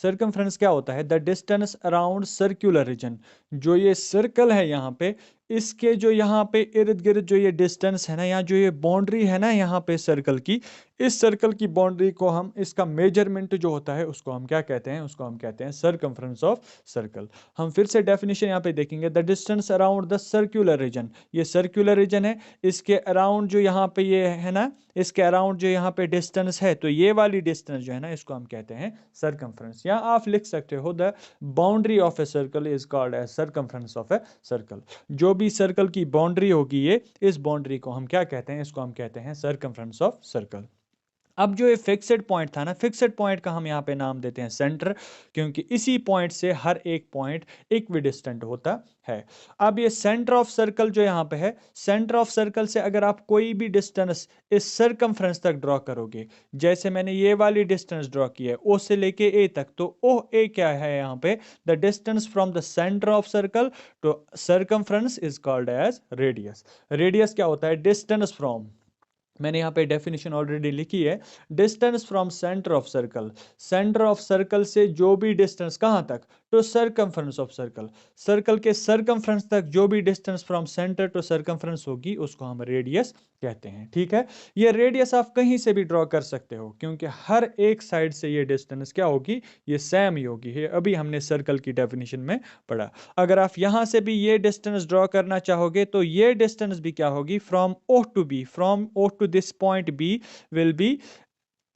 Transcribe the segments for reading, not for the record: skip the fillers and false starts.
Circumference क्या होता है? The distance around circular region. जो ये सर्कल है यहाँ पे, इसके जो यहाँ पे इर्द गिर्द जो ये डिस्टेंस है ना, या जो ये बाउंड्री है ना यहाँ पे सर्कल की, इस सर्कल की बाउंड्री को हम, इसका मेजरमेंट जो होता है उसको हम क्या कहते हैं? उसको हम कहते हैं सर्कमफ्रेंस ऑफ सर्कल। हम फिर से डेफिनेशन यहाँ पे देखेंगे, the distance around the circular region. ये सर्कुलर रीजन है, इसके अराउंड जो यहाँ पे ये है ना, इसके अराउंड जो यहाँ पे डिस्टेंस है, तो ये वाली डिस्टेंस जो है ना, इसको हम कहते हैं सर्कमफ्रेंस। या आप लिख सकते हो, the boundary of a circle is called as circumference of a circle. जो भी सर्कल की बाउंड्री होगी, ये इस बाउंड्री को हम क्या कहते हैं? इसको हम कहते हैं सर्कमफ्रेंस ऑफ सर्कल। अब जो ये फिक्सेड पॉइंट था ना, फिक्सेड पॉइंट का हम यहाँ पे नाम देते हैं सेंटर, क्योंकि इसी पॉइंट से हर एक पॉइंट इक्विडिस्टेंट होता है। अब ये सेंटर ऑफ सर्कल जो यहाँ पे है, सेंटर ऑफ सर्कल से अगर आप कोई भी डिस्टेंस इस सर्कमफ्रेंस तक ड्रॉ करोगे, जैसे मैंने ये वाली डिस्टेंस ड्रॉ की है ओ से लेके ए तक, तो ओ ए क्या है यहाँ पे? The distance from the centre of circle to circumference is called as radius. Radius क्या होता है? डिस्टेंस फ्रॉम, मैंने यहाँ पे डेफिनेशन ऑलरेडी लिखी है, distance from centre of circle. Centre of circle से जो भी डिस्टेंस कहाँ तक? To circumference of circle. Circle के सर्कमफ्रेंस तक जो भी distance from centre to circumference होगी, उसको हम रेडियस कहते हैं। ठीक है, ये रेडियस आप कहीं से भी ड्रॉ कर सकते हो, क्योंकि हर एक साइड से ये डिस्टेंस क्या होगी? ये सेम ही होगी। ये अभी हमने सर्कल की डेफिनेशन में पढ़ा। अगर आप यहां से भी ये डिस्टेंस ड्रॉ करना चाहोगे, तो ये डिस्टेंस भी क्या होगी? From O to B, from O to this point B will be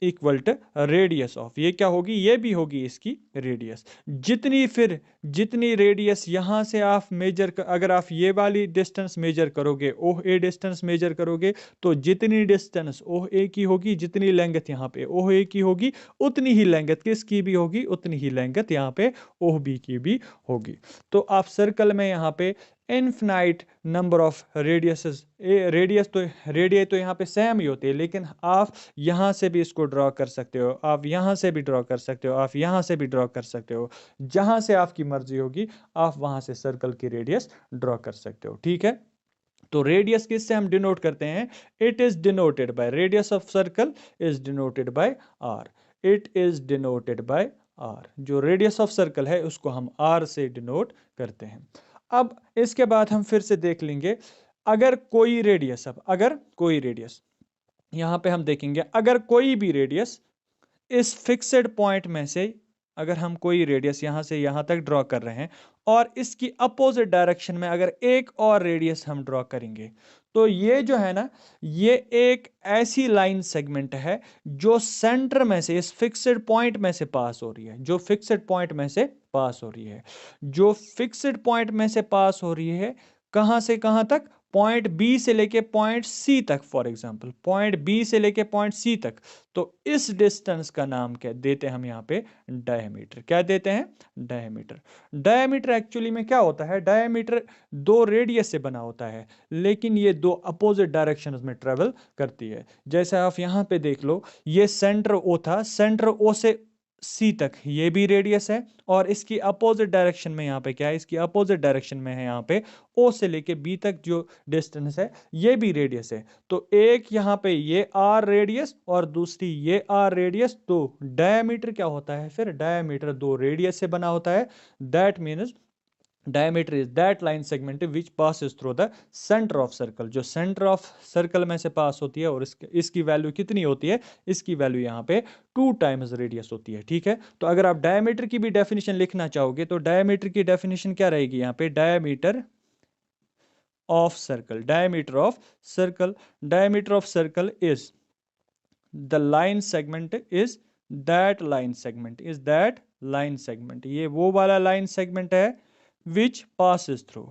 equal to radius of, ये क्या होगी? ये भी होगी इसकी रेडियस। जितनी रेडियस यहां से आप मेजर अगर आप ये वाली डिस्टेंस मेजर करोगे, ओह ए डिस्टेंस मेजर करोगे, तो जितनी डिस्टेंस ओह ए की होगी, जितनी लेंथ यहाँ पे ओह ए की होगी, उतनी ही लेंथ किसकी भी होगी? उतनी ही लेंथ यहाँ पे ओह बी की भी होगी। तो आप सर्कल में यहाँ पे infinite number of radiuses, radius तो यहाँ पे सेम ही होती है, लेकिन आप यहाँ से भी इसको ड्रॉ कर सकते हो, आप यहाँ से भी ड्रॉ कर सकते हो, आप यहाँ से भी ड्रॉ कर सकते हो। जहाँ से आपकी मर्जी होगी, आप वहाँ से सर्कल की रेडियस ड्रॉ कर सकते हो। ठीक है, तो रेडियस किससे हम डिनोट करते हैं? It is denoted by, radius of circle is denoted by R. It is denoted by R. जो रेडियस ऑफ सर्कल है, उसको हम आर से डिनोट करते हैं। अब इसके बाद हम फिर से देख लेंगे, अगर कोई रेडियस, अब अगर कोई रेडियस, यहां पे हम देखेंगे, अगर कोई भी रेडियस इस फिक्सेड पॉइंट में से, अगर हम कोई रेडियस यहां से यहां तक ड्रॉ कर रहे हैं, और इसकी अपोजिट डायरेक्शन में अगर एक और रेडियस हम ड्रॉ करेंगे, तो ये जो है ना, ये एक ऐसी लाइन सेगमेंट है जो सेंटर में से, इस फिक्सेड पॉइंट में से पास हो रही है, जो फिक्सेड पॉइंट में से पास हो रही है, जो फिक्सेड पॉइंट में से पास हो रही है। कहां से कहां तक? पॉइंट बी से लेके पॉइंट सी तक, फॉर एग्जांपल पॉइंट बी से लेके पॉइंट सी तक। तो इस डिस्टेंस का नाम क्या देते हैं हम यहाँ पे? डायमीटर। क्या देते हैं? डायमीटर। डायमीटर एक्चुअली में क्या होता है? डायमीटर दो रेडियस से बना होता है, लेकिन ये दो अपोजिट डायरेक्शंस में ट्रेवल करती है। जैसे आप यहाँ पे देख लो, ये सेंटर ओ था, सेंटर ओ से सी तक ये भी रेडियस है, और इसकी अपोजिट डायरेक्शन में यहाँ पे क्या है? इसकी अपोजिट डायरेक्शन में है यहाँ पे ओ से लेके बी तक जो डिस्टेंस है, ये भी रेडियस है। तो एक यहाँ पे ये आर रेडियस और दूसरी ये आर रेडियस, तो डायमीटर क्या होता है फिर? डायमीटर दो रेडियस से बना होता है। That means diameter is that line segment which passes through the center of circle। जो सेंटर ऑफ सर्कल में से पास होती है, और इसकी वैल्यू कितनी होती है? इसकी वैल्यू यहाँ पे 2 टाइम्स रेडियस होती है। ठीक है, तो अगर आप डायमीटर की भी डेफिनेशन लिखना चाहोगे, तो डायमीटर की डेफिनेशन क्या रहेगी यहाँ पे? Diameter of circle, diameter of circle, diameter of circle is the line segment, is that line segment, is that line segment, ये वो वाला लाइन सेगमेंट है which passes through,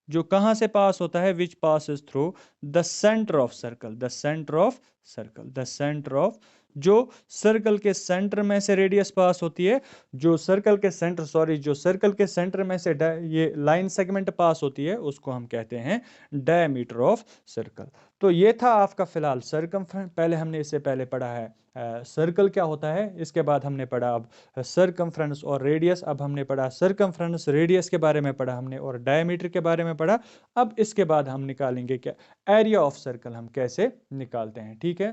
जो कहां से पास होता है? which passes through the center of circle, the center of circle, the center of, जो सर्कल के सेंटर में से रेडियस पास होती है, जो सर्कल के सेंटर, सॉरी, जो सर्कल के सेंटर में से ये लाइन सेगमेंट पास होती है, उसको हम कहते हैं डायमीटर ऑफ सर्कल। तो ये था आपका फिलहाल सर्कमफ्रेंस। पहले हमने इससे पहले पढ़ा है सर्कल क्या होता है, इसके बाद हमने पढ़ा अब सर्कमफ्रेंस और रेडियस, अब हमने पढ़ा सर्कमफ्रेंस, रेडियस के बारे में पढ़ा हमने, और डायमीटर के बारे में पढ़ा। अब इसके बाद हम निकालेंगे क्या? एरिया ऑफ सर्कल हम कैसे निकालते हैं। ठीक है,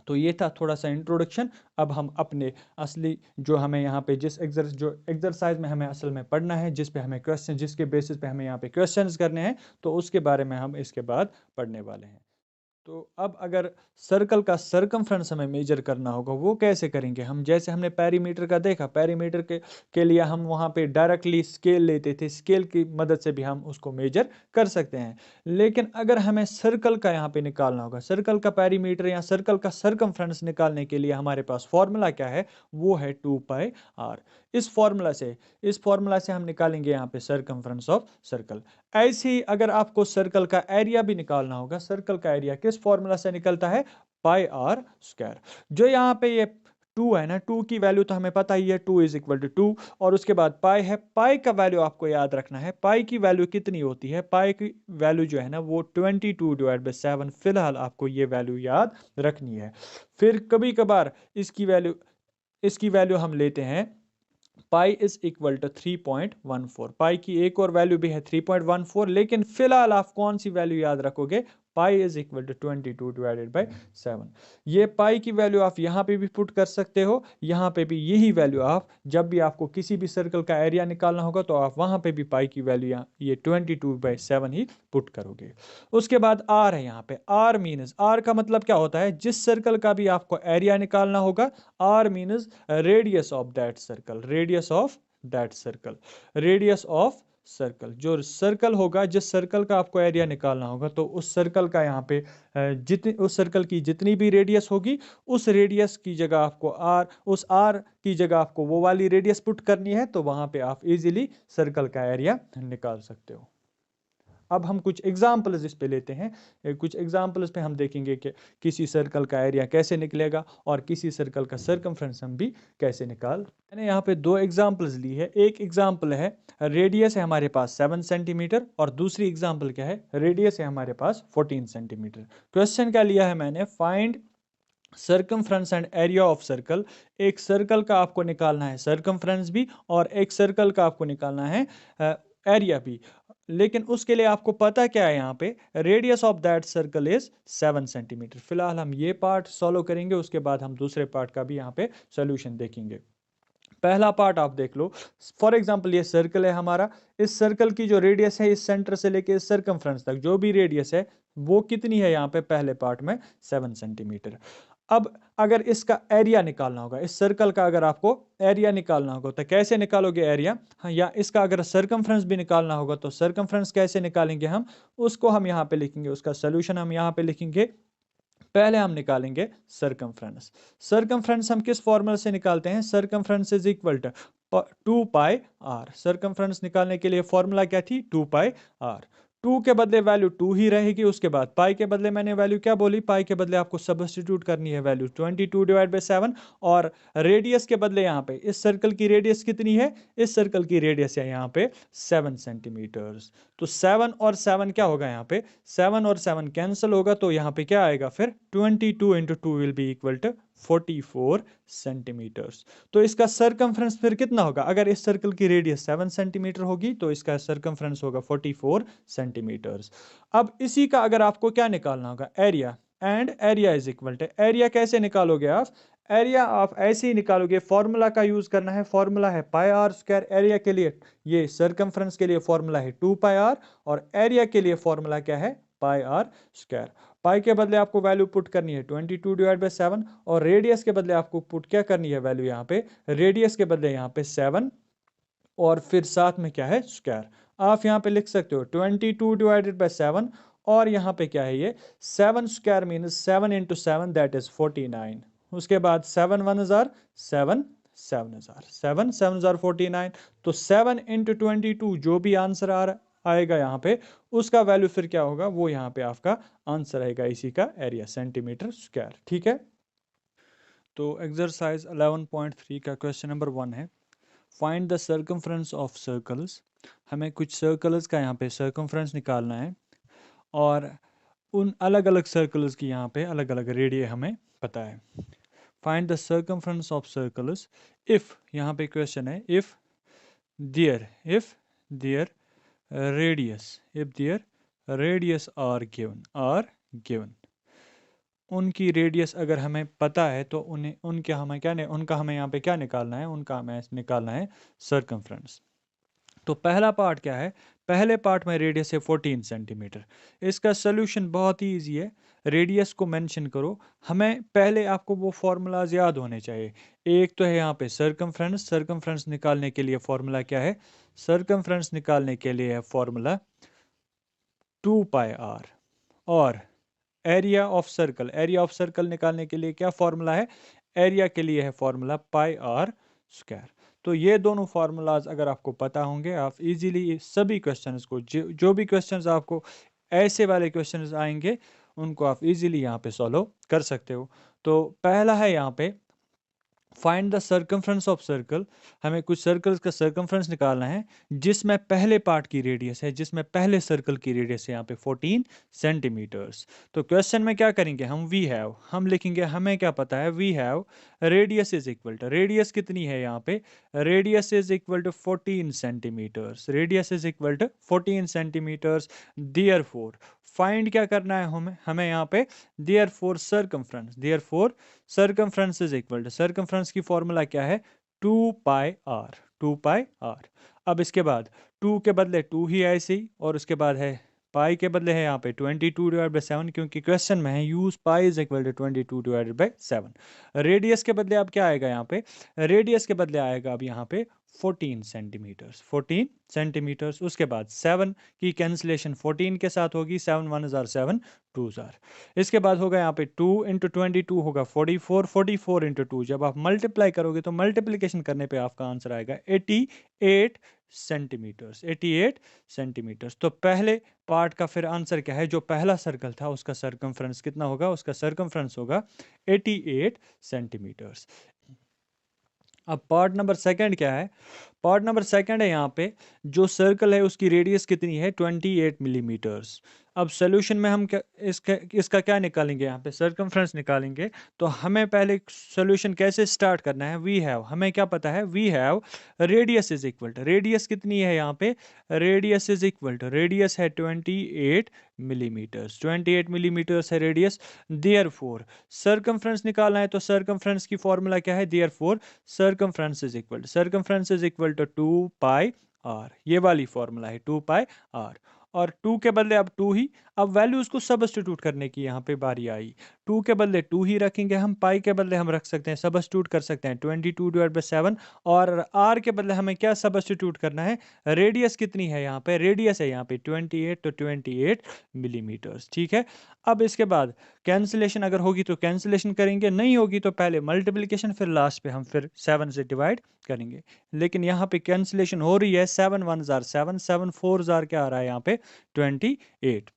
तो ये था थोड़ा सा इंट्रोडक्शन। अब हम अपने असली जो हमें यहाँ पे जो एक्सरसाइज में हमें असल में पढ़ना है, जिस पे हमें क्वेश्चन, जिसके बेसिस पे हमें यहाँ पे क्वेश्चंस करने हैं, तो उसके बारे में हम इसके बाद पढ़ने वाले हैं। तो अब अगर सर्कल का सरकमफ्रेंस हमें मेजर करना होगा, वो कैसे करेंगे हम? जैसे हमने पेरीमीटर का देखा, पेरीमीटर के लिए हम वहाँ पे डायरेक्टली स्केल लेते थे, स्केल की मदद से भी हम उसको मेजर कर सकते हैं। लेकिन अगर हमें सर्कल का यहाँ पे निकालना होगा, सर्कल का पेरीमीटर या सर्कल का सरकमफ्रेंस निकालने के लिए हमारे पास फॉर्मूला क्या है? वो है 2πr। इस फॉर्मूला से हम निकालेंगे यहाँ पे सरकमफ्रेंस ऑफ सर्कल। ऐसे ही अगर आपको सर्कल का एरिया भी निकालना होगा, सर्कल का एरिया किस फॉर्मूला से निकलता है? Pi r square. जो यहाँ पे ये 2 है ना, 2 की वैल्यू तो हमें पता ही है, 2 इज इक्वल टू 2। और उसके बाद पाई है, पाई का वैल्यू आपको याद रखना है। पाई की वैल्यू कितनी होती है? पाई की वैल्यू जो है ना वो 22/7। फिलहाल आपको ये वैल्यू याद रखनी है। फिर कभी कभार इसकी वैल्यू हम लेते हैं, पाई इज इक्वल टू 3.14। पाई की एक और वैल्यू भी है 3.14, लेकिन फिलहाल आप कौन सी वैल्यू याद रखोगे? Pi is equal to 22/7। ये पाई की वैल्यू आप यहाँ पे भी पुट कर सकते हो, यहाँ पे भी यही वैल्यू आप, जब भी आपको किसी भी सर्कल का एरिया निकालना होगा तो आप वहाँ पे भी पाई की वैल्यू ये 22/7 ही पुट करोगे। उसके बाद आर है, यहाँ पे आर मीनस, आर का मतलब क्या होता है? जिस सर्कल का भी आपको एरिया निकालना होगा, R means radius of that circle, radius of that circle, radius of circle. जो सर्कल होगा, जिस सर्कल का आपको एरिया निकालना होगा, तो उस सर्कल का यहाँ पे जितनी, उस सर्कल की जितनी भी रेडियस होगी, उस रेडियस की जगह आपको आर, उस आर की जगह आपको वो वाली रेडियस पुट करनी है, तो वहां पे आप इजीली सर्कल का एरिया निकाल सकते हो। अब हम कुछ एग्जाम्पल्स इस पे लेते हैं। कुछ एग्जाम्पल्स पे हम देखेंगे कि किसी सर्कल का एरिया कैसे निकलेगा और किसी सर्कल का सरकमफ्रेंस हम भी कैसे मैंने यहाँ पे दो एग्जाम्पल्स ली है। एक एग्जाम्पल है, रेडियस है हमारे पास 7 सेंटीमीटर, और दूसरी एग्जाम्पल क्या है? रेडियस है हमारे पास 14 सेंटीमीटर। क्वेश्चन क्या लिया है मैंने? Find circumference and area of circle. एक सर्कल का आपको निकालना है सर्कमफ्रेंस भी, और एक सर्कल का आपको निकालना है एरिया भी। लेकिन उसके लिए आपको पता क्या है? यहाँ पे radius of that circle is 7 centimetre. फिलहाल हम ये पार्ट सॉल्व करेंगे, उसके बाद हम दूसरे पार्ट का भी यहाँ पे सोल्यूशन देखेंगे। पहला पार्ट आप देख लो। फॉर एग्जांपल ये सर्कल है हमारा, इस सर्कल की जो रेडियस है, इस सेंटर से लेके इस सर्कमफ्रेंस तक जो भी रेडियस है, वो कितनी है? यहाँ पे पहले पार्ट में 7 सेंटीमीटर। अब अगर इसका एरिया निकालना होगा, इस सर्कल का अगर आपको एरिया निकालना होगा, तो कैसे निकालोगे एरिया? हाँ, या इसका अगर सरकमफ्रेंस भी निकालना होगा, तो सरकमफ्रेंस कैसे निकालेंगे हम? उसको हम यहाँ पे लिखेंगे, उसका सोल्यूशन हम यहाँ पे लिखेंगे। पहले हम निकालेंगे सरकमफ्रेंस। सरकमफ्रेंस हम किस फॉर्मूला से निकालते हैं? Circumference is equal to 2πr। Circumference निकालने के लिए फॉर्मूला क्या थी? 2πr। 2 के बदले वैल्यू 2 ही रहेगी, उसके बाद पाई के बदले मैंने वैल्यू क्या बोली? पाई के बदले आपको सब्स्टिट्यूट करनी है वैल्यू 22/7। और रेडियस के बदले यहाँ पे इस सर्कल की रेडियस कितनी है? इस सर्कल की रेडियस है यहाँ पे 7 सेंटीमीटर्स। तो 7 और 7 क्या होगा? यहाँ पे 7 और 7 कैंसिल होगा, तो यहाँ पे क्या आएगा फिर? 22 into 2 will be equal to 44 centimetres. तो इसका सरकमफ्रेंस फिर कितना होगा? अगर इस सर्कल की रेडियस 7 सेंटीमीटर होगी, तो इसका सरकमफ्रेंस होगा 44 सेंटीमीटर्स। अब इसी का अगर आपको क्या निकालना होगा? Area. And area is equal to, area कैसे निकालोगे आप? एरिया आप ऐसे ही निकालोगे, फॉर्मूला का यूज करना है। फॉर्मूला है पाई आर स्क्वायर। एरिया के लिए, ये सरकमफ्रेंस के लिए फॉर्मूला है 2πr, और एरिया के लिए फॉर्मूला क्या है? Pi r square. पाई के बदले आपको वैल्यू पुट करनी है 22/7, और रेडियस के बदले आपको पुट क्या करनी है वैल्यू? यहाँ पे रेडियस के बदले यहाँ पे 7, और फिर साथ में क्या है? स्क्वायर। आप यहाँ पे लिख सकते हो 22/7, और यहाँ पे क्या है? ये 7 स्क्वायर मीनस 7 इंटू 7, दैट इज 49। उसके बाद 7 1 जार 7 7 जार 7 7 जार 49। तो 7 इंटू 22 जो भी आंसर आएगा यहाँ पे, उसका वैल्यू फिर क्या होगा? वो यहाँ पे आपका आंसर आएगा इसी का एरिया, सेंटीमीटर स्क्वायर। ठीक है। तो एक्सरसाइज 11.3 का क्वेश्चन नंबर 1 है, find the circumference of circles. हमें कुछ सर्कल्स का यहाँ पे सर्कमफ्रेंस निकालना है, और उन अलग अलग सर्कल्स की यहाँ पे अलग अलग रेडियस हमें पता है। Find the circumference of circles if, यहाँ पे क्वेश्चन है, if their radius, if their radius are given, उनकी रेडियस अगर हमें पता है तो उनका हमें यहाँ पे क्या निकालना है, उनका हमें निकालना है सर्कमफ्रेंस। तो पहला पार्ट क्या है, पहले पार्ट में रेडियस है 14 सेंटीमीटर। इसका सोल्यूशन बहुत ही ईजी है, रेडियस को मेंशन करो। हमें पहले आपको वो फार्मूलाज याद होने चाहिए। एक तो है यहाँ पे सर्कमफ्रेंस, सर्कमफ्रेंस निकालने के लिए फॉर्मूला क्या है, सर्कमफ्रेंस निकालने के लिए है फॉर्मूला 2πr। और area of circle, area of circle निकालने के लिए क्या फॉर्मूला है, एरिया के लिए है फॉर्मूला πr²। तो ये दोनों फार्मूलाज अगर आपको पता होंगे, आप इजीली सभी क्वेश्चंस को, जो भी क्वेश्चंस आपको ऐसे वाले क्वेश्चंस आएंगे उनको आप इजीली यहाँ पे सॉल्व कर सकते हो। तो पहला है यहाँ पे find the circumference of circle. हमें कुछ सर्कल्स का सर्कमफ्रेंस निकालना है जिसमें पहले पार्ट की रेडियस है, जिसमें पहले सर्कल की रेडियस है यहाँ पे 14 सेंटीमीटर्स। तो क्वेश्चन में क्या करेंगे हम, वी हैव, हम लिखेंगे, हमें क्या पता है, we have radius is equal to, radius कितनी है यहाँ पे, radius is equal to 14 centimetres, radius is equal to 14 centimetres. Therefore find क्या करना है हमें यहाँ पे, therefore circumference, therefore circumference is equal to, circumference की फॉर्मूला क्या है, 2πr, 2πr। अब इसके बाद 2 के बदले 2 ही ऐसे ही, और उसके बाद है पाई के बदले है यहाँ पे 22/7, क्योंकि क्वेश्चन में है use pi is equal to 22/7। Radius के बदले अब क्या आएगा यहाँ पे, रेडियस के बदले आएगा अब यहाँ पे 14 सेंटीमीटर्स, 14 सेंटीमीटर्स। उसके बाद 7 की कैंसिलेशन 14 के साथ होगी, 7 1 जार 7 2 जार। इसके बाद होगा यहाँ पे 2 इंटू 22 होगा 44, 44 इंटू 2, जब आप मल्टीप्लाई करोगे तो मल्टीप्लीकेशन करने पे आपका आंसर आएगा 88 सेंटीमीटर्स, 88 सेंटीमीटर्स। तो पहले पार्ट का फिर आंसर क्या है, जो पहला सर्कल था उसका सर्कमफ्रेंस कितना होगा, उसका सर्कमफ्रेंस होगा 88 सेंटीमीटर्स। अब पार्ट नंबर सेकंड क्या है, पार्ट नंबर सेकंड है यहाँ पे जो सर्कल है उसकी रेडियस कितनी है, 28 मिलीमीटर्स। अब सोल्यूशन में हम क्या इसका क्या निकालेंगे, यहाँ पे सर्कमफ्रेंस निकालेंगे। तो हमें पहले सोल्यूशन कैसे स्टार्ट करना है, वी हैव, हमें क्या पता है, we have radius is equal to, radius कितनी है यहाँ पे, radius is equal to, radius है 28 मिलीमीटर्स, 28 मिलीमीटर्स है रेडियस। देयरफॉर सर्कमफ्रेंस निकालना है तो सर्कमफ्रेंस की फॉर्मूला क्या है, therefore circumference is equal to, circumference is equal to 2πr, ये वाली फॉर्मूला है 2πr। और 2 के बदले अब 2 ही, अब वैल्यूज को सब्स्टिट्यूट करने की यहाँ पे बारी आई। 2 के बदले 2 ही रखेंगे हम, पाई के बदले हम रख सकते हैं, सब्स्टिट्यूट कर सकते हैं 22/7। और r के बदले हमें क्या सब्स्टिट्यूट करना है, रेडियस कितनी है यहाँ पे, रेडियस है यहाँ पे 28, तो 28 मिलीमीटर्स, ठीक है। अब इसके बाद कैंसिलेशन अगर होगी तो कैंसिलेशन करेंगे, नहीं होगी तो पहले मल्टीप्लिकेशन, फिर लास्ट पे हम फिर 7 से डिवाइड करेंगे। लेकिन यहाँ पे कैंसिलेशन हो रही है, 7 1 जार 7, 7 4 जार क्या आ रहा है यहाँ पे 28।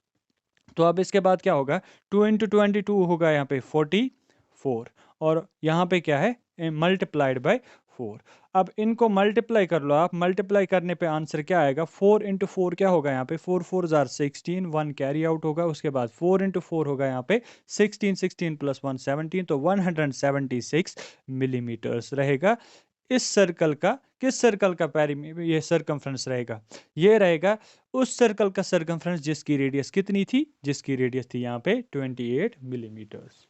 तो अब इसके बाद क्या होगा, 2 इंटू 22 होगा यहाँ पे 44, और यहाँ पे क्या है मल्टीप्लाइड बाय 4। अब इनको मल्टीप्लाई कर लो आप, मल्टीप्लाई करने पे आंसर क्या आएगा, 4 इंटू 4 क्या होगा यहाँ पे, 4 4 जार 16, 1 कैरी आउट होगा। उसके बाद 4 इंटू 4 होगा यहाँ पे 16, 16 प्लस 1 17, तो 176 मिलीमीटर्स रहेगा इस सर्कल का। किस सर्कल का ये सर्कमफ्रेंस रहेगा, ये रहेगा उस सर्कल का सर्कमफ्रेंस जिसकी रेडियस कितनी थी, जिसकी रेडियस थी यहाँ पे 28 मिलीमीटर्स।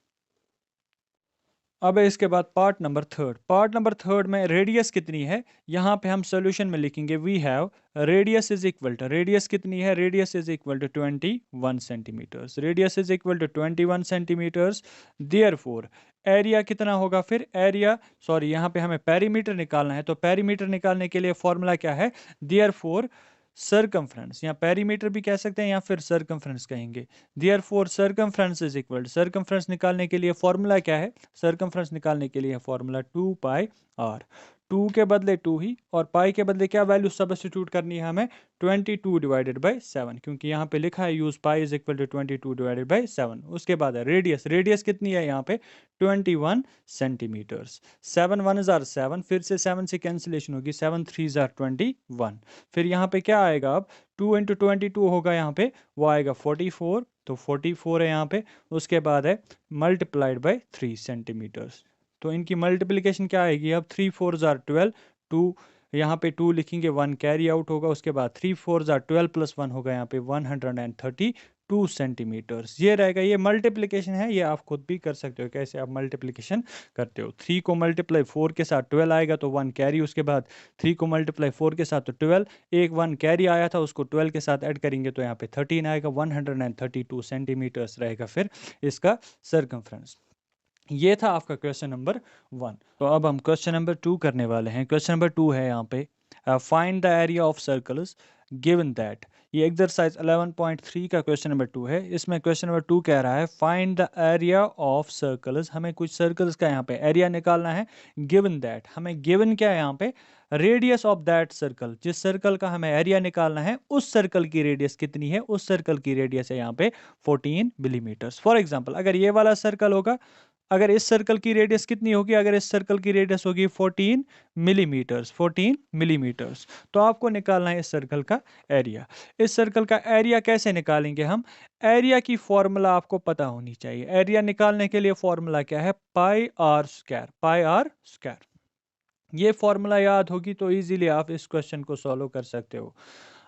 अब है इसके बाद part number third, part number third में रेडियस कितनी है, यहाँ पे हम सॉल्यूशन में लिखेंगे we have radius is equal to, radius कितनी है, radius is equal to 21 centimetres, radius is equal to 21 centimetres. Therefore area कितना होगा, फिर एरिया सॉरी यहाँ पे हमें पेरीमीटर निकालना है, तो पेरीमीटर निकालने के लिए फॉर्मूला क्या है, देयरफॉर सर्कमफ्रेंस, या पेरीमीटर भी कह सकते हैं या फिर सर्कमफ्रेंस कहेंगे। Therefore circumference is equal, circumference निकालने के लिए फॉर्मूला क्या है, सर्कमफ्रेंस निकालने के लिए फॉर्मूला 2πr, 2 के बदले 2 ही, और पाई के बदले क्या वैल्यू सब्स्टिट्यूट करनी है हमें, 22/7, क्योंकि यहाँ पे लिखा है use pi is equal to 22/7। उसके बाद है रेडियस, रेडियस कितनी है यहाँ पे 21 सेंटीमीटर्स, 7 1 जार 7, फिर से 7 से कैंसिलेशन होगी, 7 3 जार 21। फिर यहाँ पे क्या आएगा अब, 2 इंटू 22 होगा यहाँ पे, वो आएगा 44, तो 44 है यहाँ पे। उसके बाद है मल्टीप्लाइड बाय 3 सेंटीमीटर्स, तो इनकी मल्टीप्लिकेशन क्या आएगी अब, 3 4 जार 12, 2 यहाँ पे 2 लिखेंगे, 1 कैरी आउट होगा। उसके बाद 3 4 जार 12 प्लस 1 होगा यहाँ पे 132 2 सेंटीमीटर्स। ये रहेगा, ये मल्टीप्लिकेशन है, ये आप खुद भी कर सकते हो कैसे आप मल्टीप्लिकेशन करते हो। 3 को मल्टीप्लाई 4 के साथ 12 आएगा तो 1 कैरी, उसके बाद 3 को मल्टीप्लाई 4 के साथ तो 12, एक 1 कैरी आया था उसको 12 के साथ ऐड करेंगे तो यहाँ पे 13 आएगा। 132 सेंटीमीटर्स रहेगा फिर इसका सर्कमफ्रेंस। ये था आपका क्वेश्चन नंबर 1। तो अब हम क्वेश्चन नंबर 2 करने वाले हैं। क्वेश्चन नंबर 2 है यहाँ पे find the area of circles given that. ये एक्सरसाइज 11.3 का क्वेश्चन नंबर 2 है। इसमें क्वेश्चन नंबर 2 कह रहा है find the area of circles. हमें कुछ सर्कल्स का यहाँ पे एरिया निकालना है। गिवन दैट, हमें गिवन क्या है यहाँ पे, रेडियस ऑफ दैट सर्कल। जिस सर्कल का हमें एरिया निकालना है उस सर्कल की रेडियस कितनी है, उस सर्कल की रेडियस है यहाँ पे 14 मिलीमीटर्स। फॉर एग्जाम्पल अगर ये वाला सर्कल होगा, अगर इस सर्कल की रेडियस कितनी होगी, अगर इस सर्कल की रेडियस होगी 14 मिलीमीटर्स, 14 मिलीमीटर्स, तो आपको निकालना है इस सर्कल का एरिया। इस सर्कल का एरिया कैसे निकालेंगे हम, एरिया की फॉर्मूला आपको पता होनी चाहिए। एरिया निकालने के लिए फॉर्मूला क्या है, pi r square, pi r square. ये फॉर्मूला याद होगी तो इजीली आप इस क्वेश्चन को सॉल्व कर सकते हो।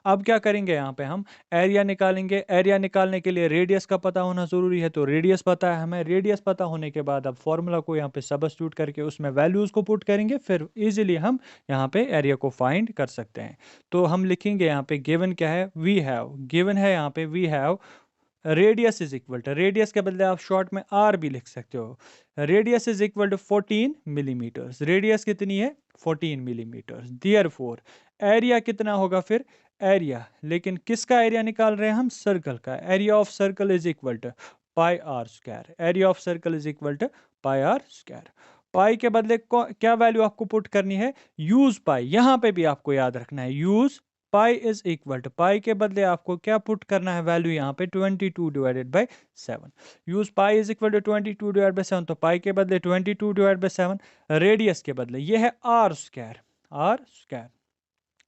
अब क्या करेंगे, यहाँ पे हम एरिया निकालेंगे। एरिया निकालने के लिए रेडियस का पता होना ज़रूरी है, तो रेडियस पता है हमें। रेडियस पता होने के बाद अब फॉर्मूला को यहाँ पे सबस्टिट्यूट करके उसमें वैल्यूज़ को पुट करेंगे, फिर इजीली हम यहाँ पे एरिया को फाइंड कर सकते हैं। तो हम लिखेंगे यहाँ पे गिवन क्या है, वी हैव, गिवन है यहाँ पे we have radius is equal to, radius के बदले आप शॉर्ट में आर भी लिख सकते हो। Radius is equal to 14 millimetres. Radius कितनी है, 14 मिलीमीटर्स। देयरफॉर एरिया कितना होगा फिर, एरिया, लेकिन किसका एरिया निकाल रहे हैं हम, सर्कल का। Area of circle is equal to pi r square. Area of circle is equal to pi r square. Pi के बदले क्या वैल्यू आपको पुट करनी है, यूज पाई। यहां पे भी आपको याद रखना है use pi is equal to, pi के बदले आपको क्या पुट करना है वैल्यू यहाँ पे 22 divided by 7। Use pi is equal to 22 divide by 7, तो पाई के बदले 22 डिवाइड बाई 7। रेडियस के बदले ये है आर स्क्वायर, आर स्क्वायर।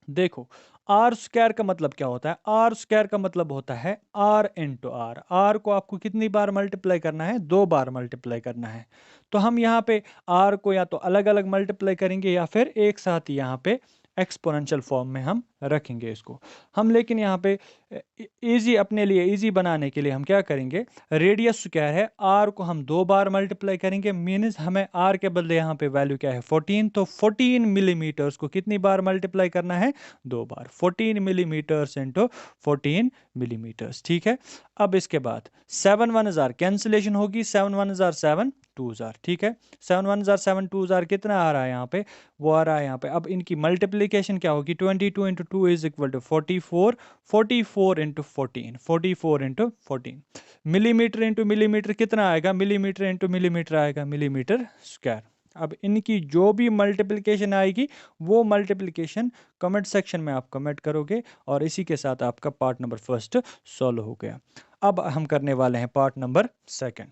देखो आर स्क्वायर का मतलब क्या होता है, आर स्क्वायर का मतलब होता है आर इंटू आर। आर को आपको कितनी बार मल्टीप्लाई करना है, 2 बार मल्टीप्लाई करना है। तो हम यहाँ पे आर को या तो अलग अलग मल्टीप्लाई करेंगे या फिर एक साथ ही यहाँ पे एक्सपोनेंशियल फॉर्म में हम रखेंगे इसको हम। लेकिन यहाँ पे इजी, अपने लिए इजी बनाने के लिए हम क्या करेंगे, रेडियस स्क्वायर है, आर को हम 2 बार मल्टीप्लाई करेंगे। मीन्स हमें आर के बदले यहाँ पे वैल्यू क्या है 14, तो 14 मिलीमीटर्स को कितनी बार मल्टीप्लाई करना है, 2 बार। 14 मिलीमीटर्स इंटू 14 मिलीमीटर्स, ठीक है। अब इसके बाद 7 1 जार कैंसिलेशन होगी, 7 1 जार 7 2 जार, ठीक है। 7 1 जार 7 2 जार कितना आ रहा है यहाँ पे, वो आ रहा है यहाँ पे। अब इनकी मल्टीप्लीकेशन क्या होगी, 22 into 2 is equal to 44, 44 into 14, 44 into 14। Millimetre into millimetre कितना आएगा, मिलीमीटर इंटू मिलीमीटर आएगा मिलीमीटर स्क्वायर। अब इनकी जो भी मल्टीप्लिकेशन आएगी वो मल्टीप्लिकेशन कमेंट सेक्शन में आप कमेंट करोगे, और इसी के साथ आपका पार्ट नंबर फर्स्ट सॉल्व हो गया। अब हम करने वाले हैं part number second.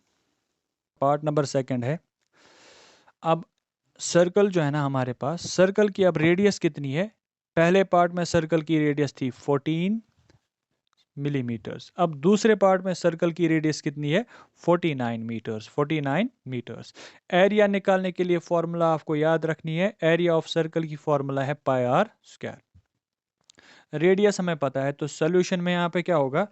Part number second है, अब सर्कल जो है ना हमारे पास, सर्कल की अब रेडियस कितनी है। पहले पार्ट में सर्कल की रेडियस थी 14 मिलीमीटर्स। अब दूसरे पार्ट में सर्कल की रेडियस कितनी है, 49 मीटर्स, 49 मीटर्स। एरिया निकालने के लिए फॉर्मूला आपको याद रखनी है, एरिया ऑफ सर्कल की फॉर्मूला है पाई आर स्क्वायर। रेडियस हमें पता है, तो सोल्यूशन में यहाँ पे क्या होगा,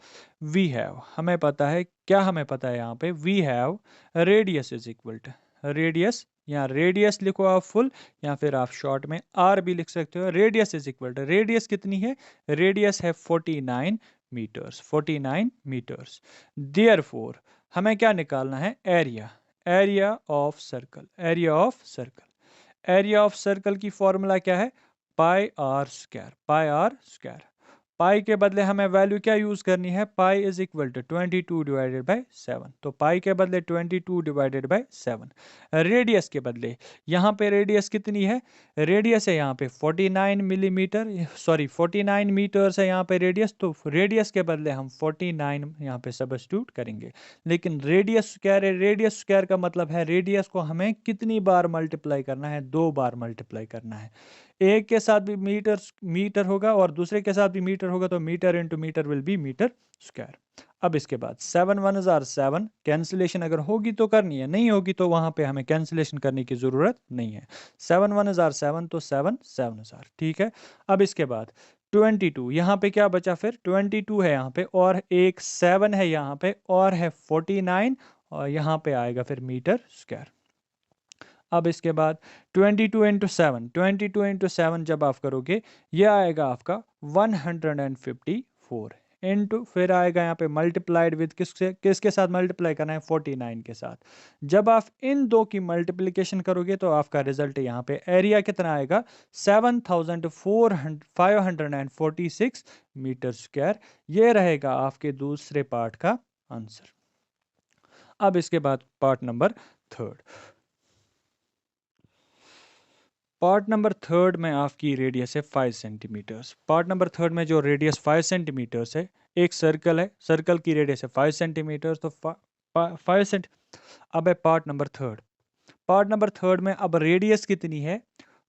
वी हैव, हमें पता है क्या, हमें पता है यहाँ पे we have radius is equal to, radius, यहाँ रेडियस लिखो आप फुल, या फिर आप शॉर्ट में आर भी लिख सकते हो। Radius is equal to, radius कितनी है, रेडियस है 49 मीटर्स, 49 मीटर्स। देयरफॉर हमें क्या निकालना है, area, area of circle, area of circle. Area of circle की फॉर्मूला क्या है, pi r square, pi r square. Pi के बदले हमें वैल्यू क्या यूज करनी है, pi is equal to 22 divided by 7, तो पाई के बदले 22 डिवाइडेड बाई 7। रेडियस के बदले यहाँ पे रेडियस कितनी है, रेडियस है यहाँ पे 49 मिलीमीटर, सॉरी 49 मीटर्स है यहाँ पे रेडियस, तो रेडियस के बदले हम 49 यहाँ पे सबस्टिट्यूट करेंगे। लेकिन रेडियस स्क्वायर है, रेडियस स्क्वायर का मतलब है रेडियस को हमें कितनी बार मल्टीप्लाई करना है, 2 बार मल्टीप्लाई करना है। एक के साथ भी मीटर मीटर होगा और दूसरे के साथ भी मीटर होगा, तो metre into metre will be metre square. अब इसके बाद 7 1 जार 7, कैंसिलेशन अगर होगी तो करनी है, नहीं होगी तो वहां पे हमें कैंसिलेशन करने की जरूरत नहीं है। 7 1 जार 7, तो 7 7 जार, ठीक है। अब इसके बाद 22, यहाँ पे क्या बचा फिर 22 है यहाँ पे, और एक 7 है यहाँ पे, और है 49, और यहाँ पे आएगा फिर मीटर स्क्वायर। अब इसके बाद 22 इंटू 7 जब आप करोगे, ये आएगा आपका 154 इंटू, फिर आएगा यहाँ पे मल्टीप्लाइड विद किसके साथ मल्टीप्लाई करना है, 49 के साथ। जब आप इन दो की मल्टीप्लिकेशन करोगे तो आपका रिजल्ट यहाँ पे एरिया कितना आएगा, 7546 मीटर स्क्वायर। ये रहेगा आपके दूसरे पार्ट का आंसर। अब इसके बाद part number third. Part number third में आपकी रेडियस है 5 सेंटीमीटर्स। पार्ट नंबर थर्ड में जो रेडियस 5 सेंटीमीटर्स है, एक सर्कल है, सर्कल की रेडियस है 5 सेंटीमीटर्स, तो 5 सेंट। अब है part number third. Part number third में अब रेडियस कितनी है,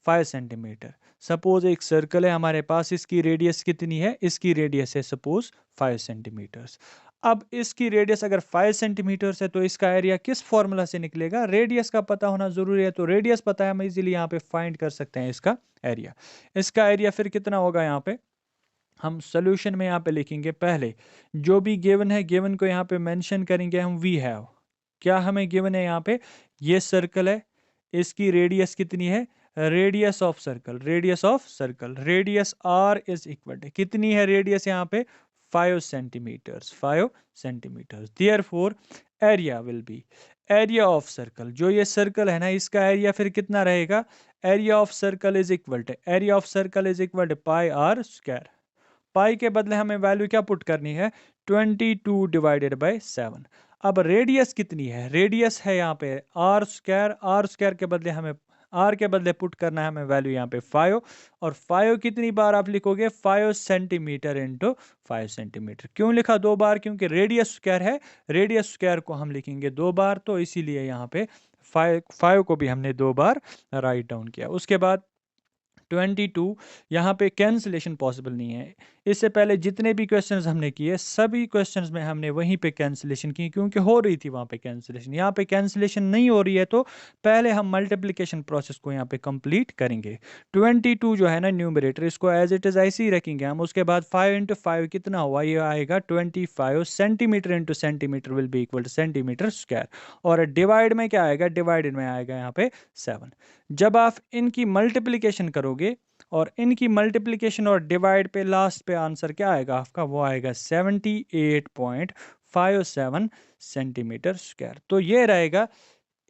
5 सेंटीमीटर। सपोज एक सर्कल है हमारे पास, इसकी रेडियस कितनी है, इसकी रेडियस है सपोज 5 सेंटीमीटर्स। अब इसकी रेडियस अगर 5 सेंटीमीटर है तो इसका एरिया किस फॉर्मूला से निकलेगा, रेडियस का पता होना जरूरी है। तो रेडियस पता है, हम इजीली यहाँ पे फाइंड कर सकते हैं इसका एरिया। इसका एरिया फिर कितना होगा, यहाँ पे हम सोल्यूशन में यहाँ पे लिखेंगे, पहले जो भी गिवन है, गिवन को यहाँ पे मेंशन करेंगे हम, वी हैव, क्या हमें गिवन है यहाँ पे, ये सर्कल है, इसकी रेडियस कितनी है, radius of circle, radius of circle, radius r is equal to कितनी है रेडियस यहाँ पे, 5 centimetres, 5 centimetres. Therefore area will be, area of circle, जो ये सर्कल है ना, इसका एरिया फिर कितना रहेगा, area of circle is equal to, area of circle is equal to pi r square. Pi के बदले हमें वैल्यू क्या पुट करनी है, 22 डिवाइडेड बाई 7। अब रेडियस कितनी है, रेडियस है यहाँ पे आर स्क्वायर, आर स्क्वायर के बदले हमें, आर के बदले पुट करना है हमें वैल्यू यहाँ पे 5, और 5 कितनी बार आप लिखोगे, 5 सेंटीमीटर इंटू 5 सेंटीमीटर। क्यों लिखा 2 बार, क्योंकि रेडियस स्क्वायर है, रेडियस स्क्वायर को हम लिखेंगे 2 बार, तो इसीलिए यहाँ पे 5 को भी हमने 2 बार राइट डाउन किया। उसके बाद 22, यहाँ पे कैंसिलेशन पॉसिबल नहीं है। इससे पहले जितने भी क्वेश्चंस हमने किए, सभी क्वेश्चंस में हमने वहीं पे कैंसिलेशन की, क्योंकि हो रही थी वहाँ पे कैंसिलेशन। यहाँ पे कैंसिलेशन नहीं हो रही है, तो पहले हम मल्टीप्लिकेशन प्रोसेस को यहाँ पे कंप्लीट करेंगे। 22 जो है ना न्यूमरेटर, इसको एज इट इज़ ऐसे ही रखेंगे हम। उसके बाद 5 इंटू 5 कितना हुआ, ये आएगा 25 centimetre into centimetre will be equal to centimetre square. और डिवाइड में क्या आएगा, डिवाइडेड में आएगा यहाँ पे 7। जब आप इनकी मल्टीप्लिकेशन करोगे, और इनकी मल्टीप्लिकेशन और डिवाइड पे लास्ट पे आंसर क्या आएगा आपका, वो आएगा 78.57 सेंटीमीटर स्क्वायर। तो ये रहेगा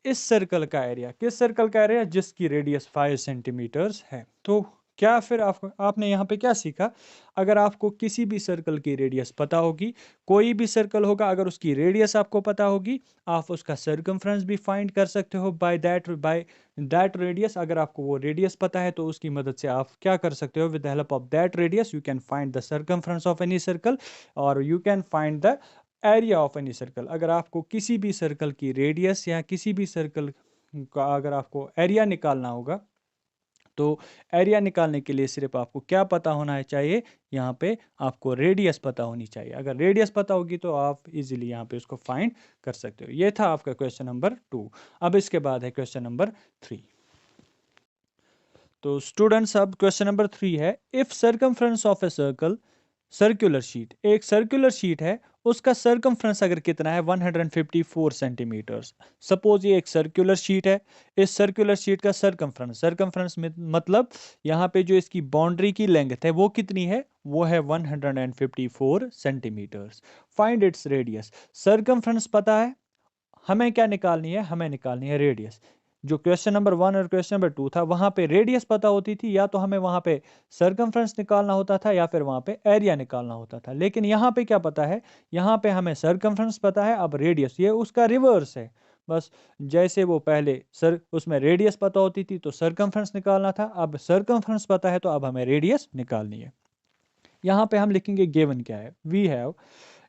इस सर्कल का एरिया। किस सर्कल का एरिया, जिसकी रेडियस 5 सेंटीमीटर्स है। तो क्या फिर आपने यहाँ पे क्या सीखा, अगर आपको किसी भी सर्कल की रेडियस पता होगी, कोई भी सर्कल होगा, अगर उसकी रेडियस आपको पता होगी, आप उसका सर्कमफ्रेंस भी फाइंड कर सकते हो बाय दैट रेडियस। अगर आपको वो रेडियस पता है तो उसकी मदद से आप क्या कर सकते हो, with the help of that radius you can find the circumference of any circle, और you can find the area of any circle. अगर आपको किसी भी सर्कल की रेडियस या किसी भी सर्कल का अगर आपको एरिया निकालना होगा, तो एरिया निकालने के लिए सिर्फ आपको क्या पता होना चाहिए, यहाँ पे आपको रेडियस पता होनी चाहिए। अगर रेडियस पता होगी तो आप इजीली यहाँ पे उसको फाइंड कर सकते हो। ये था आपका क्वेश्चन नंबर 2। अब इसके बाद है क्वेश्चन नंबर 3। तो स्टूडेंट्स अब क्वेश्चन नंबर 3 है, if circumference of a circle, circular sheet, एक सर्कुलर शीट है, उसका सर्कमफ्रेंस अगर कितना है, 154 सेंटीमीटर्स। सपोज ये एक सर्कुलर शीट है, इस सर्कुलर शीट का सर्कमफ्रेंस, सर्कमफ्रेंस मतलब यहाँ पे जो इसकी बाउंड्री की लेंथ है वो कितनी है, वो है 154 centimetres. Find its radius. Circumference पता है, हमें क्या निकालनी है, हमें निकालनी है रेडियस। जो क्वेश्चन नंबर 1 और क्वेश्चन नंबर 2 था, वहां पे रेडियस पता होती थी, या तो हमें वहां पे सर्कमफ्रेंस निकालना होता था, या फिर वहां पे एरिया निकालना होता था। लेकिन यहाँ पे क्या पता है, यहाँ पे हमें सर्कमफ्रेंस पता है, अब रेडियस ये उसका रिवर्स है। बस जैसे वो पहले उसमें रेडियस पता होती थी तो सर्कमफ्रेंस निकालना था, अब सर्कमफ्रेंस पता है तो अब हमें रेडियस निकालनी है। यहाँ पे हम लिखेंगे गिवन क्या है, वी हैव,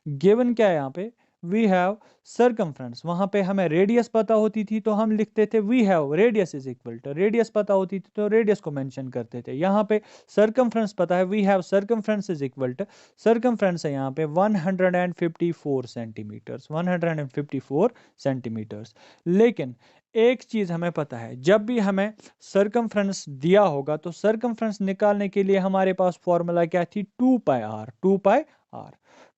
गिवन क्या है यहाँ पे, वी हैव सर्कमफ्रेंस। वहां पे हमें रेडियस पता होती थी तो हम लिखते थे we have radius is equal to, radius पता होती थी तो रेडियस को मेंशन करते थे। यहाँ पे सर्कमफ्रेंस पता है, we have circumference is equal to, circumference है यहाँ पे 154 सेंटीमीटर्स, 154 सेंटीमीटर्स। लेकिन एक चीज हमें पता है, जब भी हमें सरकमफ्रेंस दिया होगा तो सरकमफ्रेंस निकालने के लिए हमारे पास फॉर्मूला क्या थी, 2πr, 2πr,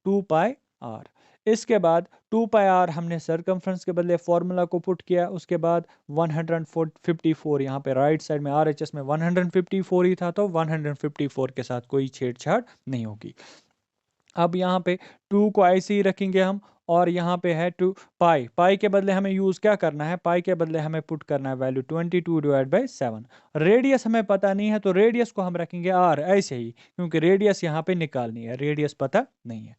2πr। इसके बाद 2πr हमने सरकमफ्रेंस के बदले फॉर्मूला को पुट किया, उसके बाद 154 यहाँ पे राइट साइड में RHS में 154 ही था, तो 154 के साथ कोई छेड़छाड़ नहीं होगी। अब यहाँ पे 2 को ऐसे ही रखेंगे हम, और यहाँ पे है 2 पाई के बदले हमें यूज़ क्या करना है, पाई के बदले हमें पुट करना है वैल्यू 22/7। रेडियस हमें पता नहीं है तो रेडियस को हम रखेंगे r ऐसे ही, क्योंकि रेडियस यहाँ पे निकालनी है, रेडियस पता नहीं है।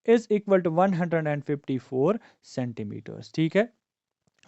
इज इक्वल टू 154 सेंटीमीटर्स, ठीक है।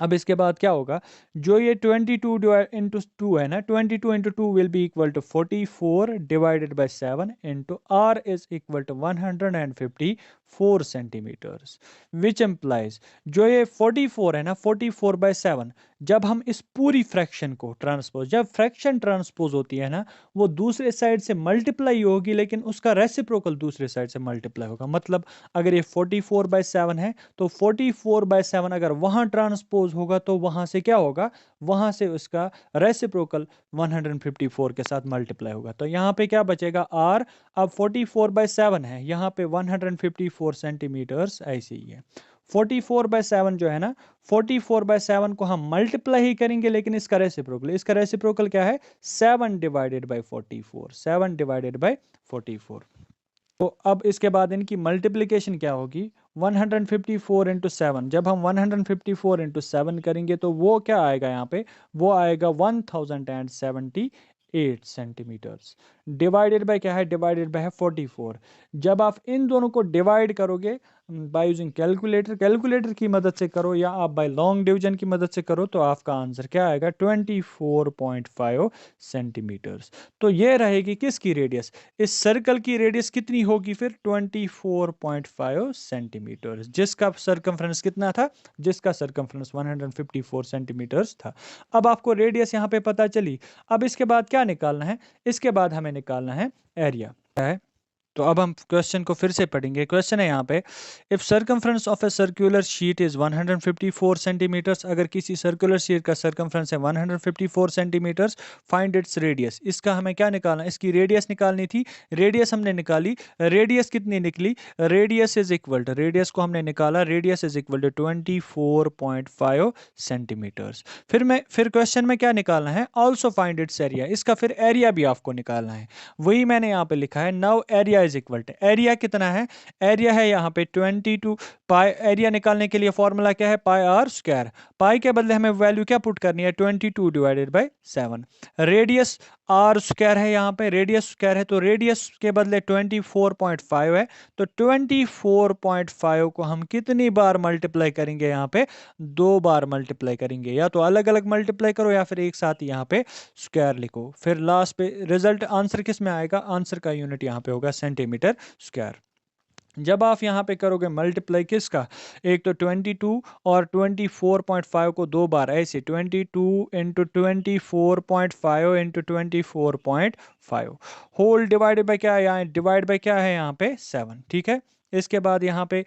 अब इसके बाद क्या होगा, जो ये 22 इंटू 2 है ना, 22 into 2 will be equal to 44 divided by 7 into r is equal to 154 centimetres, which implies जो ये 44 है ना, 44/7, जब हम इस पूरी फ्रैक्शन को ट्रांसपोज, जब फ्रैक्शन ट्रांसपोज होती है ना, वो दूसरे साइड से मल्टीप्लाई होगी, लेकिन उसका रेसिप्रोकल दूसरे साइड से मल्टीप्लाई होगा। मतलब अगर ये 44/7 है तो 44/7 अगर वहां ट्रांसपोज होगा तो वहां से क्या होगा, वहां से उसका रेसिप्रोकल 154 के साथ मल्टीप्लाई होगा। तो यहाँ पे क्या बचेगा, r। अब 44/7 है, यहाँ पे 154 सेंटीमीटर्स ऐसे ही है। 44/7 जो है ना, 44/7 को हम मल्टीप्लाई ही करेंगे, लेकिन इसका रेसिप्रोकल क्या है, 7 डिवाइडेड बाई 44, 7 डिवाइडेड बाई 44। तो अब इसके बाद इनकी मल्टीप्लिकेशन क्या होगी, 154 इंटू 7। जब हम 154 इंटू 7 करेंगे तो वो क्या आएगा, यहाँ पे वो आएगा 1078 सेंटीमीटर्स, डिवाइडेड बाय क्या है, डिवाइडेड बाय है 44। जब आप इन दोनों को डिवाइड करोगे बाय यूजिंग कैलकुलेटर की मदद से करो, या आप बाय लॉन्ग डिवीजन की मदद से करो, तो आपका आंसर क्या आएगा, 24.5 सेंटीमीटर्स। तो ये रहेगी किसकी रेडियस, इस सर्कल की रेडियस कितनी होगी फिर, 24.5 सेंटीमीटर्स, जिसका सरकमफ्रेंस कितना था, जिसका सरकमफ्रेंस 154 सेंटीमीटर्स था। अब आपको रेडियस यहाँ पे पता चली। अब इसके बाद क्या निकालना है, इसके बाद हमें निकालना है एरिया है। तो अब हम क्वेश्चन को फिर से पढ़ेंगे। क्वेश्चन है यहाँ पे, if circumference of a circular sheet is 154 centimetres, अगर किसी सर्कुलर शीट का सर्कमफ्रेंस है 154 सेंटीमीटर्स, फाइंड इट्स रेडियस। इसका हमें क्या निकालना, इसकी रेडियस निकालनी थी। रेडियस हमने निकाली, रेडियस कितनी निकली, radius is equal to, radius को हमने निकाला, radius is equal to 24.5 centimetres. फिर क्वेश्चन में क्या निकालना है, ऑल्सो फाइंड इट्स एरिया, इसका फिर एरिया भी आपको निकालना है। वही मैंने यहाँ पे लिखा है, now area is equal to, area कितना है, एरिया है यहाँ पे 22 पाई। एरिया निकालने के लिए फॉर्मूला क्या है, पाई आर स्क्वायर। पाई के बदले हमें वैल्यू क्या पुट करनी है, 22 divided by 7। Radius r square है, यहाँ पे रेडियस स्क्वायर है, तो रेडियस के बदले 24.5 है, तो 24.5 को हम कितनी बार मल्टीप्लाई करेंगे, यहाँ पे 2 बार मल्टीप्लाई करेंगे। या तो अलग अलग मल्टीप्लाई करो या फिर एक साथ यहाँ पे स्क्वायर लिखो। फिर लास्ट पे रिजल्ट आंसर किस में आएगा, आंसर का यूनिट यहाँ पे होगा सेंटीमीटर स्क्वायर। जब आप यहाँ पे करोगे मल्टीप्लाई किसका, एक तो 22 और 24.5 को 2 बार ऐसे, 22 into 24.5 into 24.5 whole divided by क्या है, यहाँ डिवाइड बाई क्या है, यहाँ पे 7, ठीक है। इसके बाद यहाँ पे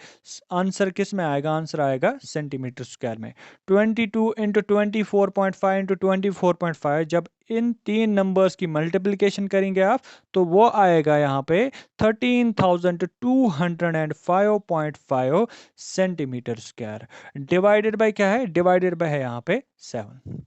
आंसर किस में आएगा, आंसर आएगा सेंटीमीटर स्क्वायर में। 22 इंटू 24.5 इंटू 24.5, जब इन तीन नंबर्स की मल्टीप्लिकेशन करेंगे आप, तो वो आएगा यहाँ पे 13,205.5 सेंटीमीटर स्क्वायर, डिवाइडेड बाय क्या है, डिवाइडेड बाय है यहाँ पे 7।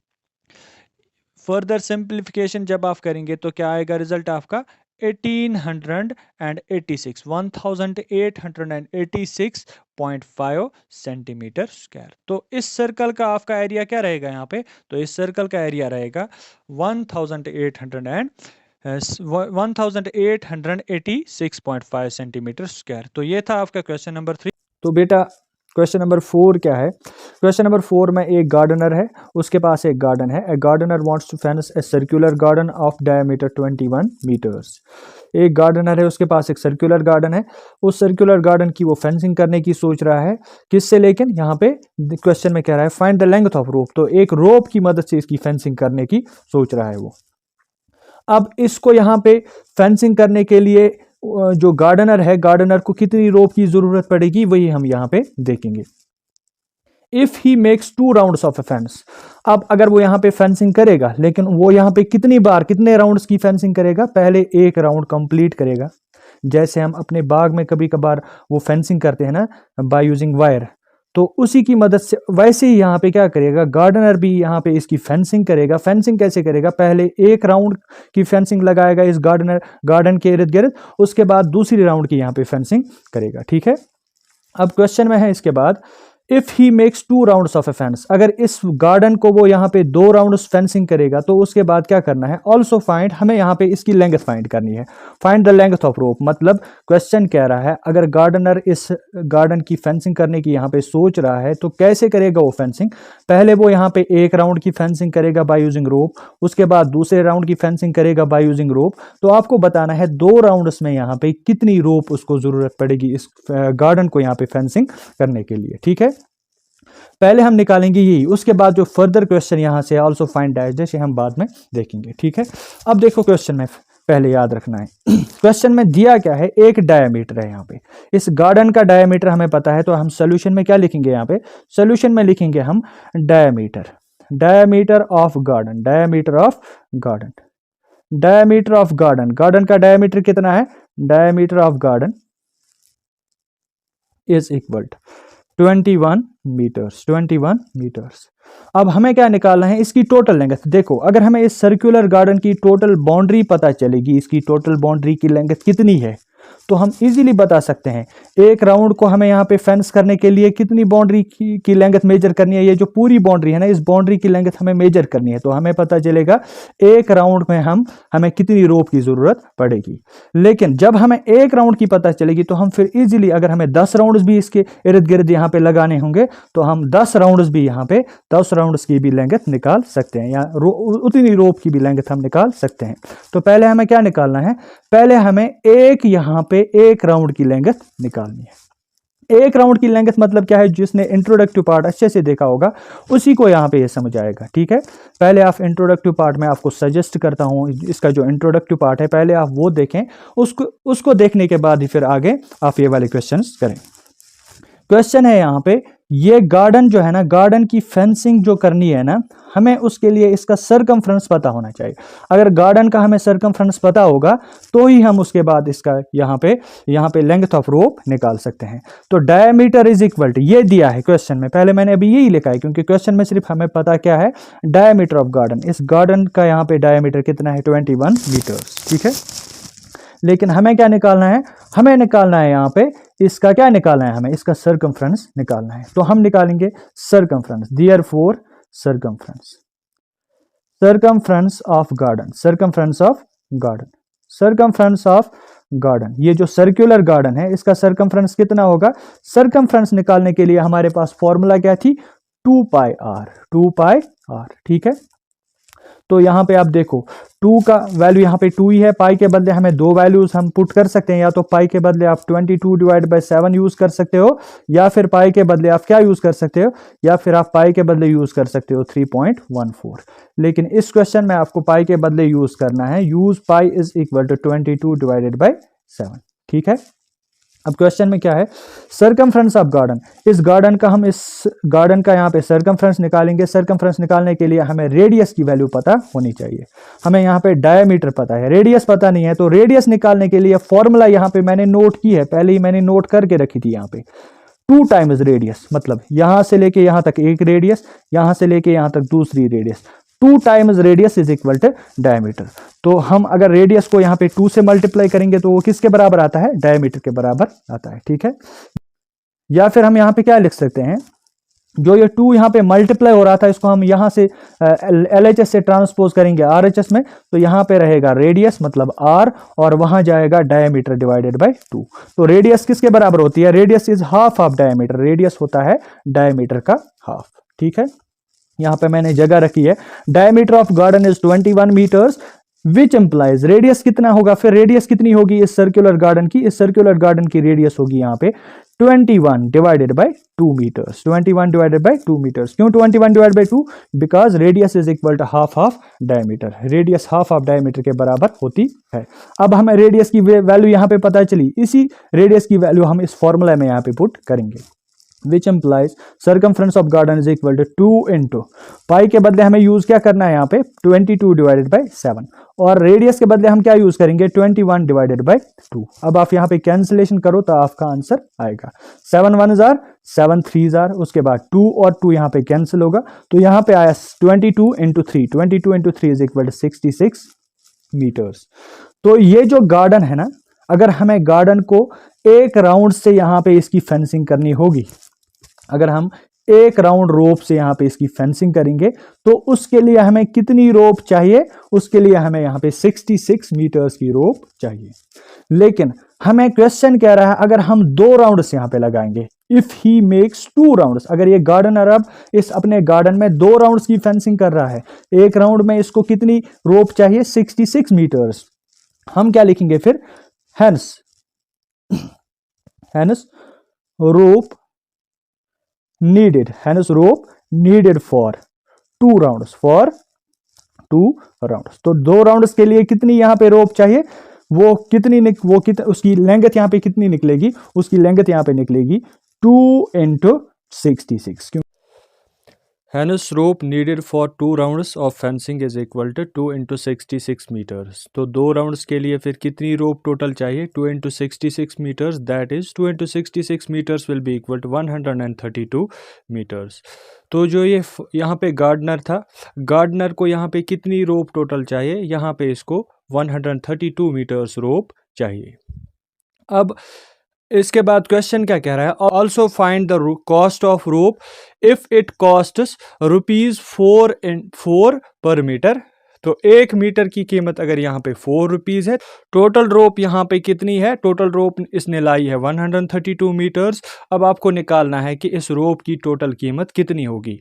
फर्दर सिंप्लीफिकेशन जब आप करेंगे तो क्या आएगा रिजल्ट आपका, 1886 सेंटीमीटर स्क्वायर। तो इस सर्कल का आपका एरिया क्या रहेगा यहाँ पे, तो इस सर्कल का एरिया रहेगा 1886.5 सेंटीमीटर स्क्वायर। तो ये था आपका क्वेश्चन नंबर 3। तो बेटा क्वेश्चन नंबर 4 क्या है, क्वेश्चन नंबर 4 में एक गार्डनर है, उसके पास एक गार्डन है। A gardener wants to fence a circular garden of diameter 21 metres. एक गार्डनर है, उसके पास एक सर्कुलर गार्डन है, उस सर्कुलर गार्डन की वो फेंसिंग करने की सोच रहा है, किससे, लेकिन यहाँ पे क्वेश्चन में कह रहा है फाइंड द लेंथ ऑफ रोप, तो एक रोप की मदद से इसकी फेंसिंग करने की सोच रहा है वो। अब इसको यहाँ पे फेंसिंग करने के लिए जो गार्डनर है, गार्डनर को कितनी रोप की जरूरत पड़ेगी, वही हम यहाँ पे देखेंगे। If he makes 2 rounds of A fence. अब अगर वो यहाँ पे फेंसिंग करेगा, लेकिन वो यहाँ पे कितनी बार कितने राउंड्स की फेंसिंग करेगा, पहले एक राउंड कंप्लीट करेगा। जैसे हम अपने बाग में कभी कभार वो फेंसिंग करते हैं ना बाय यूजिंग वायर, तो उसी की मदद से वैसे ही यहाँ पे क्या करेगा, गार्डनर भी यहाँ पे इसकी फेंसिंग करेगा। फेंसिंग कैसे करेगा, पहले एक राउंड की फेंसिंग लगाएगा इस गार्डन के इर्द गिर्द, उसके बाद दूसरी राउंड की यहाँ पे फेंसिंग करेगा। ठीक है, अब क्वेश्चन में है इसके बाद, if he makes 2 rounds of A fence, अगर इस गार्डन को वो यहाँ पे 2 राउंड्स फेंसिंग करेगा तो उसके बाद क्या करना है, ऑल्सो फाइंड, हमें यहाँ पे इसकी लेंथ फाइंड करनी है। फाइंड द लेंथ ऑफ रोप, मतलब क्वेश्चन कह रहा है अगर गार्डनर इस गार्डन की फेंसिंग करने की यहाँ पे सोच रहा है तो कैसे करेगा वो फेंसिंग। पहले वो यहाँ पे एक राउंड की फेंसिंग करेगा बाय यूजिंग रोप, उसके बाद दूसरे राउंड की फेंसिंग करेगा बाय यूजिंग रोप। तो आपको बताना है 2 राउंड्स में यहाँ पे कितनी रोप उसको जरूरत पड़ेगी इस गार्डन को यहाँ पे फेंसिंग करने के लिए। ठीक है, पहले हम निकालेंगे यही, उसके बाद जो फर्दर क्वेश्चन यहाँ से ऑल्सो फाइंड डैश डैश हम बाद में देखेंगे। ठीक है, अब देखो क्वेश्चन में पहले याद रखना है क्वेश्चन में दिया क्या है, एक डायमीटर है यहाँ पे, इस गार्डन का डायमीटर हमें पता है, तो हम सोल्यूशन में क्या लिखेंगे, यहाँ पे सोल्यूशन में लिखेंगे हम diameter, diameter of garden, diameter of garden, diameter of garden, garden का डायमीटर कितना है, diameter of garden is equal 21 metres, 21 metres. अब हमें क्या निकालना है, इसकी टोटल लेंथ। देखो अगर हमें इस सर्कुलर गार्डन की टोटल बाउंड्री पता चलेगी, इसकी टोटल बाउंड्री की लेंथ कितनी है, तो हम इजीली बता सकते हैं एक राउंड को हमें यहाँ पे फेंस करने के लिए कितनी बाउंड्री की लेंथ मेजर करनी है। ये जो पूरी बाउंड्री है ना, इस बाउंड्री की लेंथ हमें मेजर करनी है, तो हमें पता चलेगा एक राउंड में हमें कितनी रोप की जरूरत पड़ेगी। लेकिन जब हमें एक राउंड की पता चलेगी तो हम फिर इजीली, अगर हमें 10 राउंड्स भी इसके इर्द गिर्द यहाँ पे लगाने होंगे तो हम 10 राउंड्स भी यहाँ पे 10 राउंड्स की भी लेंथ निकाल सकते हैं, या उतनी रोप की भी लेंथ हम निकाल सकते हैं। तो पहले हमें क्या निकालना है, पहले हमें एक यहाँ पे एक राउंड की लेंथ निकालनी है। एक राउंड की लेंथ मतलब क्या है, जिसने इंट्रोडक्टिव पार्ट अच्छे से देखा होगा उसी को यहाँ पे ये समझ आएगा। ठीक है, पहले आप इंट्रोडक्टिव पार्ट में आपको सजेस्ट करता हूँ, इसका जो इंट्रोडक्टिव पार्ट है पहले आप वो देखें, उसको देखने के बाद ही फिर आगे आप ये वाले क्वेश्चंस करें। क्वेश्चन है यहाँ पे, ये गार्डन जो है ना, गार्डन की फेंसिंग जो करनी है ना, हमें उसके लिए इसका सरकमफ्रेंस पता होना चाहिए। अगर गार्डन का हमें सरकमफ्रेंस पता होगा तो ही हम उसके बाद इसका यहाँ पे लेंथ ऑफ रोप निकाल सकते हैं। तो डायमीटर इज इक्वल टू, ये दिया है क्वेश्चन में, पहले मैंने अभी यही लिखा है क्योंकि क्वेश्चन में सिर्फ हमें पता क्या है, डायमीटर ऑफ गार्डन। इस गार्डन का यहाँ पे डायमीटर कितना है, 21 मीटर्स। ठीक है, लेकिन हमें क्या निकालना है, हमें निकालना है यहाँ पे इसका क्या निकालना है, हमें इसका सरकमफ्रेंस निकालना है। तो हम निकालेंगे circumference, therefore circumference, circumference of garden, circumference of garden, circumference of garden. ये जो सर्कुलर गार्डन है इसका सरकमफ्रेंस कितना होगा, सरकमफ्रेंस निकालने के लिए हमारे पास फॉर्मूला क्या थी, 2 पाई आर, 2 पाई आर। ठीक है, तो यहाँ पे आप देखो 2 का वैल्यू यहाँ पे 2 ही है, पाई के बदले हमें 2 वैल्यूज हम पुट कर सकते हैं, या तो पाई के बदले आप 22 डिवाइड बाई 7 यूज कर सकते हो, या फिर पाई के बदले आप क्या यूज कर सकते हो, या फिर आप पाई के बदले यूज कर सकते हो 3.14। लेकिन इस क्वेश्चन में आपको पाई के बदले यूज करना है, use pi is equal to 22 divided by 7। ठीक है, अब क्वेश्चन में क्या है, सरकमफ्रेंस ऑफ गार्डन, इस गार्डन का हम इस गार्डन का यहाँ पे सरकमफ्रेंस निकालेंगे। सरकमफ्रेंस निकालने के लिए हमें रेडियस की वैल्यू पता होनी चाहिए। हमें यहाँ पे डायमीटर पता है, रेडियस पता नहीं है, तो रेडियस निकालने के लिए फॉर्मूला यहाँ पे मैंने नोट की है, पहले ही मैंने नोट करके रखी थी। यहाँ पे 2 टाइम्स रेडियस, मतलब यहां से लेके यहां तक एक रेडियस, यहां से लेके यहां तक दूसरी radius, 2 times radius is equal to diameter. तो हम अगर रेडियस को यहाँ पे 2 से मल्टीप्लाई करेंगे तो वो किसके बराबर आता है, डायमीटर के बराबर आता है। ठीक है, या फिर हम यहाँ पे क्या लिख सकते हैं, जो ये 2 यहाँ पे मल्टीप्लाई हो रहा था इसको हम यहाँ से LHS से ट्रांसपोज करेंगे RHS में, तो यहाँ पे रहेगा रेडियस मतलब R, और वहां जाएगा डायमीटर डिवाइडेड बाय 2। तो रेडियस किसके बराबर होती है, radius is half of diameter, radius होता है डायमीटर का हाफ। ठीक है, यहाँ पे मैंने जगह रखी है, diameter of garden is 21 metres which implies, radius कितना होगा, फिर रेडियस कितनी होगी इस सर्कुलर गार्डन की, इस सर्कुलर गार्डन की रेडियस होगी यहाँ पे 21 divided by 2 metres, 21 divided by 2 metres. क्यों 21 divided by 2, because radius is equal to half of diameter, radius half of diameter के बराबर होती है। अब हमें रेडियस की वैल्यू यहाँ पे पता चली, इसी रेडियस की वैल्यू हम इस फॉर्मूला में यहाँ पे पुट करेंगे। Which implies circumference of garden is equal to 2 into pi के बदले हमें यूज क्या करना है यहाँ पे 22 डिवाइडेड बाई 7 और रेडियस के बदले हम क्या यूज करेंगे 21 डिवाइडेड बाई 2। अब आप यहाँ पे कैंसिलेशन करो तो आपका आंसर आएगा 7 1 जार 7 3 जार, उसके बाद 2 और 2 यहाँ पे कैंसिल होगा तो यहाँ पे आया 22 into 3, 22 into 3 is equal to 66 metres. तो ये जो गार्डन है ना, अगर हमें गार्डन को एक राउंड से यहाँ पे इसकी फेंसिंग करनी होगी, अगर हम एक राउंड रोप से यहाँ पे इसकी फेंसिंग करेंगे तो उसके लिए हमें कितनी रोप चाहिए, उसके लिए हमें यहाँ पे 66 मीटर्स की रोप चाहिए। लेकिन हमें क्वेश्चन कह रहा है अगर हम 2 राउंड्स यहाँ पे लगाएंगे, इफ ही मेक्स 2 राउंड्स, अगर ये गार्डनर अब इस अपने गार्डन में 2 राउंड्स की फेंसिंग कर रहा है, एक राउंड में इसको कितनी रोप चाहिए 66 मीटर्स। हम क्या लिखेंगे फिर, hence rope needed for 2 rounds, तो 2 राउंड्स के लिए कितनी यहाँ पे रोप चाहिए, उसकी लेंथ यहाँ पे कितनी निकलेगी, उसकी लेंथ यहाँ पे निकलेगी 2 into 66। Hence rope needed for 2 rounds of fencing is equal to 2 into 66 meters। तो 2 राउंड्स के लिए फिर कितनी रोप टोटल चाहिए 2 into 66 meters, that is 2 into 66 meters will be equal to 132 meters। तो जो ये यहाँ पे गार्डनर था, गार्डनर को यहाँ पे कितनी रोप टोटल चाहिए, यहाँ पे इसको 132 मीटर्स रोप चाहिए। अब इसके बाद क्वेश्चन क्या कह रहा है, also find the cost of rope if it costs ₹4 पर मीटर। तो 1 मीटर की कीमत अगर यहाँ पे ₹4 है, टोटल रोप यहाँ पे कितनी है, टोटल रोप इसने लाई है 132 मीटर्स। अब आपको निकालना है कि इस रोप की टोटल कीमत कितनी होगी।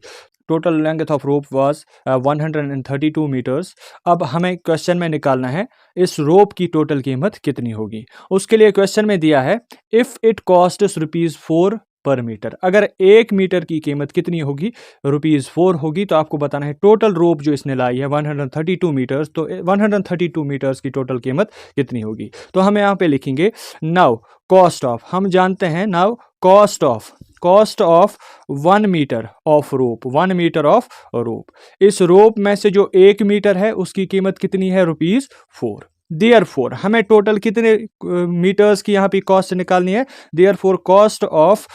Total length of rope was 132 metres. अब हमें क्वेश्चन में निकालना है इस रोप की टोटल कीमत कितनी होगी। उसके लिए क्वेश्चन में दिया है इफ़ इट कॉस्ट्स ₹4 पर मीटर, अगर 1 मीटर की कीमत कितनी होगी ₹4 होगी। तो आपको बताना है टोटल रोप जो इसने लाई है 132 मीटर्स, तो 132 मीटर्स की टोटल कीमत कितनी होगी। तो हम यहाँ पे लिखेंगे नाउ कॉस्ट ऑफ, हम जानते हैं now cost of 1 metre of rope, 1 metre of rope. इस रोप में से जो 1 मीटर है उसकी कीमत कितनी है ₹4। देयरफॉर हमें टोटल कितने मीटर्स की यहाँ पे कॉस्ट निकालनी है, therefore cost of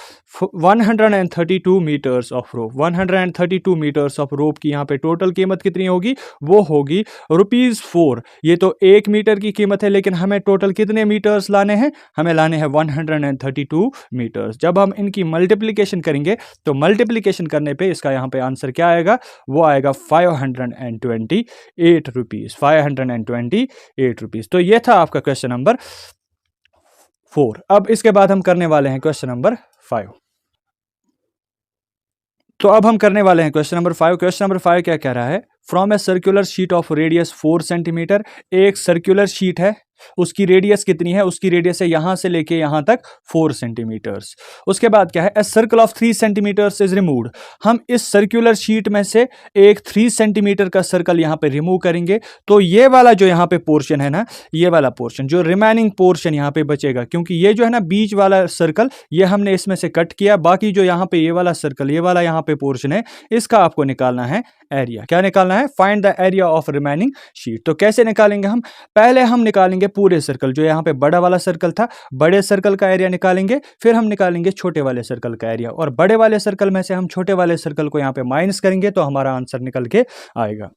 132 metres of rope, 132 metres of rope की यहाँ पे टोटल कीमत कितनी होगी, वो होगी ₹4। ये तो 1 मीटर की कीमत है, लेकिन हमें टोटल कितने मीटर्स लाने हैं, हमें लाने हैं 132 मीटर्स। जब हम इनकी मल्टीप्लिकेशन करेंगे तो मल्टीप्लिकेशन करने पे इसका यहाँ पे आंसर क्या आएगा, वो आएगा ₹528। तो ये था आपका क्वेश्चन नंबर 4। अब इसके बाद हम करने वाले हैं क्वेश्चन नंबर 5। तो अब हम करने वाले हैं क्वेश्चन नंबर 5। क्वेश्चन नंबर 5 क्या कह रहा है, from a circular sheet of radius 4 centimetre. एक सर्कुलर शीट है, उसकी रेडियस कितनी है, उसकी रेडियस है यहां से लेके यहां तक 4 सेंटीमीटर्स। उसके बाद क्या है, a circle of 3 centimetres is removed. हम इस सर्कुलर शीट में से एक 3 सेंटीमीटर का सर्कल यहां पे रिमूव करेंगे। तो ये वाला जो यहां पे पोर्शन है ना, ये वाला पोर्शन जो रिमेनिंग पोर्शन यहां पे बचेगा, क्योंकि ये जो है ना बीच वाला सर्कल ये हमने इसमें से कट किया, बाकी जो यहां पे ये वाला सर्कल, ये वाला यहां पे पोर्शन है, इसका आपको निकालना है एरिया। क्या निकालना है, find the area of remaining sheet. तो कैसे निकालेंगे हम, पहले हम निकालेंगे पूरे सर्कल, जो यहाँ पे बड़ा वाला सर्कल था, बड़े सर्कल का एरिया निकालेंगे, फिर हम निकालेंगे छोटे वाले सर्कल का एरिया, और बड़े वाले सर्कल में से हम छोटे वाले सर्कल को यहाँ पे माइनस करेंगे तो हमारा आंसर निकल के आएगा।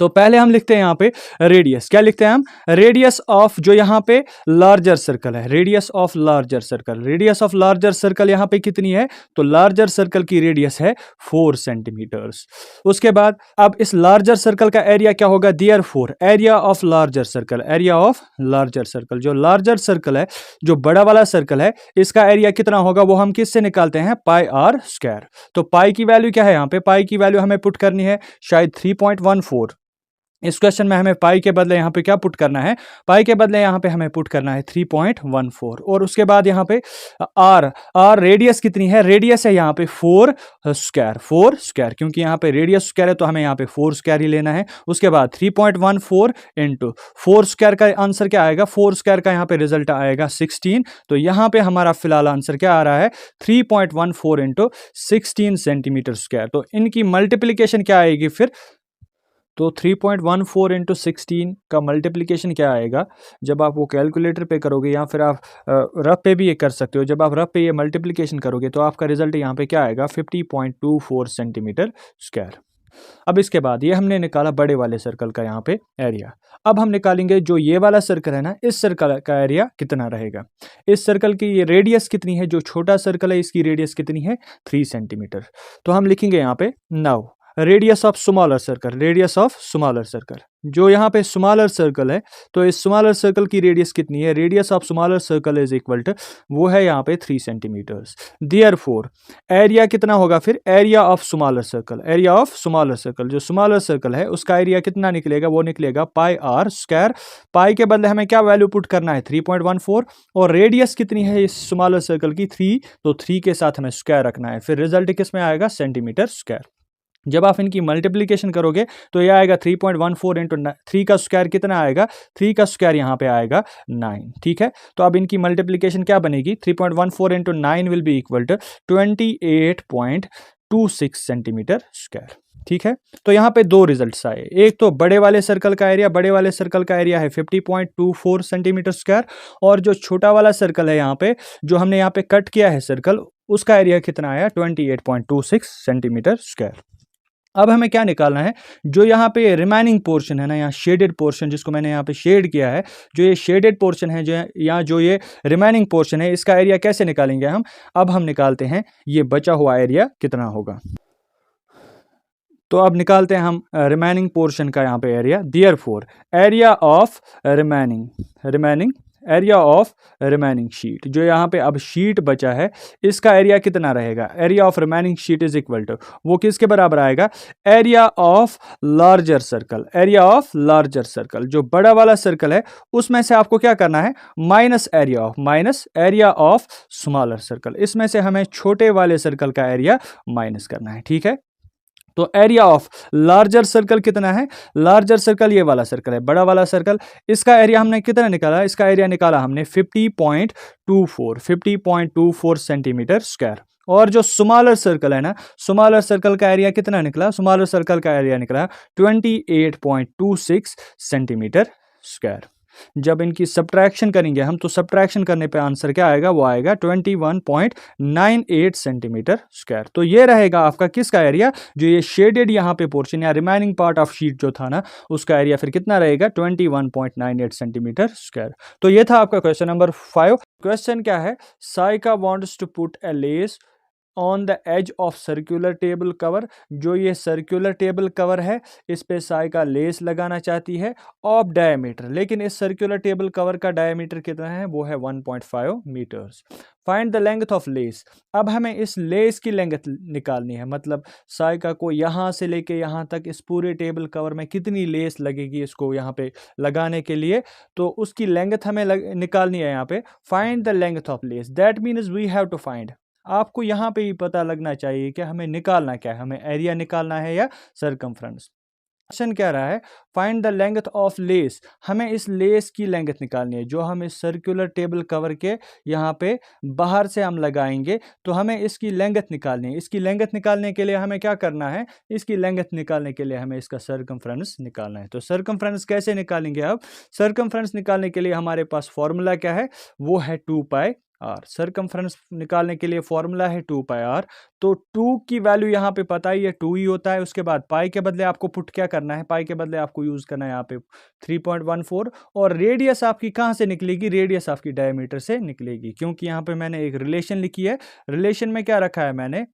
तो पहले हम लिखते हैं यहाँ पे रेडियस, क्या लिखते हैं हम, रेडियस ऑफ जो यहाँ पे लार्जर सर्कल है, radius of larger circle, radius of larger circle यहाँ पे कितनी है, तो लार्जर सर्कल की रेडियस है 4 सेंटीमीटर्स। उसके बाद अब इस लार्जर सर्कल का एरिया क्या होगा, therefore area of larger circle, area of larger circle, जो लार्जर सर्कल है, जो बड़ा वाला सर्कल है, इसका एरिया कितना होगा वो हम किससे निकालते हैं, पाई आर स्क्वायर। तो पाई की वैल्यू क्या है, यहाँ पे पाई की वैल्यू हमें पुट करनी है शायद 3.14, इस क्वेश्चन में हमें पाई के बदले यहाँ पे क्या पुट करना है, पाई के बदले यहाँ पे हमें पुट करना है 3.14 और उसके बाद यहाँ पे आर रेडियस कितनी है, रेडियस है यहाँ पे 4 स्क्वायर क्योंकि यहाँ पे रेडियस स्क्वायर है तो हमें यहाँ पे 4 स्क्वायर ही लेना है। उसके बाद 3.14 इंटू 4 स्क्वायर का आंसर क्या आएगा, 4 स्क्वायर का यहाँ पे रिजल्ट आएगा 16। तो यहाँ पे हमारा फिलहाल आंसर क्या आ रहा है 3.14 इंटू 16 सेंटीमीटर स्क्वायर। तो इनकी मल्टीप्लीकेशन क्या आएगी फिर, तो 3.14 इंटू 16 का मल्टीप्लिकेशन क्या आएगा, जब आप वो कैलकुलेटर पे करोगे या फिर आप रफ पे भी ये कर सकते हो, जब आप रफ पे ये मल्टीप्लिकेशन करोगे तो आपका रिजल्ट यहाँ पे क्या आएगा 50.24 सेंटीमीटर स्क्वायर। अब इसके बाद ये हमने निकाला बड़े वाले सर्कल का यहाँ पे एरिया। अब हम निकालेंगे जो ये वाला सर्कल है ना, इस सर्कल का एरिया कितना रहेगा। इस सर्कल की ये रेडियस कितनी है, जो छोटा सर्कल है इसकी रेडियस कितनी है 3 सेंटीमीटर। तो हम लिखेंगे यहाँ पे now radius of smaller circle, radius of smaller circle, जो यहाँ पे स्मॉलर सर्कल है तो इस स्मॉलर सर्कल की रेडियस कितनी है, radius of smaller circle is equal to वो है यहाँ पे 3 सेंटीमीटर्स। देयरफॉर एरिया कितना होगा फिर, area of smaller circle, area of smaller circle, जो स्मॉलर सर्कल है उसका एरिया कितना निकलेगा, वो निकलेगा पाई आर स्क्वायर। पाई के बदले हमें क्या वैल्यू पुट करना है 3.14 और रेडियस कितनी है इस स्मॉलर सर्कल की 3, तो 3 के साथ हमें स्क्वायर रखना है, फिर रिजल्ट किस में आएगा सेंटीमीटर स्क्वायर। जब आप इनकी मल्टीप्लिकेशन करोगे तो ये आएगा 3.14 इंटू 3 का स्क्वायर कितना आएगा, 3 का स्क्वायर यहाँ पे आएगा 9। ठीक है, तो अब इनकी मल्टीप्लिकेशन क्या बनेगी, 3.14 into 9 will be equal to 28.26 centimetre square. ठीक है, तो यहाँ पे दो रिजल्ट्स आए, एक तो बड़े वाले सर्कल का एरिया, बड़े वाले सर्कल का एरिया है 50.24 सेंटीमीटर स्क्वायर, और जो छोटा वाला सर्कल है यहाँ पे जो हमने यहाँ पे कट किया है सर्कल, उसका एरिया कितना आया 28.26 सेंटीमीटर स्क्वायर। अब हमें क्या निकालना है, जो यहाँ पे रिमेनिंग पोर्शन है ना, यहाँ शेडेड पोर्शन जिसको मैंने यहाँ पे शेड किया है, जो ये शेडेड पोर्शन है, जो यहाँ जो ये रिमेनिंग पोर्शन है, इसका एरिया कैसे निकालेंगे हम। अब हम निकालते हैं ये बचा हुआ एरिया कितना होगा। तो अब निकालते हैं हम रिमेनिंग पोर्शन का यहाँ पे area. Therefore area of remaining area of remaining sheet, जो यहाँ पे अब शीट बचा है इसका एरिया कितना रहेगा, area of remaining sheet is equal to वो किसके बराबर आएगा, area of larger circle, area of larger circle, जो बड़ा वाला सर्कल है उसमें से आपको क्या करना है minus area of smaller circle, इसमें से हमें छोटे वाले सर्कल का एरिया माइनस करना है। ठीक है, तो एरिया ऑफ लार्जर सर्कल कितना है, लार्जर सर्कल ये वाला सर्कल है, बड़ा वाला सर्कल, इसका एरिया हमने कितना निकाला, इसका एरिया निकाला हमने 50.24 सेंटीमीटर स्क्वायर। और जो स्मॉलर सर्कल है ना, स्मॉलर सर्कल का एरिया कितना निकला, स्मॉलर सर्कल का एरिया निकला 28.26 सेंटीमीटर स्क्वायर। जब इनकी सब्ट्रैक्शन करेंगे हम तो सब्ट्रैक्शन करने पे आंसर क्या आएगा, वो आएगा 21.98 सेंटीमीटर स्क्वायर। तो ये रहेगा आपका किसका एरिया, जो ये शेडेड यहाँ पे पोर्शन या रिमेनिंग पार्ट ऑफ शीट जो था ना, उसका एरिया फिर कितना रहेगा 21.98 सेंटीमीटर स्क्वायर। तो ये था आपका क्वेश्चन नंबर 5। क्वेश्चन क्या है, Saika wants to put a lace on the edge of circular table cover, जो ये सर्कुलर टेबल कवर है इस पे साइका लेस लगाना चाहती है ऑफ डायमीटर, लेकिन इस सर्कुलर टेबल कवर का डायमीटर कितना है, वो है 1.5 metres. Find the length of lace, अब हमें इस लेस की लेंथ निकालनी है, मतलब साइका को यहाँ से लेके यहाँ तक इस पूरे टेबल कवर में कितनी लेस लगेगी इसको यहाँ पे लगाने के लिए, तो उसकी लेंथ हमें निकालनी है। यहाँ पे find the length of lace, that means we have to find, आपको यहाँ पे ही पता लगना चाहिए कि हमें निकालना क्या है, हमें एरिया निकालना है या सरकमफ्रेंस। क्वेश्चन क्या रहा है, find the length of less, हमें इस लेस की लेंथ निकालनी है जो हम इस सर्कुलर टेबल कवर के यहाँ पे बाहर से हम लगाएंगे, तो हमें इसकी लेंथ निकालनी है। इसकी लेंथ निकालने के लिए हमें क्या करना है, इसकी लेंथ निकालने के लिए हमें इसका सरकमफ्रेंस निकालना है। तो सरकमफ्रेंस कैसे निकालेंगे, अब सरकमफ्रेंस निकालने के लिए हमारे पास फॉर्मूला क्या है, वो है 2 पाई आर। सरकमफ्रेंस निकालने के लिए फॉर्मूला है 2 पाई आर, तो 2 की वैल्यू यहाँ पे पता ही है 2 ही होता है। उसके बाद पाई के बदले आपको पुट क्या करना है, पाई के बदले आपको यूज करना है यहाँ पे 3.14, और रेडियस आपकी कहाँ से निकलेगी, रेडियस आपकी डायमीटर से निकलेगी, क्योंकि यहाँ पे मैंने एक रिलेशन लिखी है। रिलेशन में क्या रखा है मैंने,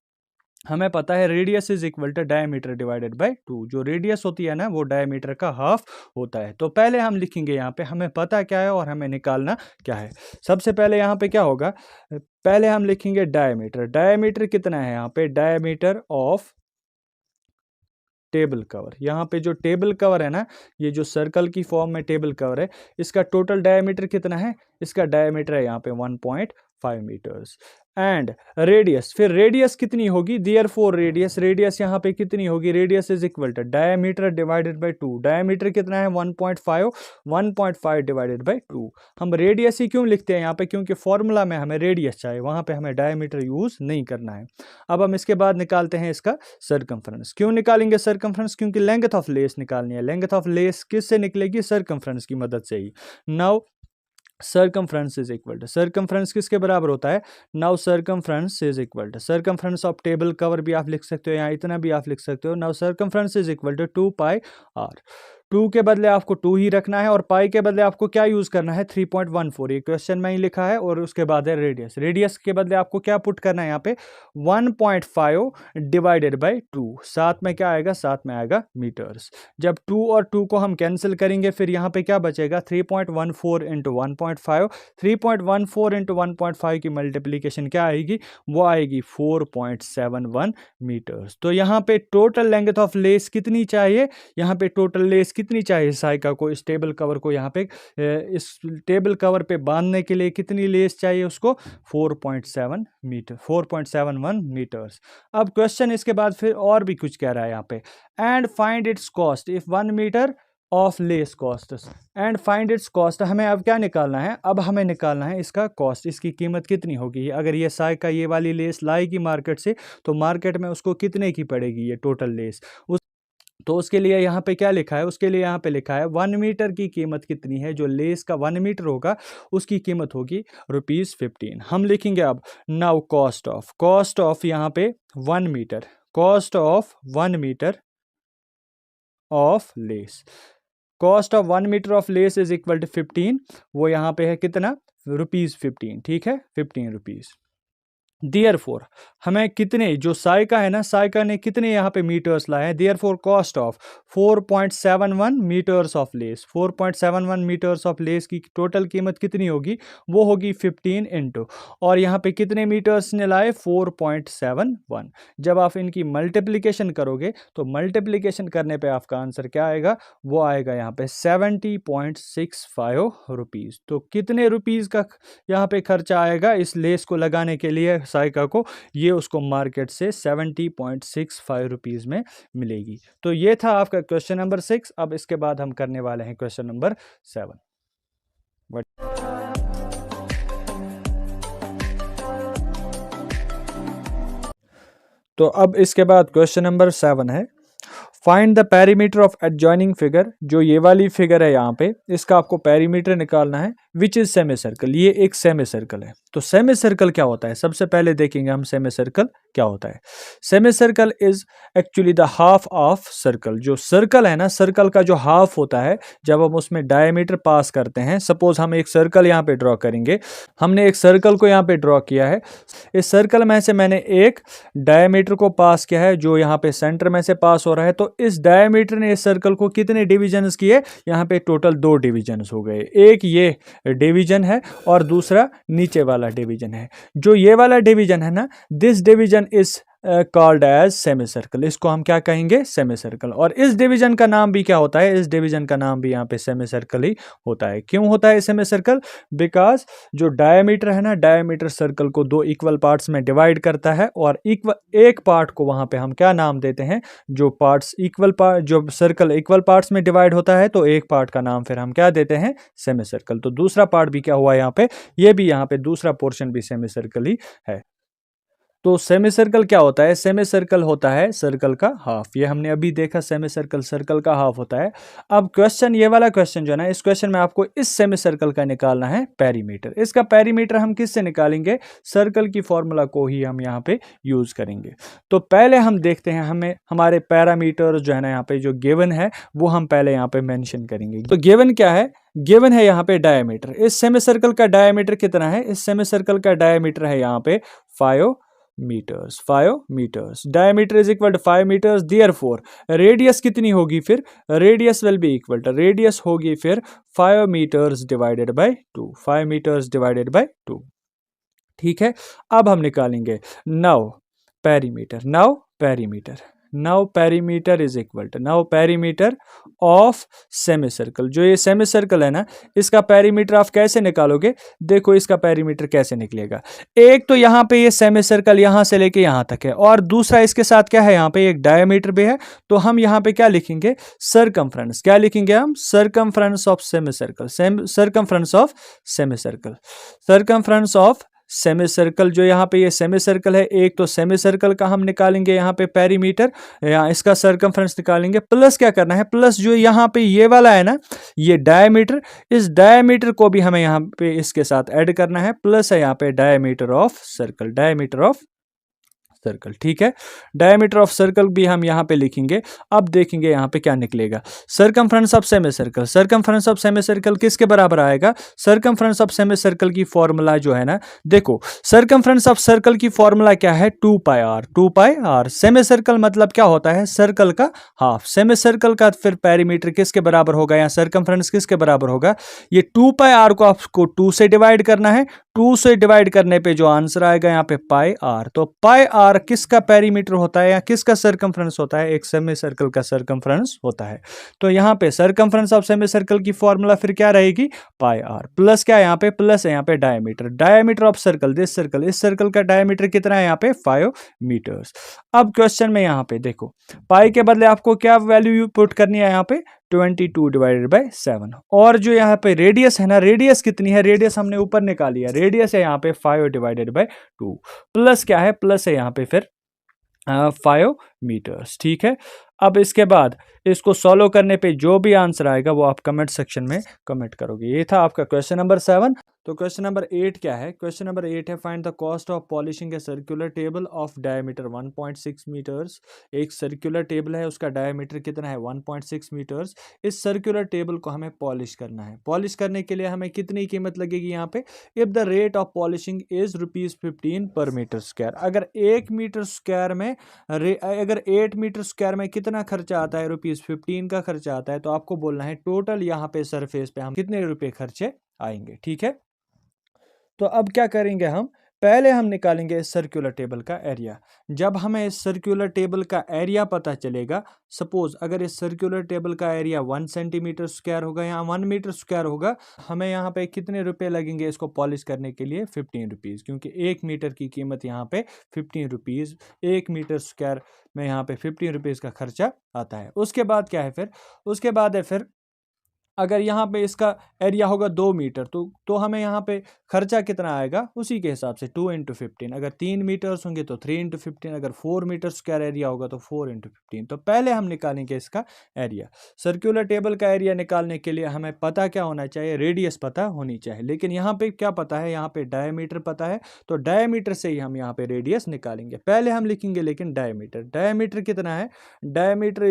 हमें पता है radius is equal to diameter divided by 2, जो रेडियस होती है ना वो डायमीटर का हाफ होता है। तो पहले हम लिखेंगे यहाँ पे हमें पता क्या है और हमें निकालना क्या है। सबसे पहले यहाँ पे क्या होगा, पहले हम लिखेंगे डायमीटर, डायमीटर कितना है यहाँ पे, डायमीटर ऑफ टेबल कवर। यहाँ पे जो टेबल कवर है ना, ये जो सर्कल की फॉर्म में टेबल कवर है, इसका टोटल डायमीटर कितना है? इसका डायमीटर है यहाँ पे 1.5 मीटर्स। एंड रेडियस, फिर रेडियस कितनी होगी? देयरफॉर रेडियस यहाँ पे कितनी होगी? Radius is equal to diameter divided by 2। Diameter कितना है? 1.5, 1.5 डिवाइडेड बाय 2। हम रेडियस ही क्यों लिखते हैं यहाँ पे? क्योंकि फॉर्मूला में हमें रेडियस चाहिए, वहां पे हमें डायमीटर यूज नहीं करना है। अब हम इसके बाद निकालते हैं इसका सर्कमफ्रेंस। क्यों निकालेंगे सर्कमफ्रेंस? क्योंकि लेंथ ऑफ लेस निकालनी है। लेंथ ऑफ लेस किससे निकलेगी? सर्कमफ्रेंस की मदद से ही। Now circumference is equal to, circumference किसके बराबर होता है? Now circumference is equal to, circumference of table cover भी आप लिख सकते हो, यहाँ इतना भी आप लिख सकते हो। Now circumference is equal to 2 pi r. 2 के बदले आपको 2 ही रखना है, और पाई के बदले आपको क्या यूज करना है? 3.14। ये क्वेश्चन में ही लिखा है। और उसके बाद है रेडियस। रेडियस के बदले आपको क्या पुट करना है यहाँ पे? 1.5 डिवाइडेड बाई 2। साथ में क्या आएगा? साथ में आएगा मीटर्स। जब 2 और 2 को हम कैंसिल करेंगे, फिर यहाँ पे क्या बचेगा? 3.14 इंटू 1.5। 3.14 इंटू 1.5 की मल्टीप्लीकेशन क्या आएगी? वो आएगी 4.71 मीटर्स। तो यहाँ पे टोटल लेंथ ऑफ लेस कितनी चाहिए? यहाँ पे टोटल लेस कितनी चाहिए साइका को, इस टेबल कवर को, यहाँ पे इस टेबल कवर पे बांधने के लिए कितनी लेस चाहिए उसको? 4.7 मीटर, 4.71 मीटर्स। अब क्वेश्चन इसके बाद फिर और भी कुछ कह रहा है यहाँ पे। And find its cost if 1 metre of lace cost. And find its cost, हमें अब क्या निकालना है? अब हमें निकालना है इसका कॉस्ट, इसकी कीमत कितनी होगी। अगर ये साइका ये वाली लेस लाएगी मार्केट से, तो मार्केट में उसको कितने की पड़ेगी ये टोटल लेस? तो उसके लिए यहाँ पे क्या लिखा है? उसके लिए यहाँ पे लिखा है 1 मीटर की कीमत कितनी है? जो लेस का 1 मीटर होगा उसकी कीमत होगी ₹15। हम लिखेंगे अब नाउ कॉस्ट ऑफ यहाँ पे 1 metre, cost of 1 metre of lace, cost of 1 metre of lace is equal to 15। वो यहाँ पे है कितना? ₹15। ठीक है, 15 रुपीज। देयरफॉर हमें कितने, जो साइका है ना, साइका ने कितने यहाँ पे मीटर्स लाए हैं? Therefore cost of 4.71 metres of lace, 4.71 metres of lace की टोटल कीमत कितनी होगी? वो होगी 15 इंटू, और यहाँ पे कितने मीटर्स ने लाए? 4.71। जब आप इनकी मल्टीप्लीकेशन करोगे, तो मल्टीप्लीकेशन करने पे आपका आंसर क्या आएगा? वो आएगा यहाँ पे 70.65 रुपीज़। तो कितने रुपीज़ का यहाँ पे खर्चा आएगा इस लेस को लगाने के लिए साइका को? ये उसको मार्केट से 70.65 रुपीज़ में मिलेगी। तो ये था आपका क्वेश्चन नंबर 6। अब इसके बाद हम करने वाले हैं क्वेश्चन नंबर 7। तो अब इसके बाद क्वेश्चन नंबर 7 है, find the perimeter of adjoining figure. जो ये वाली फिगर है यहाँ पे, इसका आपको पेरीमीटर निकालना है, विच इज सेमी सर्कल। ये एक सेमी सर्कल है। तो सेमी सर्कल क्या होता है? सबसे पहले देखेंगे हम सेमी सर्कल क्या होता है। Semi circle is actually the half of circle. जो सर्कल है ना, सर्कल का जो हाफ होता है, जब हम उसमें डायमीटर पास करते हैं, सपोज हम एक सर्कल यहाँ पे ड्रॉ करेंगे, हमने एक सर्कल को यहाँ पे ड्रॉ किया है, इस सर्कल में से मैंने एक डायमीटर को पास किया है जो यहाँ पे सेंटर में से पास हो रहा है। तो इस डायमीटर ने इस सर्कल को कितने डिविजन्स किए? यहाँ पे टोटल 2 डिविजन्स हो गए। एक ये डिवीजन है और दूसरा नीचे वाला डिवीजन है। जो ये वाला डिवीजन है ना, this division is called as semi circle. इसको हम क्या कहेंगे? Semi circle. और इस डिवीजन का नाम भी क्या होता है? इस डिवीजन का नाम भी यहाँ पे सेमी सर्कल ही होता है। क्यों होता है सेमी सर्कल? बिकॉज जो डायमीटर है ना, डायमीटर सर्कल को 2 इक्वल पार्ट्स में डिवाइड करता है, और एक पार्ट को वहां पे हम क्या नाम देते हैं? जो पार्ट्स इक्वल पार्ट, जो सर्कल इक्वल पार्ट्स में डिवाइड होता है, तो एक पार्ट का नाम फिर हम क्या देते हैं? Semi circle. तो दूसरा पार्ट भी क्या हुआ यहाँ पे? ये भी यहाँ पे दूसरा पोर्शन भी सेमी सर्कल ही है। तो सेमी सर्कल क्या होता है? सेमी सर्कल होता है सर्कल का हाफ। ये हमने अभी देखा, सेमी सर्कल सर्कल का हाफ होता है। अब क्वेश्चन, ये वाला क्वेश्चन जो है ना, इस क्वेश्चन में आपको इस सेमी सर्कल का निकालना है पेरीमीटर। इसका पेरीमीटर हम किससे निकालेंगे? सर्कल की फॉर्मूला को ही हम यहाँ पे यूज करेंगे। तो पहले हम देखते हैं, हमें हमारे पैरामीटर जो है ना यहाँ पे जो गिवन है, वो हम पहले यहाँ पे मेंशन करेंगे। तो गिवन क्या है? गिवन है यहाँ पे डायमीटर। इस सेमी सर्कल का डायमीटर कितना है? इस सेमी सर्कल का डायमीटर है यहाँ पे 5 metres. 5 metres. Diameter is equal to 5 metres. Therefore radius कितनी होगी? फिर radius will be equal to, radius होगी फिर 5 metres divided by 2। 5 metres divided by 2। ठीक है, अब हम निकालेंगे now perimeter. Now perimeter now perimeter is equal to, now perimeter of semi circle, जो ये सेमी सर्कल है ना, इसका पेरीमीटर आप कैसे निकालोगे? देखो इसका पेरीमीटर कैसे निकलेगा। एक तो यहाँ पे ये सेमी सर्कल यहाँ से लेके यहाँ तक है, और दूसरा इसके साथ क्या है, यहाँ पे एक डायमीटर भी है। तो हम यहाँ पे क्या लिखेंगे? सरकमफ्रेंस। क्या लिखेंगे हम? Circumference of semi circle, circumference of semi circle, circumference of semi circle. जो यहाँ पे ये सेमी सर्कल है, एक तो सेमी सर्कल का हम निकालेंगे यहाँ पे पेरीमीटर, या इसका सरकमफ्रेंस निकालेंगे, प्लस क्या करना है, प्लस जो यहाँ पे ये वाला है ना, ये डायमीटर, इस डायमीटर को भी हमें यहाँ पे इसके साथ ऐड करना है, प्लस है यहाँ पे diameter of circle, diameter of circle. ठीक है, डायमीटर ऑफ सर्कल भी हम यहाँ पे लिखेंगे। अब देखेंगे यहाँ पे क्या निकलेगा। Circumference of semi circle, circumference of semi circle किसके बराबर आएगा? सरकमफ्रेंस ऑफ सेमी सर्कल की फॉर्मूला जो है ना, देखो सरकमफ्रेंस ऑफ सर्कल की फॉर्मूला क्या है? 2 pi r, 2 pi r. Semicircle मतलब क्या होता है? सर्कल का हाफ। सेमी सर्कल का फिर पेरीमीटर किसके बराबर होगा, या सरकमफ्रेंस किसके बराबर होगा? ये 2 पाई आर को आपको 2 से डिवाइड करना है, 2 से डिवाइड करने पे जो आंसर आएगा यहाँ पे पाई आर। तो पाई आर किसका पेरीमीटर होता है, या किसका सरकमफ्रेंस होता है? एक सेमी सर्कल का सरकमफ्रेंस होता है। तो यहाँ पे सरकमफ्रेंस ऑफ सेमी सर्कल की फॉर्मूला फिर क्या रहेगी? पाई आर, प्लस क्या है यहाँ पे? प्लस है यहाँ पे diameter, diameter of circle, this circle, इस सर्कल का डायमीटर कितना है यहाँ पे? 5 मीटर्स। अब क्वेश्चन में यहाँ पे देखो, पाई के बदले आपको क्या वैल्यू पुट करनी है यहाँ पे? 22 डिवाइडेड बाई 7। और जो यहाँ पे रेडियस है ना, रेडियस कितनी है? रेडियस हमने ऊपर निकाली है, रेडियस है यहाँ पे 5 डिवाइडेड बाई 2, प्लस क्या है? प्लस है यहाँ पे फिर 5 मीटर्स। ठीक है, अब इसके बाद इसको सॉल्व करने पे जो भी आंसर आएगा वो आप कमेंट सेक्शन में कमेंट करोगे। ये था आपका क्वेश्चन नंबर 7। तो क्वेश्चन नंबर 8 क्या है? क्वेश्चन नंबर 8 है, find the cost of polishing a circular table of diameter 1.6 metres. एक सर्कुलर टेबल है, उसका डायमीटर कितना है? 1.6 मीटर्स। इस सर्कुलर टेबल को हमें पॉलिश करना है। पॉलिश करने के लिए हमें कितनी कीमत लगेगी यहाँ पे? If the rate of polishing is ₹15 पर मीटर स्क्वायर। अगर 1 मीटर स्क्वायर में अगर 8 मीटर स्क्वायर में कितना खर्चा आता है? ₹15 का खर्चा आता है। तो आपको बोलना है टोटल यहाँ पे सरफेस पे हम कितने रुपए खर्चे आएंगे। ठीक है, तो अब क्या करेंगे हम? पहले हम निकालेंगे इस सर्कुलर टेबल का एरिया। जब हमें इस सर्कुलर टेबल का एरिया पता चलेगा, सपोज अगर इस सर्कुलर टेबल का एरिया 1 सेंटीमीटर स्क्वायर होगा या 1 मीटर स्क्वायर होगा, हमें यहाँ पे कितने रुपए लगेंगे इसको पॉलिश करने के लिए? 15 रुपीज़, क्योंकि 1 मीटर की कीमत यहाँ पे 15 रुपीज़, 1 मीटर स्क्वायर में यहाँ पे 15 रुपीज़ का खर्चा आता है। उसके बाद क्या है फिर? उसके बाद है फिर अगर यहाँ पे इसका एरिया होगा 2 मीटर, तो हमें यहाँ पे खर्चा कितना आएगा उसी के हिसाब से 2 × 15। अगर 3 मीटर्स होंगे तो 3 × 15, अगर 4 मीटर स्क्वायर एरिया होगा तो 4 × 15। तो पहले हम निकालेंगे इसका एरिया। सर्कुलर टेबल का एरिया निकालने के लिए हमें पता क्या होना चाहिए? रेडियस पता होनी चाहिए। लेकिन यहाँ पे क्या पता है? यहाँ पे डायमीटर पता है, तो डायमीटर से ही हम यहाँ पे रेडियस निकालेंगे। पहले हम लिखेंगे लेकिन डायमीटर, डायमीटर कितना है? Diameter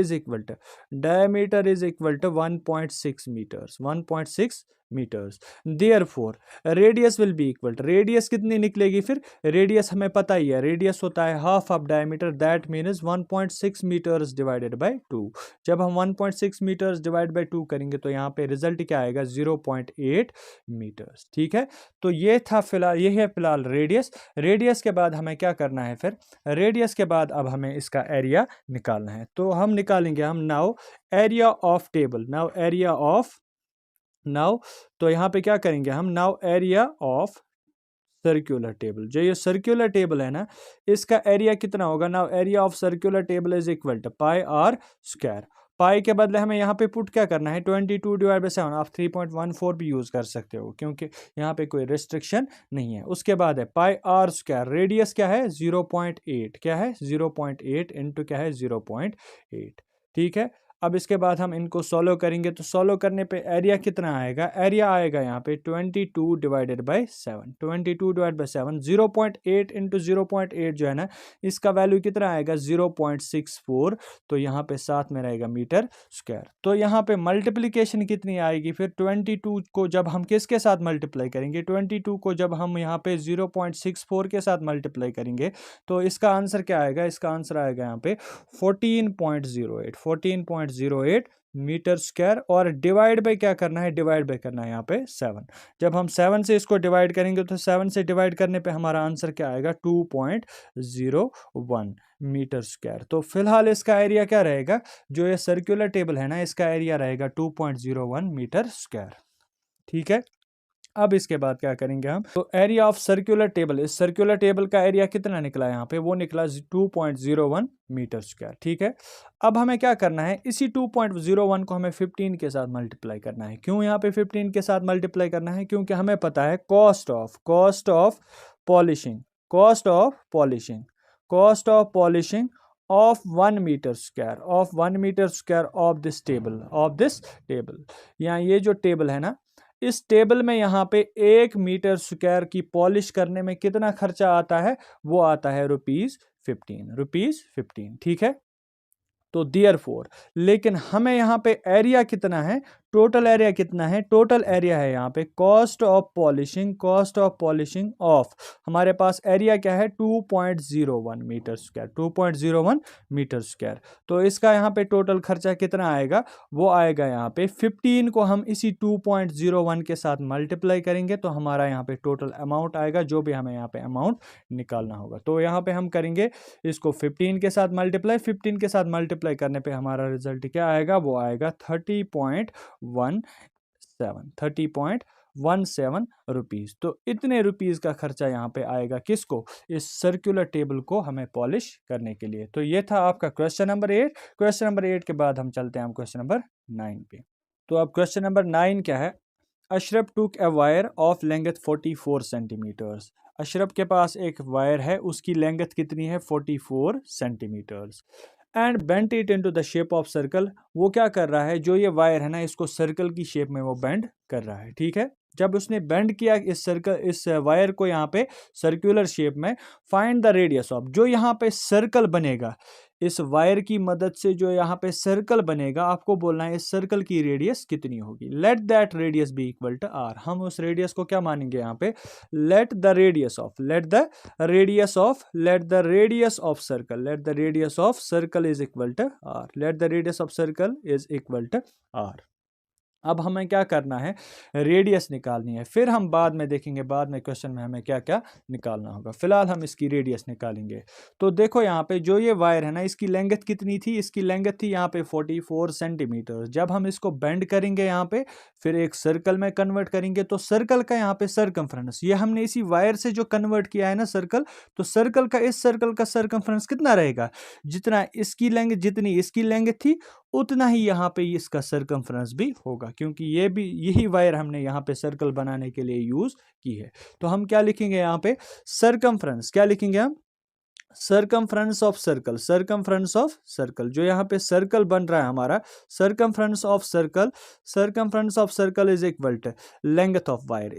is equal to 1.6 meters, 1.6 meters। Therefore radius will be equal to, radius कितनी निकलेगी फिर? रेडियस हमें पता ही है, रेडियस होता है half of diameter, that means 1.6 metres divided by 2। जब हम 1.6 मीटर्स डिवाइड बाय 2 करेंगे तो यहाँ पे रिजल्ट क्या आएगा? 0.8 मीटर्स। ठीक है, तो ये था फिलहाल, ये है फिलहाल रेडियस। रेडियस के बाद हमें क्या करना है फिर? रेडियस के बाद अब हमें इसका एरिया निकालना है। तो हम निकालेंगे हम now area of table, now तो यहाँ पे क्या करेंगे हम? Now area of circular table. जो ये सर्कुलर टेबल है ना, इसका एरिया कितना होगा? Now area of circular table is equal to pi r square. Pi के बदले हमें यहाँ पे पुट क्या करना है? 22 डिवाइड बाई 7। आप 3.14 भी यूज़ कर सकते हो, क्योंकि यहाँ पे कोई रिस्ट्रिक्शन नहीं है। उसके बाद है पाई आर स्क्वायर, रेडियस क्या है? 0.8, क्या है? 0.8 इंटू क्या है? 0.8। ठीक है, अब इसके बाद हम इनको सॉल्व करेंगे, तो सॉल्व करने पे एरिया कितना आएगा? एरिया आएगा यहाँ पे 22 divided by 7, 22 divide by 7, 0.8 into 0.8 जो है ना, इसका वैल्यू कितना आएगा? 0.64। तो यहाँ पे साथ में रहेगा मीटर स्क्वायर। तो यहाँ पे मल्टीप्लीकेशन कितनी आएगी फिर? 22 को जब हम किसके साथ मल्टीप्लाई करेंगे? 22 को जब हम यहाँ पे 0.64 के साथ मल्टीप्लाई करेंगे तो इसका आंसर क्या आएगा? इसका आंसर आएगा यहाँ पे 14.08, 2.08 मीटर स्क्वायर, और डिवाइड बाय क्या करना है, डिवाइड बाय करना है यहाँ पे 7। जब हम 7 से इसको डिवाइड करेंगे तो 7 से डिवाइड करने पे हमारा आंसर क्या आएगा, 2.01 मीटर स्क्वायर। तो फिलहाल इसका एरिया क्या रहेगा, जो ये सर्कुलर टेबल है ना, इसका एरिया रहेगा 2.01 मीटर स्क्वायर। ठीक है, अब इसके बाद क्या करेंगे हम, तो एरिया ऑफ सर्कुलर टेबल, इस सर्कुलर टेबल का एरिया कितना निकला यहाँ पे, वो निकला 2.01 मीटर स्क्वायर। ठीक है, अब हमें क्या करना है, इसी 2.01 को हमें 15 के साथ मल्टीप्लाई करना है। क्यों यहाँ पे 15 के साथ मल्टीप्लाई करना है, क्योंकि हमें पता है cost of polishing of 1 metre square of this table, यहाँ ये जो टेबल है ना, इस टेबल में यहाँ पे 1 मीटर स्क्वायर की पॉलिश करने में कितना खर्चा आता है, वो आता है ₹15। ठीक है, तो देयरफॉर, लेकिन हमें यहाँ पे एरिया कितना है, टोटल एरिया कितना है, टोटल एरिया है यहाँ पे कॉस्ट ऑफ पॉलिशिंग ऑफ, हमारे पास एरिया क्या है 2.01 मीटर स्क्वायर, 2.01 मीटर स्क्वायर। तो इसका यहाँ पे टोटल खर्चा कितना आएगा, वो आएगा यहाँ पे 15 को हम इसी 2.01 के साथ मल्टीप्लाई करेंगे तो हमारा यहाँ पे टोटल अमाउंट आएगा, जो भी हमें यहाँ पे अमाउंट निकालना होगा। तो यहाँ पे हम करेंगे इसको 15 के साथ मल्टीप्लाई, 15 के साथ मल्टीप्लाई करने पे हमारा रिजल्ट क्या आएगा, वो आएगा 30.17 रुपीज़। तो इतने रुपीज़ का खर्चा यहाँ पे आएगा किसको, इस सर्कुलर टेबल को हमें पॉलिश करने के लिए। तो ये था आपका क्वेश्चन नंबर 8। क्वेश्चन नंबर 8 के बाद हम चलते हैं हम क्वेश्चन नंबर 9 पे। तो अब क्वेश्चन नंबर 9 क्या है, Ashraf took a wire of length 44 centimetres. Ashraf के पास एक वायर है, उसकी लेंथ कितनी है, 44 centimetres, and bent it into the shape of circle. वो क्या कर रहा है, जो ये वायर है ना, इसको सर्कल की शेप में वो बेंड कर रहा है। ठीक है, जब उसने बेंड किया इस वायर को यहाँ पे सर्कुलर शेप में, फाइंड द रेडियस ऑफ, जो यहाँ पे सर्कल बनेगा, इस वायर की मदद से जो यहाँ पे सर्कल बनेगा, आपको बोलना है इस सर्कल की रेडियस कितनी होगी। Let that radius be equal to r, हम उस रेडियस को क्या मानेंगे यहाँ पे, let the radius of circle is equal to r. अब हमें क्या करना है, रेडियस निकालनी है, फिर हम बाद में देखेंगे, बाद में क्वेश्चन में हमें क्या क्या निकालना होगा। फिलहाल हम इसकी रेडियस निकालेंगे। तो देखो यहाँ पे जो ये वायर है ना, इसकी लेंथ कितनी थी, इसकी लेंथ थी यहाँ पे 44 सेंटीमीटर। जब हम इसको बेंड करेंगे यहाँ पे, फिर एक सर्कल में कन्वर्ट करेंगे, तो सर्कल का यहाँ पे सर्कमफ्रेंस, ये हमने इसी वायर से जो कन्वर्ट किया है ना सर्कल, तो सर्कल का इस सर्कल का सर्कमफ्रेंस कितना रहेगा, जितना इसकी लेंथ, जितनी इसकी लेंथ थी उतना ही यहाँ पे इसका सर्कमफ्रेंस भी होगा, क्योंकि ये भी यही वायर हमने यहाँ पे सर्कल बनाने के लिए यूज की है। तो हम क्या लिखेंगे यहाँ पे, सर्कमफ्रेंस, क्या लिखेंगे हम, सर्कमफ्रेंस ऑफ सर्कल, जो यहाँ पे सर्कल बन रहा है हमारा, circumference of circle is equal to length of wire,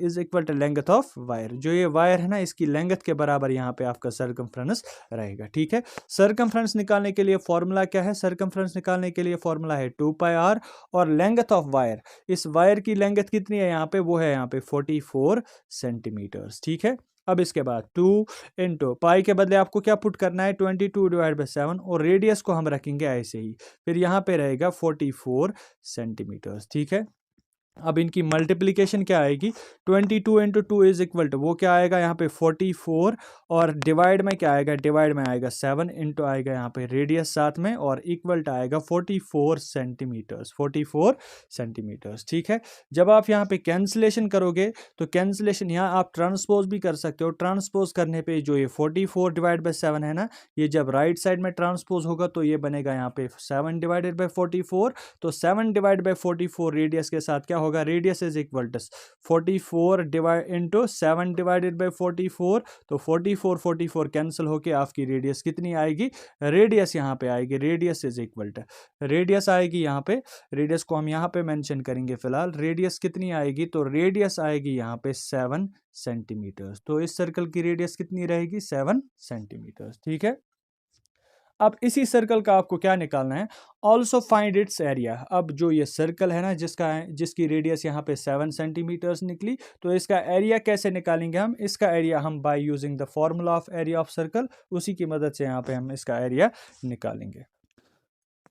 जो ये वायर है ना, इसकी लेंथ के बराबर यहाँ पे आपका सर्कमफ्रेंस रहेगा। ठीक है, सर्कमफ्रेंस निकालने के लिए फॉर्मूला क्या है, सर्कमफ्रेंस निकालने के लिए फॉर्मूला है 2πr, और लेंथ ऑफ वायर, इस वायर की लेंथ कितनी है यहाँ पे, वो है यहाँ पे 44 सेंटीमीटर। ठीक है, अब इसके बाद 2 इंटू पाई के बदले आपको क्या पुट करना है, 22 डिवाइड बाई 7, और रेडियस को हम रखेंगे ऐसे ही, फिर यहाँ पे रहेगा 44 सेंटीमीटर। ठीक है, अब इनकी मल्टीप्लिकेशन क्या आएगी, 22 इंटू 2 इज इक्वल टू, वो क्या आएगा यहाँ पे 44, और डिवाइड में क्या आएगा, डिवाइड में आएगा 7, इंटू आएगा यहाँ पे रेडियस साथ में, और इक्वल टू आएगा 44 सेंटीमीटर्स। ठीक है, जब आप यहाँ पे कैंसिलेशन करोगे, तो कैंसिलेशन यहाँ आप ट्रांसपोज भी कर सकते हो, ट्रांसपोज करने पे जो ये 44 डिवाइड बाई 7 है ना, ये जब राइट साइड में ट्रांसपोज होगा तो ये बनेगा यहाँ पे 7 डिवाइडेड बाई 44, तो 7 डिवाइड बाई 44 रेडियस के साथ क्या होगा, radius is equal to 44 divide into 7 divided by 44, तो 44 कैंसिल होके आपकी रेडियस कितनी आएगी, रेडियस यहाँ पे आएगी, radius is equal to, radius आएगी यहाँ पे, रेडियस को हम यहाँ पे मेंशन करेंगे। फिलहाल रेडियस कितनी आएगी, तो रेडियस आएगी यहाँ पे 7 सेंटीमीटर। तो इस सर्कल की रेडियस कितनी रहेगी, 7 सेंटीमीटर। ठीक है, अब इसी सर्कल का आपको क्या निकालना है, ऑल्सो फाइंड इट्स एरिया। अब जो ये सर्कल है ना, जिसकी रेडियस यहाँ पे 7 सेंटीमीटर्स निकली, तो इसका एरिया कैसे निकालेंगे हम, इसका एरिया हम by using the formula of area of circle, उसी की मदद से यहाँ पे हम इसका एरिया निकालेंगे।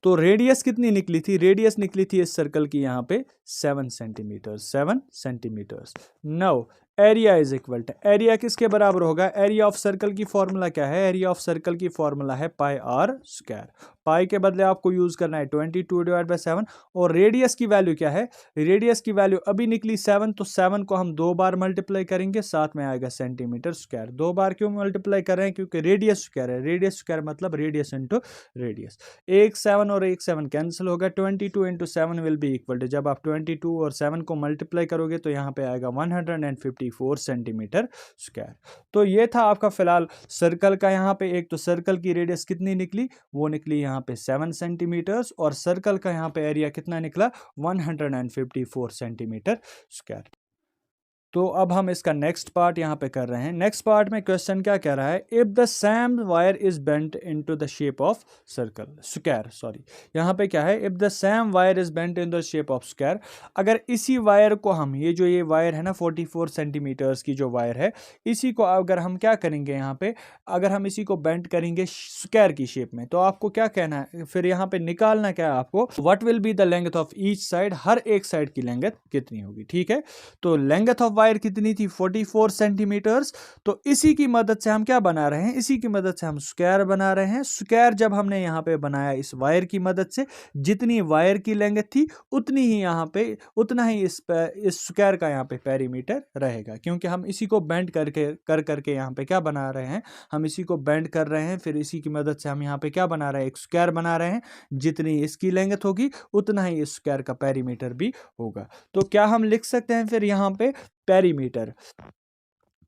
तो रेडियस कितनी निकली थी, रेडियस निकली थी इस सर्कल की यहाँ पे 7 centimetre, 7 centimetres. Now area is equal to, area किसके बराबर होगा, एरिया ऑफ सर्कल की फॉर्मूला क्या है, एरिया ऑफ सर्कल की फॉर्मूला है पाई आर स्क्वायर। पाई के बदले आपको यूज करना है 22 डिवाइड बाई 7। और रेडियस की वैल्यू क्या है, रेडियस की वैल्यू अभी निकली 7, तो 7 को हम 2 बार मल्टीप्लाई करेंगे, साथ में आएगा सेंटीमीटर स्क्वायर। 2 बार क्यों मल्टीप्लाई कर रहे हैं, क्योंकि रेडियस स्क्वायर है, रेडियस स्क्वायर मतलब रेडियस इंटू रेडियस। एक 7 और एक 7 कैंसिल होगा, 22 into 7 will be equal to, जब आप 22 और 7 को मल्टीप्लाई करोगे तो यहाँ पे आएगा 154 सेंटीमीटर स्क्वायर। तो ये था आपका फिलहाल सर्कल का, यहाँ पे एक तो सर्कल की रेडियस कितनी निकली, वो निकली यहाँ पे 7 सेंटीमीटर्स, और सर्कल का यहाँ पे एरिया कितना निकला 154 सेंटीमीटर स्क्वायर। तो अब हम इसका नेक्स्ट पार्ट यहाँ पे कर रहे हैं। नेक्स्ट पार्ट में क्वेश्चन क्या कह रहा है, if the same wire is bent into the shape of circle square, sorry यहाँ पे क्या है, if the same wire is bent in the shape of square, अगर इसी वायर को हम, ये जो ये वायर है ना 44 सेंटीमीटर्स की जो वायर है, इसी को अगर हम क्या करेंगे यहाँ पे, अगर हम इसी को बेंट करेंगे स्क्वायर की शेप में, तो आपको क्या कहना है, फिर यहाँ पे निकालना क्या है आपको, what will be the length of each side, हर एक साइड की लेंथ कितनी होगी। ठीक है, तो लेंथ ऑफ वायर कितनी थी 44 सेंटीमीटर्स, तो इसी की मदद से हम क्या बना रहे हैं, इसी की मदद से हम स्क्वायर बना रहे हैं। स्क्वायर जब हमने यहाँ पे बनाया इस वायर की मदद से, जितनी वायर की लेंथ थी उतनी ही यहाँ पे, उतना ही इस स्क्वायर का यहाँ पे पेरीमीटर रहेगा, क्योंकि हम इसी को बेंड करके यहाँ पे क्या बना रहे हैं, हम इसी को बेंड कर रहे हैं, फिर इसी की मदद से हम यहाँ पे क्या बना रहे हैं, एक स्क्वायर बना रहे हैं, जितनी इसकी लेंथ होगी उतना ही इस स्क्वायर का पेरीमीटर भी होगा। तो क्या हम लिख सकते हैं फिर यहाँ पे perimeter,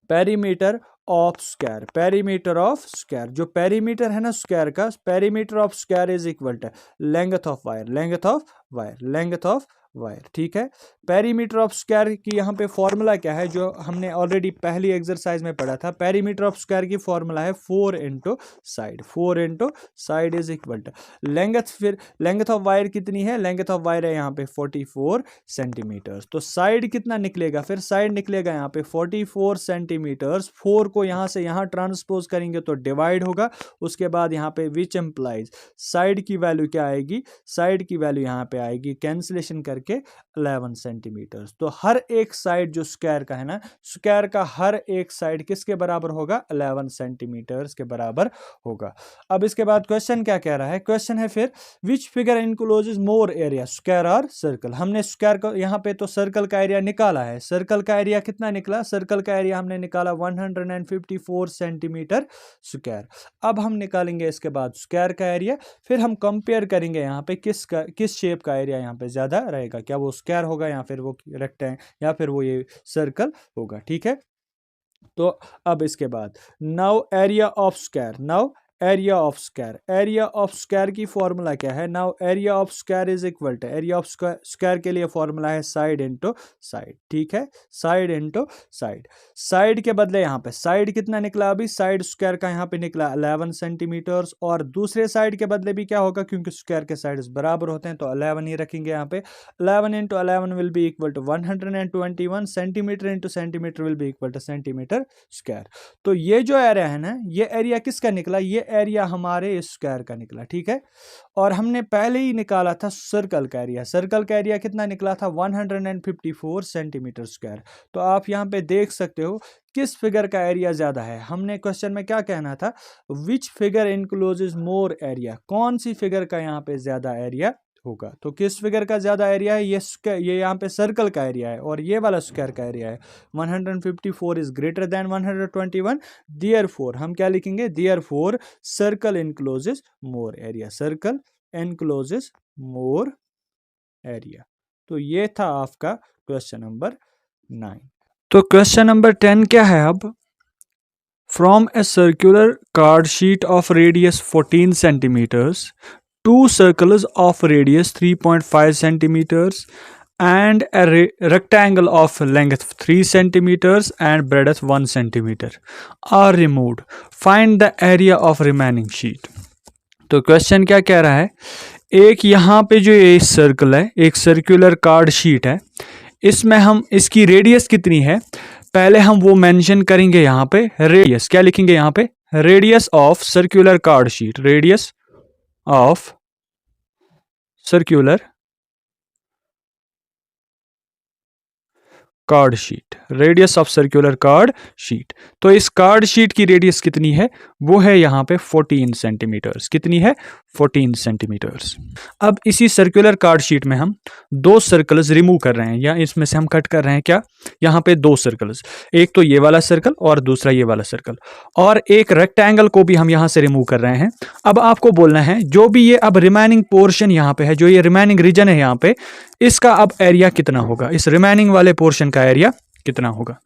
perimeter of square, perimeter of square, जो पेरीमीटर है ना स्क्वायर का, perimeter of square is equal to length of wire, length of wire, length of wire. ठीक है, पेरीमीटर ऑफ स्क्वायर की यहाँ पे फॉर्मूला क्या है, जो हमने ऑलरेडी पहली एक्सरसाइज में पढ़ा था, पेरीमीटर ऑफ स्क्वायर की फॉर्मूला है 4 into side, 4 into side is equal to length, फिर लेंथ ऑफ वायर कितनी है, लेंथ ऑफ वायर है यहाँ पे 44 सेंटीमीटर्स, तो साइड कितना निकलेगा, फिर साइड निकलेगा यहाँ पे 44 सेंटीमीटर्स, 4 को यहाँ से यहाँ ट्रांसपोज करेंगे तो डिवाइड होगा, उसके बाद यहाँ पे विच एम्प्लाइज साइड की वैल्यू क्या आएगी, साइड की वैल्यू यहाँ पे आएगी कैंसिलेशन करके 11 सेंटीमीटर। तो हर एक साइड जो स्क्वायर का है ना, स्क्वायर का हर एक साइड किसके बराबर होगा, 11 सेंटीमीटर के बराबर होगा। अब इसके बाद क्वेश्चन क्या कह रहा है, क्वेश्चन है फिर which figure encloses more area, square और सर्कल। हमने स्क्वायर को यहाँ पे तो सर्कल का एरिया निकाला है, सर्कल का एरिया कितना निकला, सर्कल का एरिया हमने निकाला 154 सेंटीमीटर स्क्वायर। अब हम निकालेंगे इसके बाद स्क्वायर का एरिया, फिर हम कंपेयर करेंगे यहाँ पे किस शेप का एरिया यहाँ पे ज्यादा रहेगा, क्या वो स्क्वायर होगा या फिर वो रेक्टेंगल या फिर वो ये सर्कल होगा। ठीक है, तो अब इसके बाद now area of square, now area of square, area of square की फॉर्मूला क्या है, now area of square is equal to, area of square के लिए फॉर्मूला है साइड इनटू साइड। ठीक है, साइड इनटू साइड, साइड के बदले यहाँ पे साइड कितना निकला, अभी साइड स्क्वायर का यहाँ पे निकला 11 सेंटीमीटर्स, और दूसरे साइड के बदले भी क्या होगा, क्योंकि स्क्वायर के साइड्स बराबर होते हैं तो 11 ही रखेंगे यहाँ पे, 11 into 11 will be equal to 121 centimetre into centimetre will be equal to centimetre square. तो ये जो एरिया है ना, ये एरिया किसका निकला, ये एरिया हमारे स्क्वायर का निकला। ठीक है, और हमने पहले ही निकाला था सर्कल का एरिया, सर्कल का एरिया कितना निकला था 154 सेंटीमीटर स्क्वायर। तो आप यहाँ पे देख सकते हो किस फिगर का एरिया ज्यादा है, हमने क्वेश्चन में क्या कहना था, विच फिगर इनक्लोजेस मोर एरिया, कौन सी फिगर का यहाँ पे ज्यादा एरिया होगा, तो किस फिगर का ज्यादा एरिया है, ये यहाँ पे सर्कल का एरिया है और ये वाला स्क्वायर का एरिया है। 154 इज ग्रेटर देन 121, देयरफॉर हम क्या लिखेंगे, therefore circle encloses more area, circle encloses more area. तो ये था आपका क्वेश्चन नंबर 9। तो क्वेश्चन नंबर 10 क्या है, अब from a circular card sheet of radius 14 centimetres, two circles of radius 3.5 centimeters and a rectangle of length 3 centimeters and breadth 1 centimeter are removed. Find the area of remaining sheet. तो question क्या कह रहा है, एक यहाँ पे जो ये सर्कल है, एक सर्कुलर कार्ड शीट है, इसमें हम इसकी रेडियस कितनी है, पहले हम वो मेंशन करेंगे यहाँ पे, रेडियस क्या लिखेंगे यहाँ पे, radius of circular card sheet, radius of circular card sheet, radius of circular card sheet. तो इस कार्ड शीट की रेडियस कितनी है, वो है यहाँ पे 14 सेंटीमीटर्स। कितनी है, 14 सेंटीमीटर्स। अब इसी सर्कुलर कार्ड शीट में हम दो सर्कल्स रिमूव कर रहे हैं, या इसमें से हम कट कर रहे हैं क्या, यहाँ पे दो सर्कल्स, एक तो ये वाला सर्कल और दूसरा ये वाला सर्कल, और एक रेक्टेंगल को भी हम यहाँ से रिमूव कर रहे हैं। अब आपको बोलना है जो भी ये अब रिमेनिंग पोर्शन यहाँ पे है, जो ये रिमेनिंग रीजन है यहाँ पे, इसका अब एरिया कितना होगा, इस रिमेनिंग वाले पोर्शन का एरिया कितना होगा।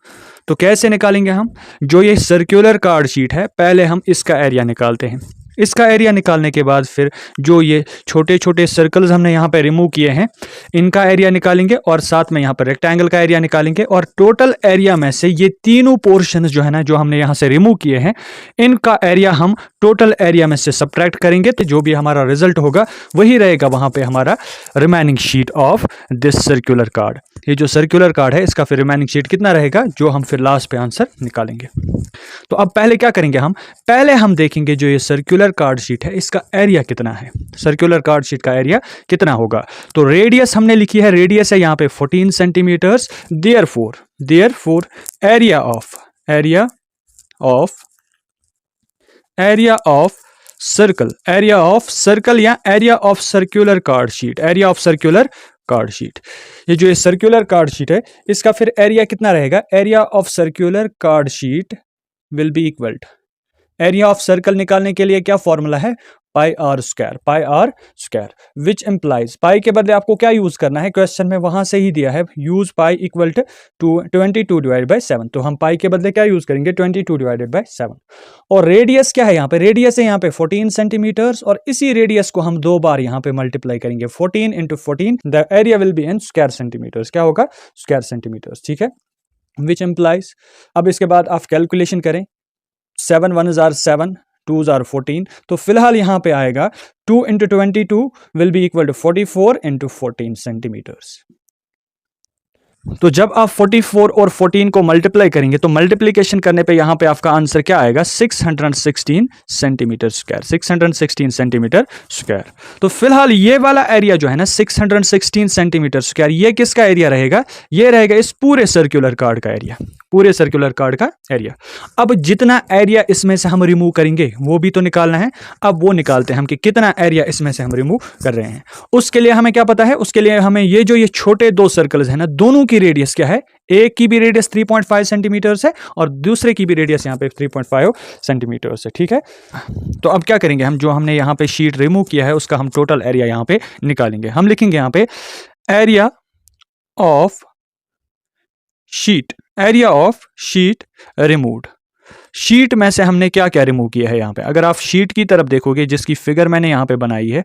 तो कैसे निकालेंगे हम, जो ये सर्कुलर कार्ड शीट है पहले हम इसका एरिया निकालते हैं। इसका एरिया निकालने के बाद फिर जो ये छोटे छोटे सर्कल्स हमने यहाँ पे रिमूव किए हैं इनका एरिया निकालेंगे, और साथ में यहाँ पर रेक्टेंगल का एरिया निकालेंगे, और टोटल एरिया में से ये तीनों पोर्शन जो है ना, जो हमने यहाँ से रिमूव किए हैं, इनका एरिया हम टोटल एरिया में से सब्ट्रैक्ट करेंगे। तो जो भी हमारा रिजल्ट होगा वही रहेगा वहाँ पे हमारा remaining sheet of this circular card. ये जो सर्कुलर कार्ड है इसका फिर रिमेनिंग शीट कितना रहेगा, जो हम फिर लास्ट पे आंसर निकालेंगे। तो अब पहले क्या करेंगे, हम पहले हम देखेंगे जो ये सर्कुलर कार्ड शीट है इसका एरिया कितना है, सर्कुलर कार्ड शीट का एरिया कितना होगा। तो रेडियस हमने लिखी है, रेडियस है यहाँ पे 14 centimetres. Therefore area of circle या area of circular card sheet, area of circular card sheet, ये जो सर्कुलर कार्ड शीट है इसका फिर एरिया कितना रहेगा, area of circular card sheet will be equal to, area of circle निकालने के लिए क्या फॉर्मूला है, pi r square, which implies, pi के बदले आपको क्या यूज करना है, क्वेश्चन में वहां से ही दिया है, use pi equal to 22 divided by 7। तो हम पाई के बदले क्या यूज करेंगे, 22 डिवाइडेड बाई 7। और रेडियस क्या है यहाँ पे, रेडियस है यहाँ पे 14 सेंटीमीटर्स, और इसी रेडियस को हम दो बार यहाँ पे मल्टीप्लाई करेंगे, 14 into 14, the area will be in square centimetres. क्या होगा, स्क्वायर सेंटीमीटर्स, ठीक है, विच इंप्लाइज। अब इसके बाद आप कैलकुलेशन करें, 7 1 आर 7, 2 आर 14, तो फिलहाल यहां पे आएगा 2 into 22 will be equal to 44 into 14 centimetres. तो जब आप 44 और 14 को मल्टीप्लाई करेंगे तो मल्टीप्लीकेशन करने पे यहां पे आपका आंसर क्या आएगा, 616 सेंटीमीटर स्क्वायर, 616 सेंटीमीटर स्क्वायर। तो फिलहाल ये वाला एरिया जो है ना 616 सेंटीमीटर स्क्वायर, ये किसका एरिया रहेगा, ये रहेगा इस पूरे सर्कुलर कार्ड का एरिया, पूरे सर्कुलर कार्ड का एरिया। अब जितना एरिया इसमें से हम रिमूव करेंगे वो भी तो निकालना है। अब वो निकालते हैं हम कि कितना एरिया इसमें से हम रिमूव कर रहे हैं। उसके लिए हमें क्या पता है, उसके लिए हमें ये जो ये छोटे दो सर्कल्स है ना, दोनों की रेडियस क्या है, एक की भी रेडियस 3.5 सेंटीमीटर्स है और दूसरे की भी रेडियस यहाँ पे 3.5 सेंटीमीटर्स है, ठीक है। तो अब क्या करेंगे, हम जो हमने यहाँ पे शीट रिमूव किया है उसका हम टोटल एरिया यहाँ पे निकालेंगे। हम लिखेंगे यहाँ पे area of sheet removed. Sheet में से हमने क्या क्या रिमूव किया है यहाँ पे, अगर आप शीट की तरफ देखोगे जिसकी फिगर मैंने यहाँ पे बनाई है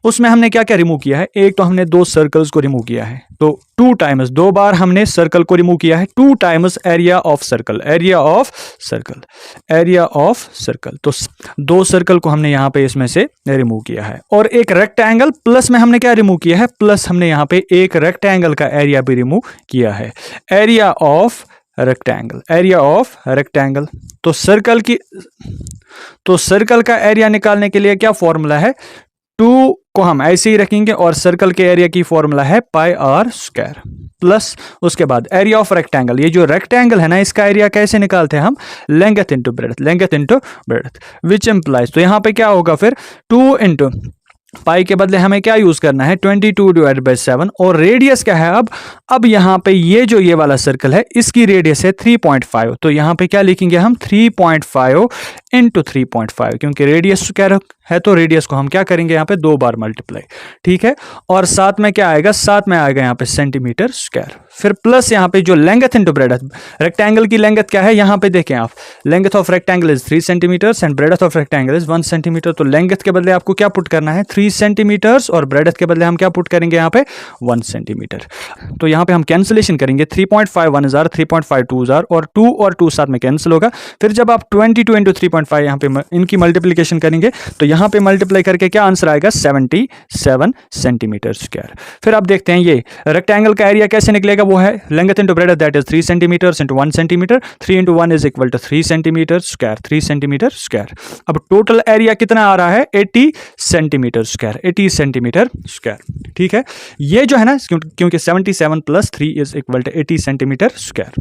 उसमें हमने क्या क्या रिमूव किया है, एक तो हमने दो सर्कल्स को रिमूव किया है, तो 2 टाइम्स, दो बार हमने सर्कल को रिमूव किया है, 2 टाइम्स एरिया ऑफ सर्कल, तो दो सर्कल को हमने यहाँ पे इसमें से रिमूव किया है। और एक रेक्टेंगल प्लस में हमने क्या रिमूव किया है, प्लस हमने यहाँ पे एक रेक्टेंगल का एरिया भी रिमूव किया है, एरिया ऑफ रेक्टेंगल। तो सर्कल का एरिया निकालने के लिए क्या फॉर्मूला है, 2 को हम ऐसे ही रखेंगे और सर्कल के एरिया की फॉर्मूला है पाई आर स्क्वायर, प्लस उसके बाद एरिया ऑफ रेक्टेंगल, ये जो रेक्टेंगल है ना इसका एरिया कैसे निकालते हैं हम, length into breadth, which implies, तो यहाँ पे क्या होगा फिर 2 इंटू पाई के बदले हमें क्या यूज करना है, 22 डिवाइडेड बाई 7, और रेडियस क्या है, अब यहाँ पे ये वाला सर्कल है इसकी रेडियस है 3.5, तो यहाँ पे क्या लिखेंगे हम 3.5 इंटू 3.5, क्योंकि रेडियस स्क्वायर है तो रेडियस को हम क्या करेंगे यहाँ पे 2 बार मल्टीप्लाई, ठीक है। और साथ में क्या आएगा, साथ में आएगा यहाँ पे सेंटीमीटर स्क्वायर, फिर प्लस यहाँ पे जो लेंथ इंटू ब्रेड्थ, रेक्टेंगल की लेंथ क्या है यहाँ पे देखें आप, length of rectangle is 3 centimetres and breadth of rectangle is 1 centimetre. तो लेंथ के बदले आपको क्या पुट करना है 3 सेंटीमीटर्स और ब्रेड्थ के बदले हम क्या पुट करेंगे यहाँ पे 1 सेंटीमीटर। तो यहाँ पे हम कैंसिलेशन करेंगे, 3.5 1 जार, 3.5 2 जार, और 2 और 2 साथ में कैंसिल होगा। फिर जब आप 22 इंटू 3.5 यहाँ पे इनकी मल्टीप्लिकेशन करेंगे तो यहाँ पे मल्टीप्लाई करके क्या आंसर आएगा 77 सेंटीमीटर स्क्वायर। फिर आप देखते हैं ये रेक्टेंगल का एरिया कैसे निकलेगा, वो है length into breadth that is 3 centimetre into 1 centimetre, 3 into 1 is equal to 3 centimetre square, 3 centimetre square. अब टोटल एरिया कितना आ रहा है 80 सेंटीमीटर स्क्वायर, 80 सेंटीमीटर स्क्वायर। ठीक है, ये जो है ना क्योंकि 77 plus 3 is equal to 80 centimetre square.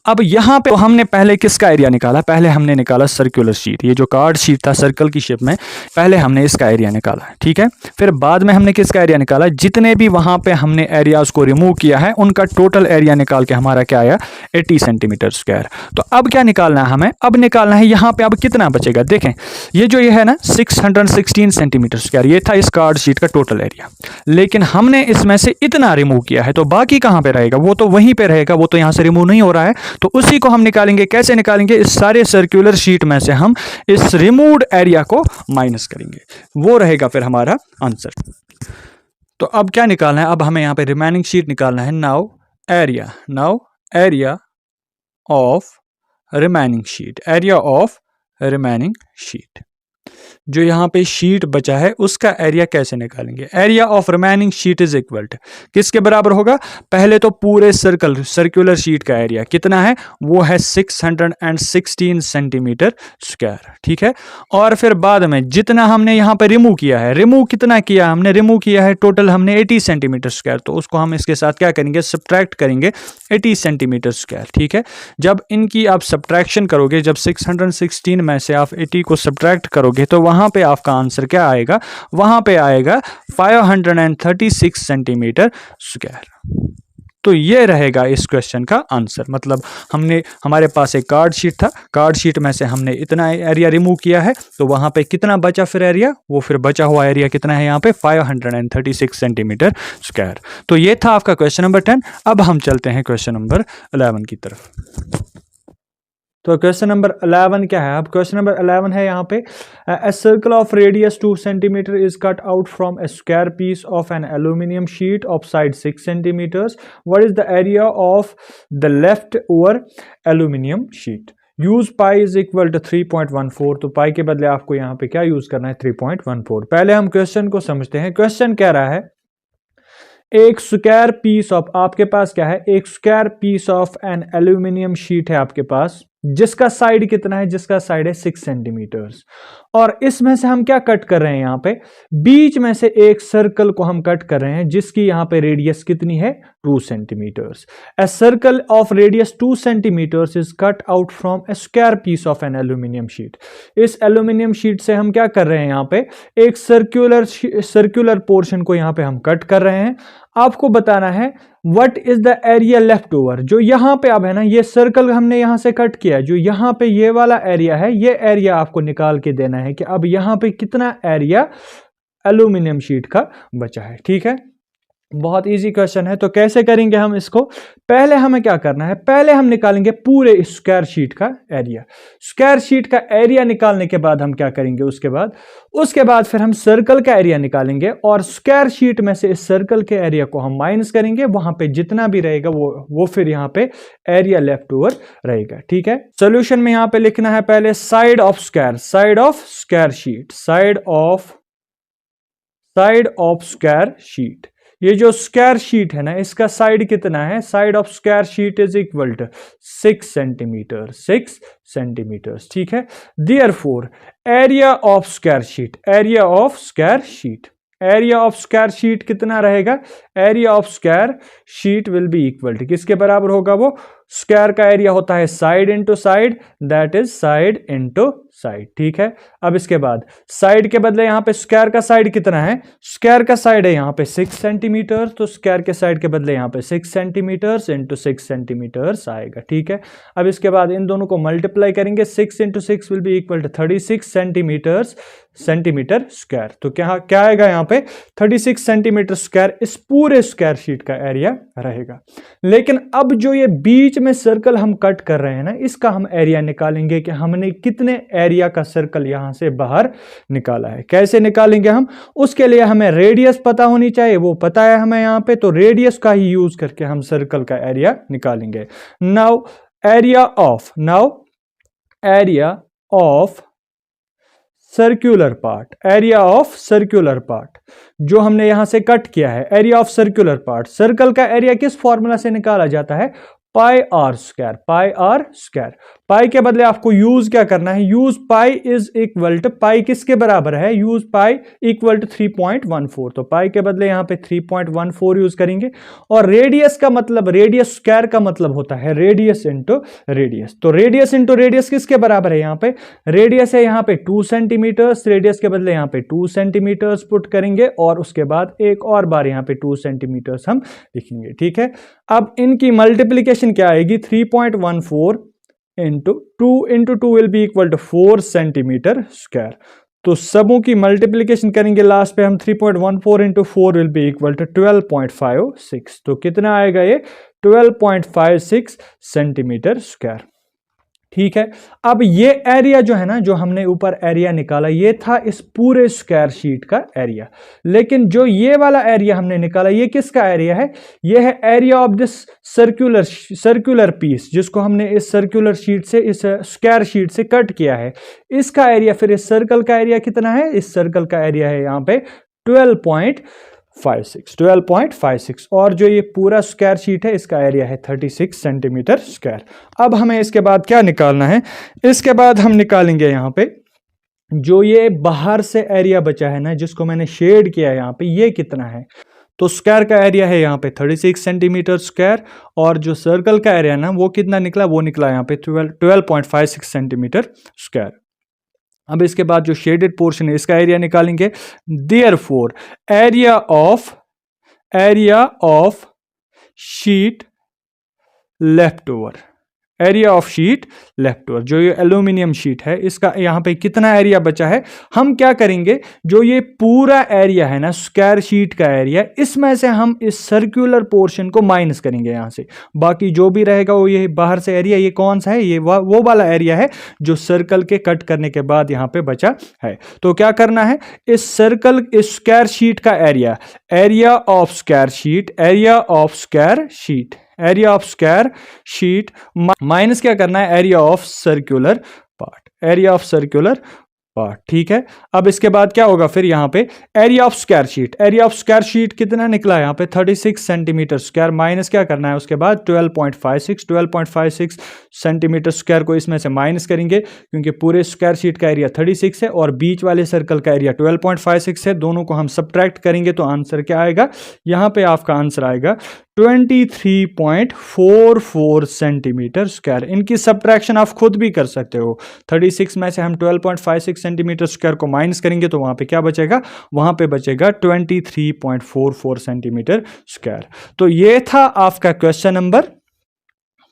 अब यहां पे तो हमने पहले किसका एरिया निकाला, पहले हमने निकाला सर्कुलर शीट, ये जो कार्ड शीट था सर्कल की शेप में, पहले हमने इसका एरिया निकाला। ठीक है, फिर बाद में हमने किसका एरिया निकाला, जितने भी वहां पे हमने एरियाज को रिमूव किया है उनका टोटल एरिया निकाल के हमारा क्या आया 80 सेंटीमीटर स्क्वायर। तो अब क्या निकालना है हमें, अब निकालना है यहाँ पे अब कितना बचेगा। देखें ये है ना 616 सेंटीमीटर स्क्वायर, ये था इस कार्ड शीट का टोटल एरिया, लेकिन हमने इसमें से इतना रिमूव किया है तो बाकी कहां पे रहेगा, वो तो वहीं पे रहेगा, वो तो यहां से रिमूव नहीं हो रहा है, तो उसी को हम निकालेंगे। कैसे निकालेंगे, इस सारे सर्कुलर शीट में से हम इस रिमूव्ड एरिया को माइनस करेंगे, वो रहेगा फिर हमारा आंसर। तो अब क्या निकालना है, अब हमें यहां पे रिमेनिंग शीट निकालना है। Now area of remaining sheet, area of remaining sheet, जो यहां पे शीट बचा है उसका एरिया कैसे निकालेंगे। Area of remaining sheet is equal to किसके बराबर होगा, पहले तो पूरे सर्कुलर शीट का एरिया कितना है, वो है 616 सेंटीमीटर स्क्वायर। ठीक है, और फिर बाद में जितना हमने यहां पे रिमूव किया है, रिमूव कितना किया हमने, रिमूव किया है टोटल हमने 80 सेंटीमीटर स्क्वायर, तो उसको हम इसके साथ क्या करेंगे, सब्ट्रैक्ट करेंगे 80 सेंटीमीटर स्क्वायर। ठीक है, जब इनकी आप सब्ट्रैक्शन करोगे, जब 616 में से आप 80 को सब्ट्रैक्ट करोगे तो वहां पे आपका आंसर क्या आएगा, वहां पे आएगा 536 सेंटीमीटर स्क्वायर। तो ये रहेगा इस क्वेश्चन का आंसर। मतलब हमारे पास एक कार्ड शीट था, कार्ड शीट में से हमने इतना एरिया रिमूव किया है, तो वहां पे कितना बचा फिर एरिया, वो फिर बचा हुआ एरिया कितना है यहाँ पे 536 सेंटीमीटर स्क्वायर। तो ये था आपका क्वेश्चन नंबर 10। अब हम चलते हैं क्वेश्चन नंबर 11 की तरफ। तो क्वेश्चन नंबर 11 क्या है, अब क्वेश्चन नंबर 11 है यहाँ पे, a circle of radius 2 centimetre is cut out from a square piece of an aluminium sheet of side 6 centimetres, what is the area of the left over aluminium sheet, use pi is equal to 3.14। तो पाई के बदले आपको यहाँ पे क्या use करना है 3.14। पहले हम क्वेश्चन को समझते हैं। क्वेश्चन कह रहा है एक स्क्वायर पीस ऑफ, आपके पास क्या है, एक square piece of an aluminium sheet है आपके पास, जिसका साइड कितना है, जिसका साइड है 6 सेंटीमीटर्स, और इसमें से हम क्या कट कर रहे हैं, यहां पे बीच में से एक सर्कल को हम कट कर रहे हैं जिसकी यहां पे रेडियस कितनी है 2 centimetres. A circle of radius 2 centimetres is cut out from a square piece of an aluminium sheet. इस एल्यूमिनियम शीट से हम क्या कर रहे हैं, यहां पे एक सर्कुलर पोर्शन को यहां पे हम कट कर रहे हैं। आपको बताना है what is the area left over, जो यहां पे अब है ना, ये सर्कल हमने यहां से कट किया, जो यहां पे ये वाला एरिया है, ये एरिया आपको निकाल के देना है कि अब यहां पे कितना एरिया एल्यूमिनियम शीट का बचा है। ठीक है, बहुत इजी क्वेश्चन है। तो कैसे करेंगे हम इसको, पहले हमें क्या करना है, पहले हम निकालेंगे पूरे स्क्वायर शीट का एरिया। स्क्वायर शीट का एरिया निकालने के बाद हम क्या करेंगे, उसके बाद फिर हम सर्कल का एरिया निकालेंगे, और स्क्वायर शीट में से इस सर्कल के एरिया को हम माइनस करेंगे, वहां पे जितना भी रहेगा वो फिर यहां पे एरिया लेफ्ट ओवर रहेगा। ठीक है, सोल्यूशन में यहां पे लिखना है पहले side of square sheet, side of square sheet. ये जो स्क्वायर शीट है ना, इसका साइड कितना है, side of square sheet is equal to 6 centimetre. ठीक है, therefore area of square sheet कितना रहेगा, area of square sheet will be equal to किसके बराबर होगा, वो स्क्वायर का एरिया होता है side into side, that is side into side. ठीक है, अब इसके बाद साइड के बदले यहां पे स्क्वायर का साइड कितना है, स्क्वायर का साइड है यहां पे 6 सेंटीमीटर, तो स्क्वायर के साइड के बदले यहां पे 6 सेंटीमीटर इंटू 6 सेंटीमीटर आएगा। ठीक है, अब इसके बाद इन दोनों को मल्टीप्लाई करेंगे, 6 into 6 will be equal to 36 centimetre square. तो क्या आएगा यहाँ पे 36 सेंटीमीटर स्क्वायर इस पूरे स्क्वायर शीट का एरिया रहेगा। लेकिन अब जो ये बीच में सर्कल हम कट कर रहे हैं ना, इसका हम एरिया निकालेंगे कि हमने कितने एरिया का सर्कल यहां से बाहर निकाला है। कैसे निकालेंगे हम, उसके लिए हमें रेडियस पता होनी चाहिए, वो पता है हमें यहां पे, तो रेडियस का ही यूज करके हम सर्कल का एरिया निकालेंगे। Now area of circular part, area of circular part जो हमने यहां से कट किया है, area of circular part. Circle का एरिया किस फॉर्मूला से निकाला जाता है? Pi r square, pi r square. Pi के बदले आपको यूज क्या करना है? Use pi is equal to, pi किसके बराबर है? Use pi equal to 3.14। तो पाई के बदले यहां पे 3.14 यूज करेंगे। और रेडियस का मतलब, रेडियस स्क्वायर का मतलब होता है रेडियस इंटू रेडियस। तो रेडियस इंटू रेडियस किसके बराबर है? यहां पे रेडियस है यहां पे 2 सेंटीमीटर्स, रेडियस के बदले यहां पे 2 सेंटीमीटर्स पुट करेंगे और उसके बाद एक और बार यहां पे 2 सेंटीमीटर्स हम लिखेंगे। ठीक है, अब इनकी मल्टीप्लीकेशन क्या आएगी? 3.14 into 2 will be equal to 4 centimetre square. तो सबों की मल्टीप्लीकेशन करेंगे, लास्ट पे हम 3.14 into 4 will be equal to 12.56। तो कितना आएगा ये? 12.56 सेंटीमीटर स्क्वायर। ठीक है, अब ये एरिया जो है ना, जो हमने ऊपर एरिया निकाला, ये था इस पूरे स्क्वायर शीट का एरिया। लेकिन जो ये वाला एरिया हमने निकाला, ये किसका एरिया है? ये है area of this circular piece, जिसको हमने इस सर्कुलर शीट से, इस स्क्वायर शीट से कट किया है। इसका एरिया, फिर इस सर्कल का एरिया कितना है? इस सर्कल का एरिया है यहां पे 12.56 और जो ये पूरा स्क्वायर शीट है इसका एरिया है 36 सेंटीमीटर स्क्वायर। अब हमें इसके बाद क्या निकालना है? इसके बाद हम निकालेंगे यहां पे जो ये बाहर से एरिया बचा है ना, जिसको मैंने शेड किया है यहां पे, ये कितना है? तो स्क्वायर का एरिया है यहां पे 36 सेंटीमीटर स्क्वायर और जो सर्कल का एरिया ना वो कितना निकला? वो निकला यहां पे 12.56 सेंटीमीटर स्क्वायर। अब इसके बाद जो शेडेड पोर्शन है इसका एरिया निकालेंगे। Therefore area of sheet left over, area of sheet left over, जो ये एल्यूमिनियम शीट है इसका यहां पे कितना एरिया बचा है? हम क्या करेंगे, जो ये पूरा एरिया है ना स्क्वायर शीट का एरिया, इसमें से हम इस सर्कुलर पोर्शन को माइनस करेंगे यहां से। बाकी जो भी रहेगा वो ये बाहर से एरिया, ये कौन सा है? ये वो वाला एरिया है जो सर्कल के कट करने के बाद यहां पे बचा है। तो क्या करना है? इस सर्कल, इस स्क्वायर शीट का area, area of square sheet, area of square sheet, area of square sheet minus क्या करना है? Area of circular part, area of circular part. ठीक है, अब इसके बाद क्या होगा? फिर यहां पे area of square sheet, area of square sheet कितना निकला यहां पे? 36 सेंटीमीटर स्क्वायर, माइनस क्या करना है उसके बाद? 12.56 सेंटीमीटर स्क्वायर को इसमें से माइनस करेंगे, क्योंकि पूरे स्क्वायर शीट का एरिया 36 है और बीच वाले सर्कल का एरिया 12.56 है। दोनों को हम सब्ट्रैक्ट करेंगे तो आंसर क्या आएगा? यहां पे आपका आंसर आएगा 23.44 सेंटीमीटर स्क्वायर। इनकी सब्ट्रैक्शन आप खुद भी कर सकते हो। 36 में से हम 12.56 सेंटीमीटर स्क्वायर को माइनस करेंगे तो वहां पे क्या बचेगा? वहां पे बचेगा 23.44 सेंटीमीटर स्क्वायर। तो ये था आपका क्वेश्चन नंबर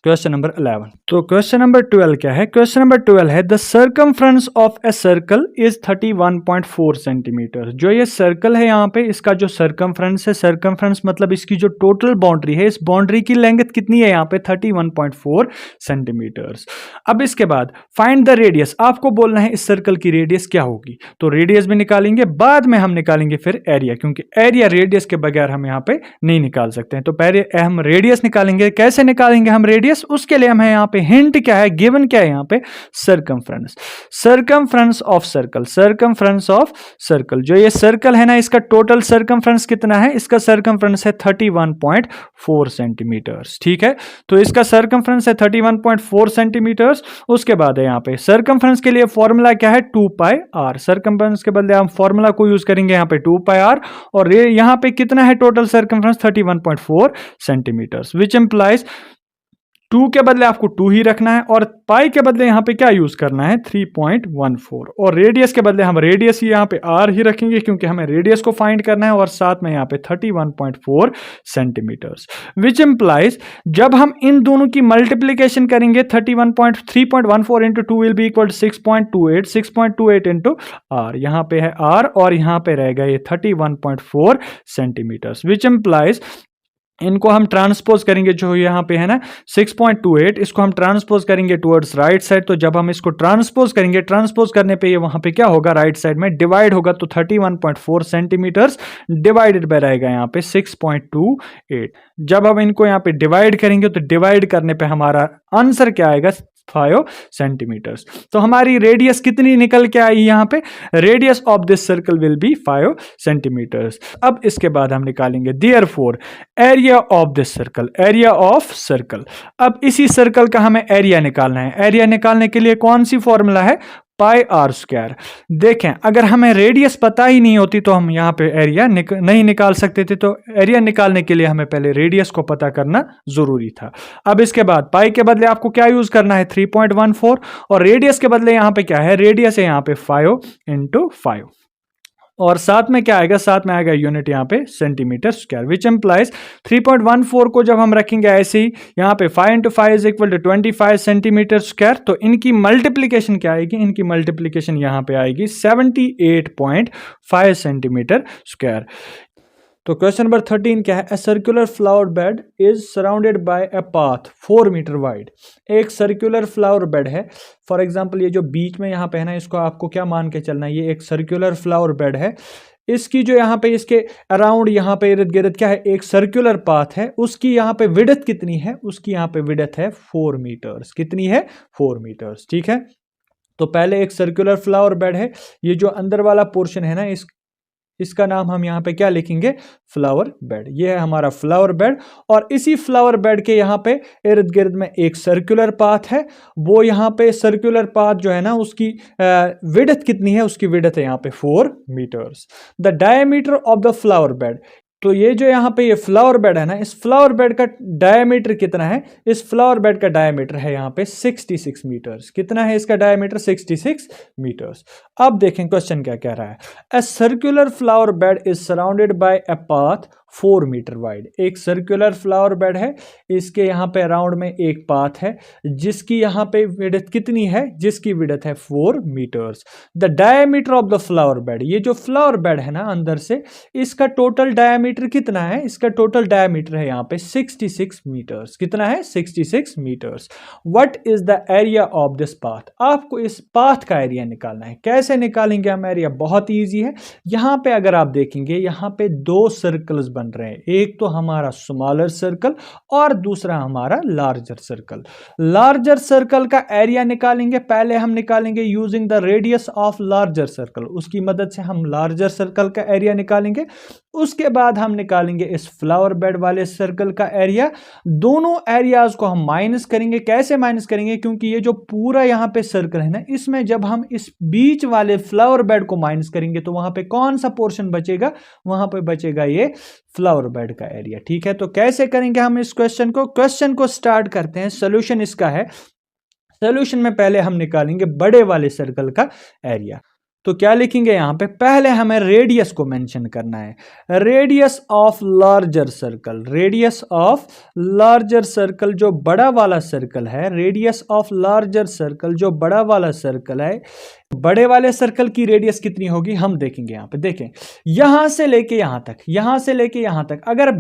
11। तो क्वेश्चन नंबर 12 क्या है? क्वेश्चन नंबर 12 है the circumference of a circle is 31.4 centimetre. जो ये सर्कल है यहाँ पे, इसका जो सर्कमफ्रेंस है, सर्कमफ्रेंस मतलब इसकी जो टोटल बाउंड्री है, इस बाउंड्री की लेंथ कितनी है यहाँ पे? 31.4 सेंटीमीटर्स। अब इसके बाद फाइंड द रेडियस, आपको बोलना है इस सर्कल की रेडियस क्या होगी। तो रेडियस भी निकालेंगे, बाद में हम निकालेंगे फिर एरिया, क्योंकि एरिया रेडियस के बगैर हम यहाँ पे नहीं निकाल सकते हैं। तो पहले हम रेडियस निकालेंगे। कैसे निकालेंगे हम रेडियस? उसके लिए हमें यहां पे हिंट क्या है, गिवन क्या है यहां पे? Circumference, circumference of circle, circumference of circle. जो ये सर्कल है ना, इसका टोटल सर्कमफ्रेंस कितना है? इसका सर्कमफ्रेंस है 31.4 सेंटीमीटर्स। ठीक है, तो इसका सर्कमफ्रेंस है 31.4 सेंटीमीटर्स। उसके बाद है यहां पे सर्कमफ्रेंस के लिए फॉर्मूला क्या है? 2 पाई आर। सर्कमफ्रेंस के बदले हम फॉर्मूला को यूज करेंगे यहां पे 2 पाई आर, और यहां पे कितना है total circumference? 31.4 centimetres, which implies 2 के बदले आपको 2 ही रखना है और पाई के बदले यहां पे क्या यूज करना है? 3.14, और रेडियस के बदले हम रेडियस ही यहां पे आर ही रखेंगे, क्योंकि हमें रेडियस को फाइंड करना है, और साथ में यहां पे 31.4 सेंटीमीटर्स, विच इंप्लाइज जब हम इन दोनों की मल्टीप्लीकेशन करेंगे 3.14 into 2 will be equal 6.28 into r. यहां पे है आर और यहां पे रहेगा ये 31.4 सेंटीमीटर्स, विच इंप्लाइज इनको हम ट्रांसपोज करेंगे, जो यहाँ पे है ना 6.28, इसको हम ट्रांसपोज करेंगे टुवर्ड्स राइट साइड। तो जब हम इसको ट्रांसपोज करेंगे, ट्रांसपोज करने पे ये वहां पे क्या होगा? राइट साइड में डिवाइड होगा, तो 31.4 सेंटीमीटर्स डिवाइडेड बाय रहेगा यहाँ पे 6.28। जब हम इनको यहाँ पे डिवाइड करेंगे तो डिवाइड करने पे हमारा आंसर क्या आएगा? 5 सेंटीमीटर्स। तो हमारी रेडियस कितनी निकल के आई यहाँ पे? Radius of this circle will be 5 centimetres. अब इसके बाद हम निकालेंगे therefore area of this circle, area of circle. अब इसी सर्कल का हमें एरिया निकालना है। एरिया निकालने के लिए कौन सी फॉर्मूला है? Pi r square. देखें, अगर हमें रेडियस पता ही नहीं होती तो हम यहाँ पे एरिया नहीं निकाल सकते थे। तो एरिया निकालने के लिए हमें पहले रेडियस को पता करना जरूरी था। अब इसके बाद पाई के बदले आपको क्या यूज करना है? 3.14, और रेडियस के बदले यहाँ पे क्या है? रेडियस है यहाँ पे 5 × 5, और साथ में क्या आएगा? साथ में आएगा यूनिट यहाँ पे सेंटीमीटर स्क्वायर, विच एम्प्लाइज 3.14 को जब हम रखेंगे ऐसे ही यहाँ पे 5 × 5 = 25 सेंटीमीटर स्क्वायर, तो इनकी मल्टीप्लीकेशन क्या आएगी? इनकी मल्टीप्लीकेशन यहाँ पे आएगी 78.5 सेंटीमीटर स्क्वायर। तो क्वेश्चन नंबर 13 क्या है? A circular flower bed is surrounded by a path 4 metre wide. एक सर्कुलर फ्लावर बेड है। फॉर एग्जांपल ये जो बीच में यहाँ पे है ना, इसको आपको क्या मान के चलना है? ये एक सर्कुलर फ्लावर बेड है। इसकी जो यहाँ पे इसके अराउंड यहाँ पे इर्द गिर्द क्या है? एक सर्कुलर पाथ है। उसकी यहाँ पे विड्थ कितनी है? उसकी यहाँ पे विड्थ है 4 मीटर्स। कितनी है? 4 मीटर्स। ठीक है, तो पहले एक सर्कुलर फ्लावर बेड है। ये जो अंदर वाला पोर्शन है ना, इसका नाम हम यहाँ पे क्या लिखेंगे? Flower bed. ये है हमारा फ्लावर बेड, और इसी फ्लावर बेड के यहाँ पे इर्द गिर्द में एक सर्कुलर पाथ है। वो यहाँ पे सर्कुलर पाथ जो है ना, उसकी विड्थ कितनी है? उसकी विड्थ है यहाँ पे 4 metres. The diameter of the flower bed, तो ये जो यहाँ पे ये फ्लावर बेड है ना, इस फ्लावर बेड का डायमीटर कितना है? इस फ्लावर बेड का डायमीटर है यहाँ पे 66 मीटर्स। कितना है इसका डायमीटर? 66 मीटर्स। अब देखें क्वेश्चन क्या कह रहा है? A circular flower bed is surrounded by a path 4 metre wide. एक सर्कुलर फ्लावर बेड है, इसके यहाँ पे अराउंड में एक पाथ है जिसकी यहाँ पे विड्थ कितनी है? जिसकी विड्थ है 4 metres. The diameter of the flower bed, ये जो फ्लावर बेड है ना अंदर से, इसका टोटल डायमीटर कितना है? इसका टोटल डायमीटर है यहाँ पे 66 मीटर्स। कितना है? 66 metres. What is the area of this path? आपको इस पाथ का एरिया निकालना है। कैसे निकालेंगे हम एरिया? बहुत ईजी है। यहाँ पे अगर आप देखेंगे, यहाँ पे 2 सर्कल्स बन रहे हैं। एक तो हमारा स्मॉलर सर्कल और दूसरा हमारा लार्जर सर्कल। लार्जर सर्कल का एरिया निकालेंगे। पहले हम निकालेंगे using the radius of larger circle. उसकी मदद से हम लार्जर सर्कल का एरिया निकालेंगे। उसके बाद हम निकालेंगे इस फ्लावर बेड वाले सर्कल का एरिया। दोनों एरियाज को हम माइनस करेंगे। कैसे माइनस करेंगे? क्योंकि ये जो पूरा यहाँ पे सर्कल है ना, इसमें जब हम इस बीच वाले फ्लावर बेड को माइनस करेंगे तो वहां पे कौन सा पोर्शन बचेगा? वहां पे बचेगा ये फ्लावर बेड का एरिया। ठीक है, तो कैसे करेंगे हम इस क्वेश्चन को? क्वेश्चन को स्टार्ट करते हैं। सोल्यूशन इसका है, सोल्यूशन में पहले हम निकालेंगे बड़े वाले सर्कल का एरिया। तो क्या लिखेंगे यहाँ पे? पहले हमें रेडियस को मेंशन करना है। Radius of larger circle, radius of larger circle जो बड़ा वाला सर्कल है, रेडियस ऑफ लार्जर सर्कल जो बड़ा वाला सर्कल है, बड़े वाले सर्कल की रेडियस कितनी होगी हम देखेंगे। यहाँ पे देखें, यहां से लेके यहां तक, यहां से लेके यहां तक, अगर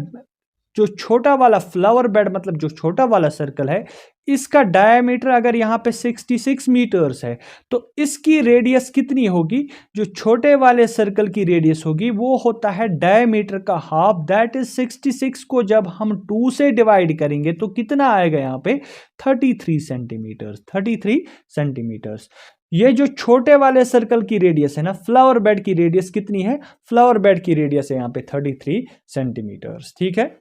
जो छोटा वाला फ्लावर बेड मतलब जो छोटा वाला सर्कल है, इसका डायमीटर अगर यहाँ पे 66 मीटर्स है, तो इसकी रेडियस कितनी होगी? जो छोटे वाले सर्कल की रेडियस होगी वो होता है डायमीटर का हाफ, दैट इज 66 को जब हम 2 से डिवाइड करेंगे तो कितना आएगा यहाँ पे? 33 सेंटीमीटर्स। 33 सेंटीमीटर्स। ये जो छोटे वाले सर्कल की रेडियस है ना, फ्लावर बेड की रेडियस कितनी है? फ्लावर बेड की रेडियस है यहाँ पे 33 सेंटीमीटर्स। ठीक है,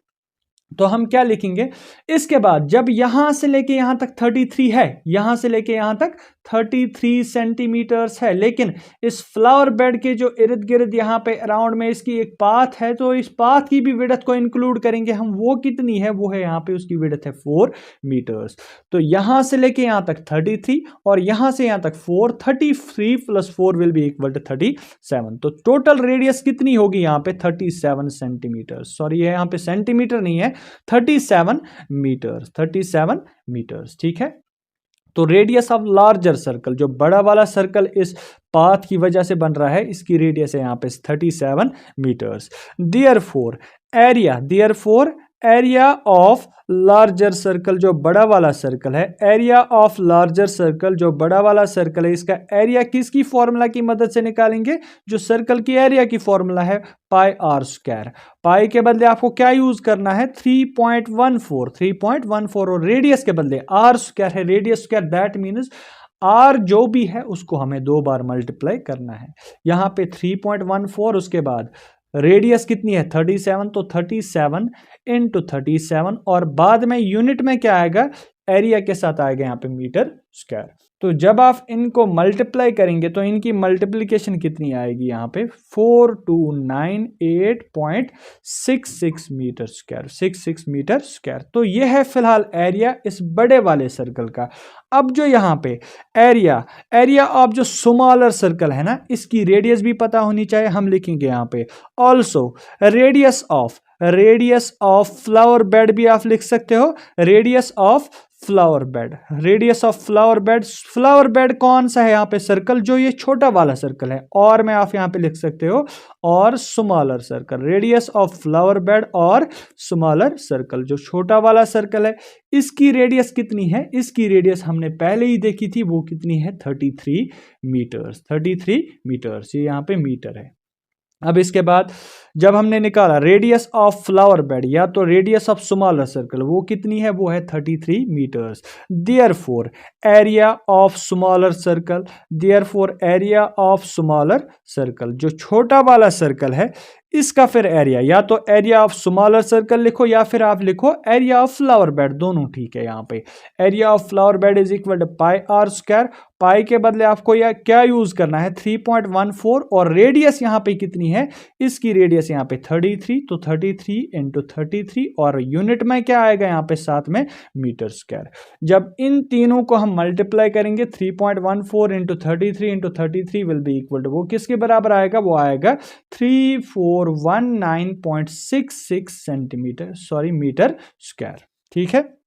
तो हम क्या लिखेंगे? इसके बाद जब यहां से लेके यहां तक 33 है, यहां से लेके यहां तक 33 सेंटीमीटर्स है, लेकिन इस फ्लावर बेड के जो इर्द गिर्द यहाँ पे अराउंड में इसकी एक पाथ है, तो इस पाथ की भी विड्थ को इंक्लूड करेंगे हम। वो कितनी है? वो है यहाँ पे उसकी विड्थ है 4 मीटर्स। तो यहां से लेके यहां तक 33 और यहां से यहां तक 4, 33 + 4 विल बी इक्वल टू 37। तो टोटल रेडियस कितनी होगी यहाँ पे? 37 सेंटीमीटर। सॉरी, यहाँ पे सेंटीमीटर नहीं है, 37 मीटर्स। 37 मीटर्स। ठीक है, तो रेडियस ऑफ लार्जर सर्कल, जो बड़ा वाला सर्कल इस पाथ की वजह से बन रहा है, इसकी रेडियस है यहाँ पे 37 metres. Therefore area, therefore area of larger circle, जो बड़ा वाला सर्कल है, एरिया ऑफ लार्जर सर्कल, जो बड़ा वाला सर्कल है, इसका एरिया किसकी फॉर्मूला की मदद से निकालेंगे? जो सर्कल की एरिया की फॉर्मूला है पाई आर स्क्वायर। पाई के बदले आपको क्या यूज करना है? 3.14 और रेडियस के बदले आर स्क्वायर है, radius square, that means r जो भी है उसको हमें 2 बार मल्टीप्लाई करना है। यहां पे 3.14, उसके बाद रेडियस कितनी है? 37, तो 37 इंटू 37, और बाद में यूनिट में क्या आएगा? एरिया के साथ आएगा यहाँ पे मीटर स्क्वायर। तो जब आप इनको मल्टीप्लाई करेंगे तो इनकी मल्टीप्लिकेशन कितनी आएगी? यहाँ पे 4298.66 मीटर स्क्वायर, 66 मीटर स्क्वायर। तो ये है फिलहाल एरिया इस बड़े वाले सर्कल का। अब जो यहाँ पे एरिया ऑफ जो स्मॉलर सर्कल है ना, इसकी रेडियस भी पता होनी चाहिए। हम लिखेंगे यहाँ पे also radius of flower bed भी आप लिख सकते हो, radius of flower bed, radius of flower bed. Flower bed कौन सा है यहाँ पे? सर्कल जो ये छोटा वाला सर्कल है, और में आप यहाँ पे लिख सकते हो और smaller circle, radius of flower bed और स्मॉलर सर्कल, जो छोटा वाला सर्कल है इसकी रेडियस कितनी है? इसकी रेडियस हमने पहले ही देखी थी, वो कितनी है? 33 मीटर्स, 33 मीटर्स, ये यहाँ पे मीटर है। अब इसके बाद जब हमने निकाला रेडियस ऑफ फ्लावर बेड या तो रेडियस ऑफ स्मॉलर सर्कल, वो कितनी है? वो है 33 metres. Therefore area of smaller circle, therefore area of smaller circle, जो छोटा वाला सर्कल है इसका फिर एरिया, या तो एरिया ऑफ स्मॉलर सर्कल लिखो या फिर आप लिखो एरिया ऑफ फ्लावर बेड, दोनों ठीक है। यहाँ पे area of flower bed is equal to pi r square. Pi के बदले आपको या क्या यूज करना है? 3.14, और रेडियस यहाँ पे कितनी है? इसकी रेडियस यहाँ पे 33, तो 33 इंटू 33, और यूनिट में क्या आएगा यहाँ पे साथ में? Metre square. जब इन तीनों को हम मल्टीप्लाई करेंगे 3.14 into 33 into 33 will be equal to, वो किसके बराबर आएगा? वो आएगा 3419.66 सेंटीमीटर, सॉरी मीटर स्क्वायर। ठीक है,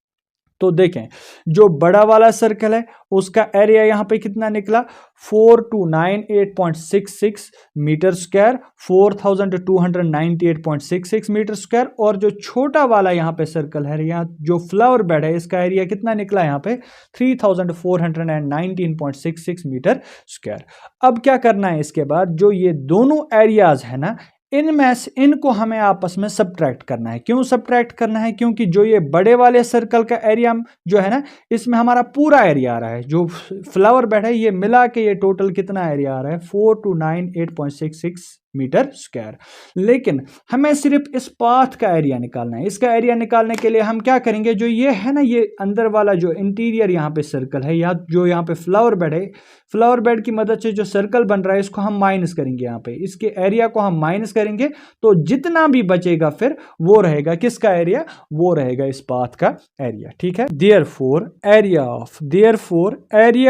तो देखें जो बड़ा वाला सर्कल है उसका एरिया यहां पे कितना निकला? 4298.66 मीटर स्क्वायर, 4298.66 मीटर स्क्वायर। और जो छोटा वाला यहां पे सर्कल है, यहाँ जो फ्लावर बेड है, इसका एरिया कितना निकला? यहां पे 3419.66 मीटर स्क्वायर। अब क्या करना है इसके बाद? जो ये दोनों एरियाज है ना, इनमें से इनको हमें आपस में सब्ट्रैक्ट करना है। क्यों सब्ट्रैक्ट करना है? क्योंकि जो ये बड़े वाले सर्कल का एरिया जो है ना, इसमें हमारा पूरा एरिया आ रहा है, जो फ्लावर बेड है ये मिला के ये टोटल कितना एरिया आ रहा है? 4298.66 मीटर स्क्वायर। लेकिन हमें सिर्फ इस पाथ का एरिया निकालना है। इसका एरिया निकालने के लिए हम क्या करेंगे? जो ये है ना, ये अंदर वाला जो इंटीरियर यहाँ पे सर्कल है, या जो यहाँ पे फ्लावर बेड है, फ्लावर बेड की मदद से जो सर्कल बन रहा है इसको हम माइनस करेंगे। यहाँ पे इसके एरिया को हम माइनस करेंगे, तो जितना भी बचेगा फिर वो रहेगा किसका एरिया? वो रहेगा इस पाथ का एरिया। ठीक है, therefore area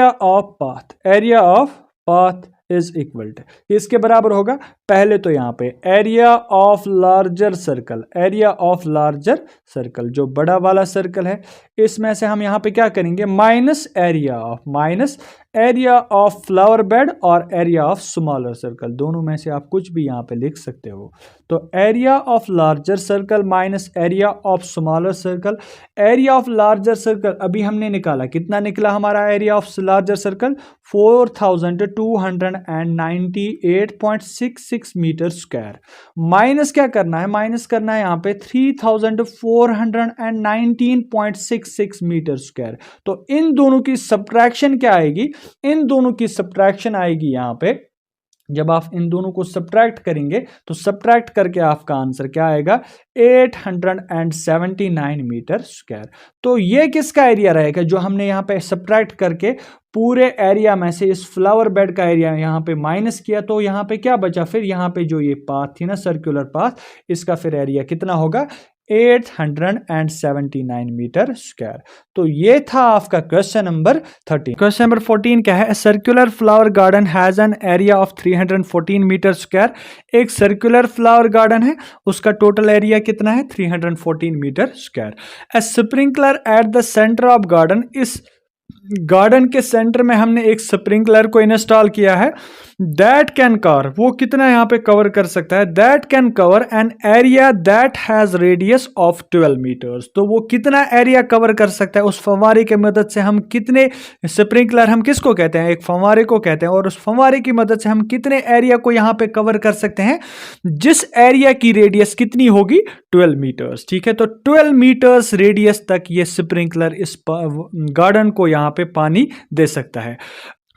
of path is equal to, इसके बराबर होगा। पहले तो यहाँ पे एरिया ऑफ लार्जर सर्कल, जो बड़ा वाला सर्कल है, इसमें से हम यहाँ पे क्या करेंगे? Minus area of flower bed और एरिया ऑफ स्मॉलर सर्कल, दोनों में से आप कुछ भी यहाँ पे लिख सकते हो। तो area of larger circle minus area of smaller circle. Area of larger circle अभी हमने निकाला, कितना निकला हमारा area of larger circle? 4298.66 metre square. Minus क्या करना है? माइनस करना है यहाँ पे 3419.66 मीटर स्क्वायर। तो इन दोनों की सब्ट्रैक्शन क्या आएगी? इन दोनों की सब्ट्रैक्शन आएगी यहाँ पे, जब आप इन दोनों को सब्ट्रैक्ट करेंगे तो सब्ट्रैक्ट करके आपका आंसर क्या आएगा? 879 मीटर स्क्वायर। तो ये किसका एरिया रहेगा? जो हमने यहाँ पे सब्ट्रैक्ट करके पूरे एरिया में से इस फ्लावर बेड का एरिया यहाँ पे माइनस किया, तो यहाँ पे क्या बचा? फिर यहाँ पे जो ये पाथ थी ना, सर्कुलर पाथ, इसका फिर एरिया कितना होगा? 879 मीटर स्क्वायर। तो ये था आपका क्वेश्चन नंबर 13। क्वेश्चन नंबर 14 क्या है? Circular flower garden has an area of 314 metre square. एक सर्कुलर फ्लावर गार्डन है, उसका टोटल एरिया कितना है? 314 metre square. A sprinkler at the centre of garden, इस गार्डन के सेंटर में हमने एक स्प्रिंकलर को इंस्टॉल किया है दैट कैन कवर, वो कितना यहाँ पे कवर कर सकता है, that can cover an area that has radius of 12 metres. तो वो कितना एरिया कवर कर सकता है, उस फव्वारे की मदद से हम कितने, स्प्रिंकलर हम किसको कहते हैं, एक फव्वारे को कहते हैं, और उस फव्वारे की मदद से हम कितने एरिया को यहाँ पे कवर कर सकते हैं, जिस एरिया की रेडियस कितनी होगी, 12 मीटर्स। ठीक है, तो 12 मीटर्स रेडियस तक ये स्प्रिंकलर इस गार्डन को यहाँ पे पानी दे सकता है।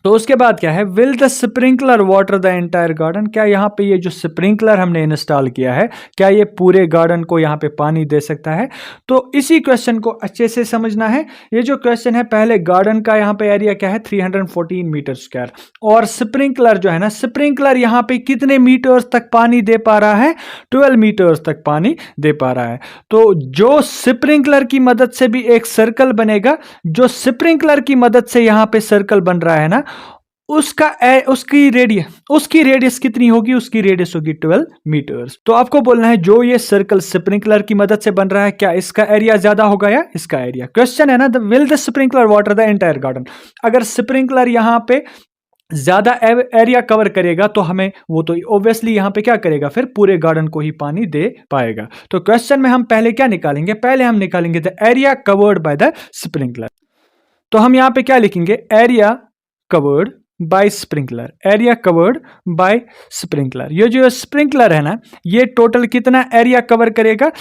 तो उसके बाद क्या है, will the sprinkler water the entire garden, क्या यहाँ पे ये जो स्प्रिंकलर हमने इंस्टॉल किया है, क्या ये पूरे गार्डन को यहाँ पे पानी दे सकता है। तो इसी क्वेश्चन को अच्छे से समझना है। ये जो क्वेश्चन है, पहले गार्डन का यहाँ पे एरिया क्या है, 314 मीटर स्क्वायर, और स्प्रिंकलर जो है ना, स्प्रिंकलर यहाँ पे कितने मीटर्स तक पानी दे पा रहा है, 12 मीटर्स तक पानी दे पा रहा है। तो जो स्प्रिंकलर की मदद से भी एक सर्कल बनेगा, जो स्प्रिंकलर की मदद से यहाँ पे सर्कल बन रहा है ना, उसकी रेडियस कितनी होगी, उसकी रेडियस होगी 12 मीटर्स। तो आपको बोलना है जो ये सर्कल स्प्रिंकलर की मदद से बन रहा है, क्या इसका एरिया ज्यादा होगा या इसका एरिया। क्वेश्चन है ना, will the sprinkler water the entire garden, अगर स्प्रिंकलर यहां पे ज्यादा एरिया कवर करेगा तो हमें वो तो ऑब्वियसली यहां पे क्या करेगा, फिर पूरे गार्डन को ही पानी दे पाएगा। तो क्वेश्चन में हम पहले क्या निकालेंगे, पहले हम निकालेंगे the area covered by the sprinkler. तो हम यहां पे क्या लिखेंगे, area covered by sprinkler, area covered by sprinkler. ये जो स्प्रिंकलर है ना, ये टोटल कितना एरिया कवर करेगा,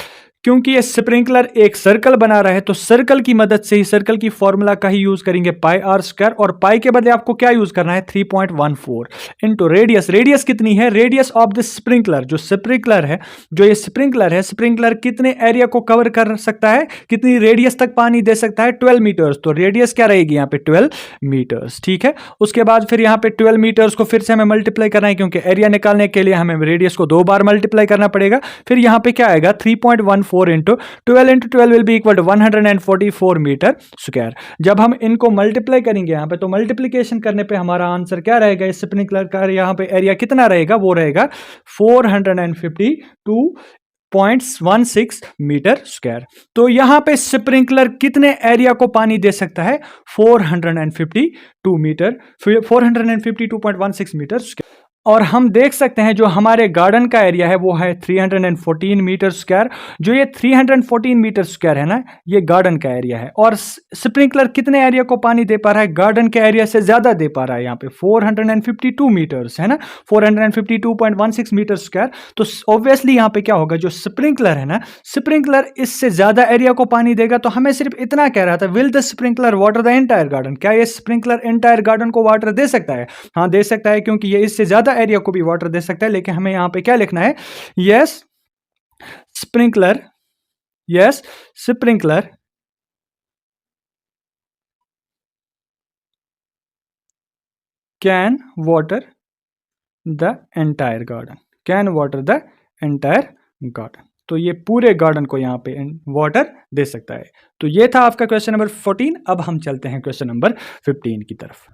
क्योंकि ये स्प्रिंकलर एक सर्कल बना रहा है, तो सर्कल की मदद से ही, सर्कल की फॉर्मूला का ही यूज करेंगे, पाई आर स्क्वायर, और पाई के बदले आपको क्या यूज करना है, 3.14 इंटू रेडियस। रेडियस कितनी है, रेडियस ऑफ द स्प्रिंकलर, जो स्प्रिंकलर है, जो ये स्प्रिंकलर है, स्प्रिंकलर कितने एरिया को कवर कर सकता है, कितनी रेडियस तक पानी दे सकता है, 12 मीटर्स। तो रेडियस क्या रहेगी यहाँ पे, 12 मीटर्स। ठीक है, उसके बाद फिर यहाँ पे 12 मीटर्स को फिर से हमें मल्टीप्लाई करना है, क्योंकि एरिया निकालने के लिए हमें रेडियस को 2 बार मल्टीप्लाई करना पड़ेगा। फिर यहाँ पे क्या आएगा, 3.14 into 12 will be equal to 144 metre square. जब हम इनको मल्टीप्लाई करेंगे यहाँ पे, तो मल्टीप्लीकेशन करने पे हमारा आंसर क्या रहेगा, इस स्प्रिंकलर का यहाँ पे एरिया कितना रहेगा, वो रहेगा 452.16 मीटर स्क्वायर। तो यहां पे स्प्रिंकलर कितने एरिया को पानी दे सकता है, 452 मीटर, 452.16 मीटर स्क्वायर। और हम देख सकते हैं जो हमारे गार्डन का एरिया है वो है 314 मीटर स्क्वायर। जो ये 314 मीटर स्क्वायर है ना, ये गार्डन का एरिया है, और स्प्रिंकलर कितने एरिया को पानी दे पा रहा है, गार्डन के एरिया से ज्यादा दे पा रहा है, यहाँ पे 452 मीटर्स है ना, 452.16 मीटर स्क्वायर। तो ऑब्वियसली यहाँ पे क्या होगा, जो स्प्रिंकलर है ना, स्प्रिंकलर इससे ज्यादा एरिया को पानी देगा। तो हमें सिर्फ इतना कह रहा था, will the sprinkler water the entire garden, क्या ये स्प्रिंकलर एंटायर गार्डन को वाटर दे सकता है, हाँ दे सकता है, क्योंकि ये इससे ज्यादा एरिया को भी वाटर दे सकता है। लेकिन हमें यहां पे क्या लिखना है, yes sprinkler, yes sprinkler can water the entire garden, can water the entire garden. तो ये पूरे गार्डन को यहां पे वाटर दे सकता है। तो ये था आपका क्वेश्चन नंबर 14। अब हम चलते हैं क्वेश्चन नंबर 15 की तरफ।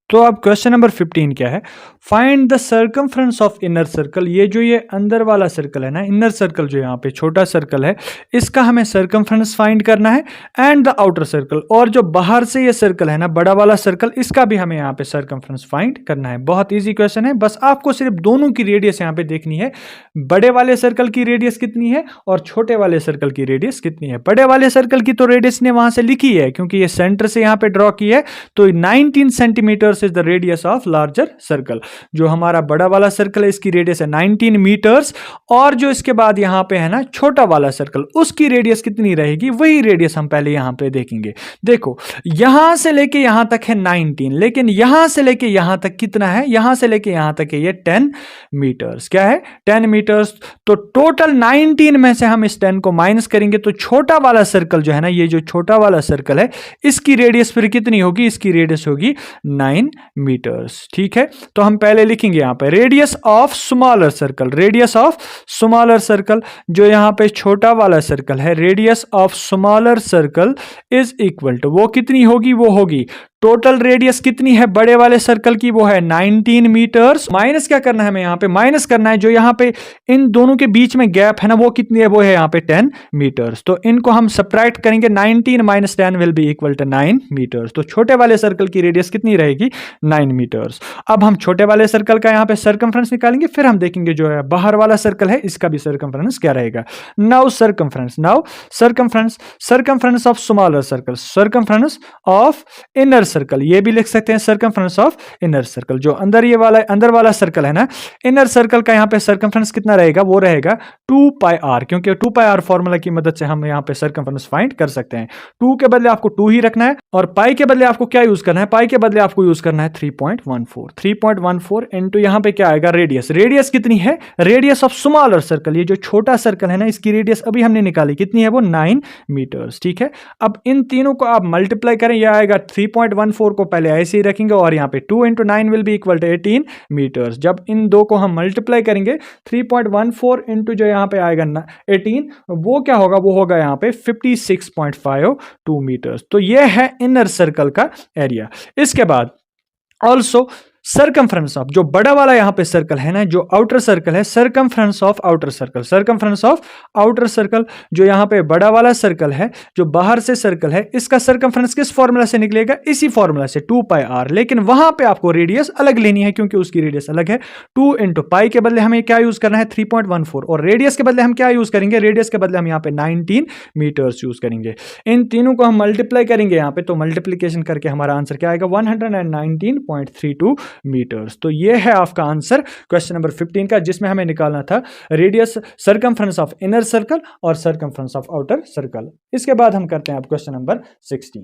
तो अब क्वेश्चन नंबर 15 क्या है, find the circumference of inner circle. ये जो ये अंदर वाला सर्कल है ना, इनर सर्कल जो यहाँ पे छोटा सर्कल है, इसका हमें सर्कमफ्रेंस फाइंड करना है, एंड द आउटर सर्कल, और जो बाहर से ये सर्कल है ना, बड़ा वाला सर्कल, इसका भी हमें यहाँ पे सर्कमफ्रेंस फाइंड करना है। बहुत इजी क्वेश्चन है, बस आपको सिर्फ दोनों की रेडियस यहाँ पे देखनी है, बड़े वाले सर्कल की रेडियस कितनी है और छोटे वाले सर्कल की रेडियस कितनी है। बड़े वाले सर्कल की तो रेडियस ने वहां से लिखी है, क्योंकि ये सेंटर से यहाँ पे ड्रॉ की है, तो 19 centimetre is the radius of larger circle. जो हमारा बड़ा वाला सर्कल है, इसकी रेडियस है 19 मीटर्स, और जो इसके बाद यहां पे है ना छोटा वाला सर्कल, उसकी रेडियस कितनी रहेगी, वही रेडियस हम पहले यहां पे देखेंगे। देखो यहां से लेके यहां तक है 19, लेकिन यहां से लेके यहां तक कितना है, यहां से लेके यहां तक है ये 10 मीटर्स। क्या है, 10 मीटर्स। तो टोटल 19 में से हम इस 10 को माइनस करेंगे, तो छोटा वाला सर्कल जो है ना, ये जो छोटा वाला सर्कल है, इसकी रेडियस फिर कितनी होगी, इसकी रेडियस होगी 9 मीटर्स। ठीक है, तो हम पहले लिखेंगे यहां पे radius of smaller circle, radius of smaller circle, जो यहां पे छोटा वाला सर्कल है, radius of smaller circle is equal to, वो कितनी होगी, वो होगी टोटल रेडियस कितनी है बड़े वाले सर्कल की, वो है 19 मीटर्स। माइनस क्या करना है हमें यहाँ पे, माइनस करना है जो यहाँ पे इन दोनों के बीच में गैप है ना, वो कितनी है, वो है यहाँ पे 10 मीटर्स। तो इनको हम सब्ट्रैक्ट करेंगे, 19 minus 10 will be equal to 9 metres. तो छोटे वाले सर्कल की रेडियस कितनी रहेगी, 9 मीटर्स। अब हम छोटे वाले सर्कल का यहाँ पे सर्कमफ्रेंस निकालेंगे, फिर हम देखेंगे जो है बाहर वाला सर्कल है इसका भी सर्कमफ्रेंस क्या रहेगा। Now circumference of smaller circle, circumference of inner circle, ये भी लिख सकते हैं सर्कमफ्रेंस ऑफ इनर सर्कल। जो अंदर वाला सर्कल है ना, इनर सर्कल का यहाँ पे सर्कमफ्रेंस कितना रहेगा, वो रहेगा 2 पाई आर, क्योंकि 2 पाई आर फॉर्मूला की मदद से हम यहाँ पे सर्कमफ्रेंस फाइंड कर सकते हैं। 2 के बदले आपको 2 ही रखना है और पाई के बदले आपको क्या यूज करना है, पाई के बदले आपको यूज करना है 3.14 इनटू यहाँ पे क्या आएगा रेडियस। रेडियस कितनी है, रेडियस ऑफ स्मॉलर सर्कल, ये जो छोटा सर्कल है ना, इसकी रेडियस अभी हमने निकाली, कितनी है वो 9 मीटर्स। ठीक है, अब इन तीनों को आप मल्टीप्लाई करें, यह आएगा 3.14 को पहले ऐसे ही रखेंगे और यहाँ पे 2 into 9 will be equal to 18 metres. जब इन दो को हम मल्टीप्लाई करेंगे 3.14 इंटू जो यहाँ पे आएगा 18, वो क्या होगा, वो होगा यहाँ पे 56.52 मीटर्स। तो ये है इनर सर्कल का एरिया। इसके बाद ऑल्सो सर्कमफ्रेंस ऑफ, जो बड़ा वाला यहाँ पे सर्कल है ना, जो आउटर सर्कल है, circumference of outer circle, circumference of outer circle, जो यहाँ पे बड़ा वाला सर्कल है, जो बाहर से सर्कल है, इसका सर्कमफ्रेंस किस फॉर्मूला से निकलेगा, इसी फॉर्मूला से 2 पाई आर। लेकिन वहां पे आपको रेडियस अलग लेनी है क्योंकि उसकी रेडियस अलग है। 2 इंटू पाई के बदले हमें क्या यूज करना है 3.14 और रेडियस के बदले हम क्या यूज करेंगे, रेडियस के बदले हम यहाँ पे 19 मीटर्स यूज करेंगे। इन तीनों को हम मल्टीप्लाई करेंगे यहाँ पे, तो मल्टीप्लीकेशन करके हमारा आंसर क्या आएगा 119.32 मीटर्स। तो ये है आपका आंसर क्वेश्चन नंबर 15 का, जिसमें हमें निकालना था radius, circumference of inner circle और सर्कमफ्रेंस ऑफ आउटर सर्कल। इसके बाद हम करते हैं अब क्वेश्चन नंबर 16।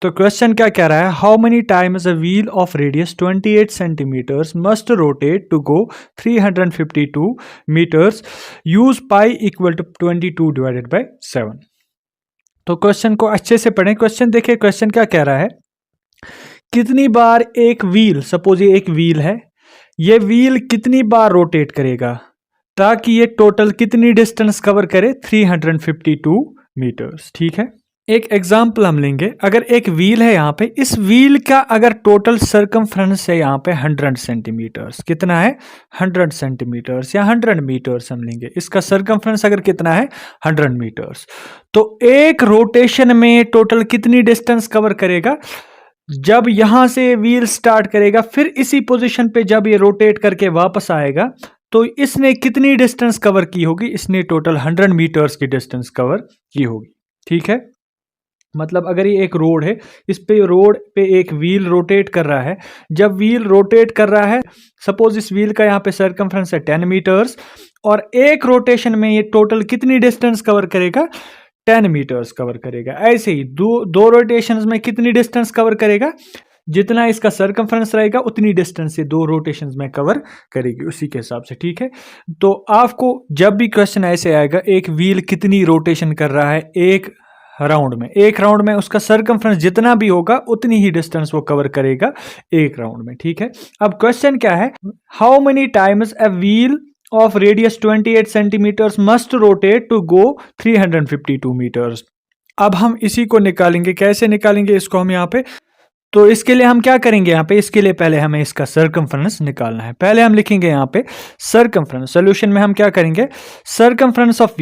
तो क्वेश्चन क्या कह रहा है, how many times a wheel of radius 28 centimetres must rotate to go 352 metres, use pi equal to 22 divided by 7। तो क्वेश्चन को अच्छे से पढ़ें। क्वेश्चन देखिए, क्वेश्चन क्या कह रहा है, कितनी बार एक व्हील, सपोज ये एक व्हील है, ये व्हील कितनी बार रोटेट करेगा ताकि ये टोटल कितनी डिस्टेंस कवर करे 352 मीटर्स। ठीक है, एक एग्जांपल हम लेंगे। अगर एक व्हील है यहाँ पे, इस व्हील का अगर टोटल सर्कमफ्रेंस है यहाँ पे 100 सेंटीमीटर्स, कितना है 100 सेंटीमीटर्स या 100 मीटर्स हम लेंगे। इसका सर्कमफ्रेंस अगर कितना है 100 मीटर्स, तो एक रोटेशन में टोटल कितनी डिस्टेंस कवर करेगा। जब यहां से व्हील स्टार्ट करेगा, फिर इसी पोजीशन पे जब ये रोटेट करके वापस आएगा, तो इसने कितनी डिस्टेंस कवर की होगी, इसने टोटल 100 मीटर्स की डिस्टेंस कवर की होगी। ठीक है, मतलब अगर ये एक रोड है, इस पे रोड पे एक व्हील रोटेट कर रहा है, जब व्हील रोटेट कर रहा है, सपोज इस व्हील का यहाँ पे सर्कमफ्रेंस है 10 मीटर्स और एक रोटेशन में ये टोटल कितनी डिस्टेंस कवर करेगा 10 मीटर्स कवर करेगा। ऐसे ही दो रोटेशंस में कितनी डिस्टेंस कवर करेगा, जितना इसका सर्कमफ्रेंस रहेगा उतनी डिस्टेंस से 2 रोटेशंस में कवर करेगी, उसी के हिसाब से। ठीक है, तो आपको जब भी क्वेश्चन ऐसे आएगा, एक व्हील कितनी रोटेशन कर रहा है एक राउंड में उसका सर्कमफ्रेंस जितना भी होगा उतनी ही डिस्टेंस वो कवर करेगा एक राउंड में। ठीक है, अब क्वेश्चन क्या है, how many times a wheel of radius 28 centimeters must rotate to go 352 meters। अब हम इसी को निकालेंगे, कैसे निकालेंगे इसको हम यहाँ पे, तो इसके लिए हम क्या करेंगे यहाँ पे, इसके लिए पहले हमें इसका सर्कमफ्रेंस निकालना है। पहले हम लिखेंगे यहाँ पे सर्कमफ्रेंस, सॉल्यूशन में हम क्या करेंगे, सर्कमफ्रेंस ऑफ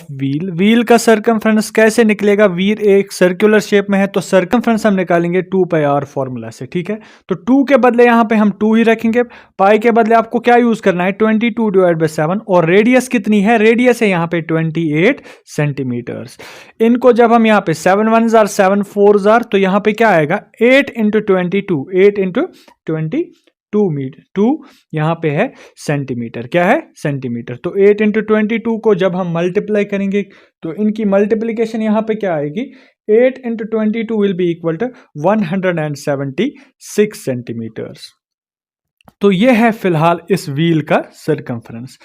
व्हील, व्हील का सर्कमफ्रेंस कैसे निकलेगा, व्हील एक सर्कुलर शेप में है तो सर्कमफ्रेंस हम निकालेंगे 2 पाई आर फॉर्मूला से। ठीक है, तो 2 के बदले यहाँ पे हम 2 ही रखेंगे, पाई के बदले आपको क्या यूज करना है 22 डिवाइड बाय 7 और रेडियस कितनी है, रेडियस है यहाँ पे 28 सेंटीमीटर्स। इनको जब हम यहाँ पे 7 1 जार 7 4 जार, तो यहाँ पे क्या आएगा 8 इंटू 22, 8 इंटू 22 मीटर, 2 यहाँ पे है सेंटीमीटर, क्या है सेंटीमीटर। तो 8 इंटू 22 को जब हम मल्टीप्लाई करेंगे तो इनकी मल्टीप्लीकेशन यहाँ पे क्या आएगी, 8 into 22 will be equal to 176 centimetres. तो ये है फिलहाल इस व्हील का सर्कमफ्रेंस।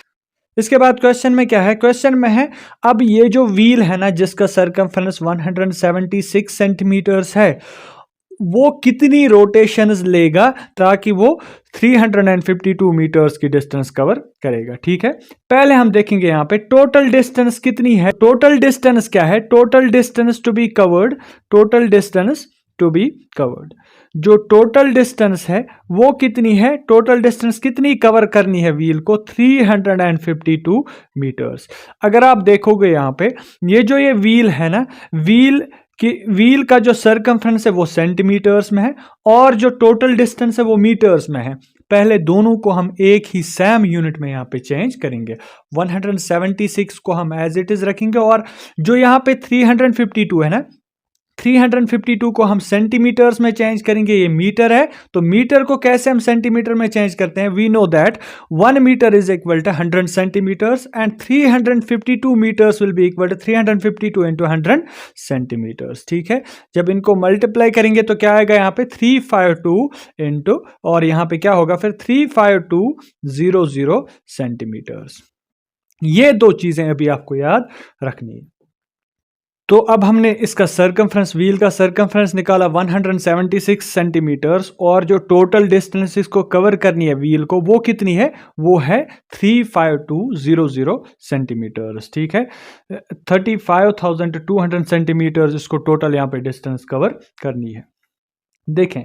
इसके बाद क्वेश्चन में क्या है, क्वेश्चन में है अब ये जो व्हील है ना जिसका सर्कमफ्रेंस 176 सेंटीमीटर्स है, वो कितनी रोटेशंस लेगा ताकि वो 352 मीटर्स की डिस्टेंस कवर करेगा। ठीक है, पहले हम देखेंगे यहाँ पे टोटल डिस्टेंस कितनी है। टोटल डिस्टेंस क्या है? Total distance to be covered, total distance to be covered, जो टोटल डिस्टेंस है वो कितनी है? टोटल डिस्टेंस कितनी कवर करनी है व्हील को? 352 मीटर्स। अगर आप देखोगे यहाँ पे ये व्हील है ना, व्हील का जो सर्कमफ्रेंस है वो सेंटीमीटर्स में है और जो टोटल डिस्टेंस है वो मीटर्स में है। पहले दोनों को हम एक ही सेम यूनिट में यहाँ पे चेंज करेंगे। 176 को हम एज इट इज रखेंगे और जो यहाँ पे 352 है ना, 352 को हम सेंटीमीटर्स में चेंज करेंगे। ये मीटर है, तो मीटर को कैसे हम सेंटीमीटर में चेंज करते हैं? We know that 1 metre is equal to 100 centimetres and 352 metres will be equal to 352 into 100 centimetres. ठीक है, जब इनको मल्टीप्लाई करेंगे तो क्या आएगा यहाँ पे? 352 इंटू, और यहाँ पे क्या होगा फिर? 35200 सेंटीमीटर्स। ये दो चीजें अभी आपको याद रखनी है। तो अब हमने इसका सर्कमफ्रेंस, व्हील का सर्कमफ्रेंस निकाला 176 सेंटीमीटर्स और जो टोटल डिस्टेंस इसको कवर करनी है व्हील को वो कितनी है? वो है 35200 सेंटीमीटर्स। ठीक है, 35,200 सेंटीमीटर्स इसको टोटल यहाँ पे डिस्टेंस कवर करनी है। देखें,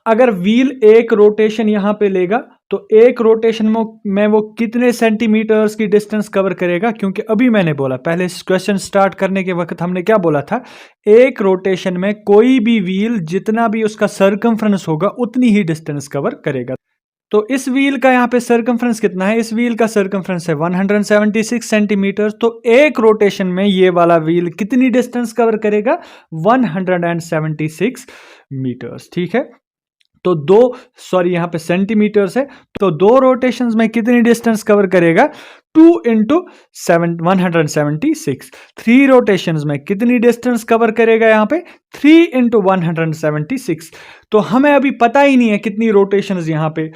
अगर व्हील एक रोटेशन यहां पे लेगा तो एक रोटेशन में वो कितने सेंटीमीटर्स की डिस्टेंस कवर करेगा? क्योंकि अभी मैंने बोला, पहले क्वेश्चन स्टार्ट करने के वक्त हमने क्या बोला था? एक रोटेशन में कोई भी व्हील जितना भी उसका सर्कमफ्रेंस होगा उतनी ही डिस्टेंस कवर करेगा। तो इस व्हील का यहाँ पे सर्कमफ्रेंस कितना है? इस व्हील का सर्कमफ्रेंस है 176 सेंटीमीटर। तो एक रोटेशन में ये वाला व्हील कितनी डिस्टेंस कवर करेगा? 176 मीटर्स। ठीक है, तो यहाँ पे सेंटीमीटर्स है, तो दो रोटेशंस में कितनी डिस्टेंस कवर करेगा? 2 इंटू 176। 3 रोटेशंस में कितनी डिस्टेंस कवर करेगा? यहाँ पे 3 इंटू 176। तो हमें अभी पता ही नहीं है कितनी रोटेशंस यहाँ पे,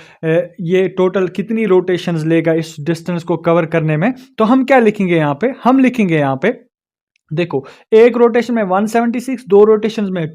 ये टोटल कितनी रोटेशंस लेगा इस डिस्टेंस को कवर करने में। तो हम क्या लिखेंगे यहाँ पे? हम लिखेंगे यहाँ पे, देखो, एक रोटेशन में 176, दो रोटेशन में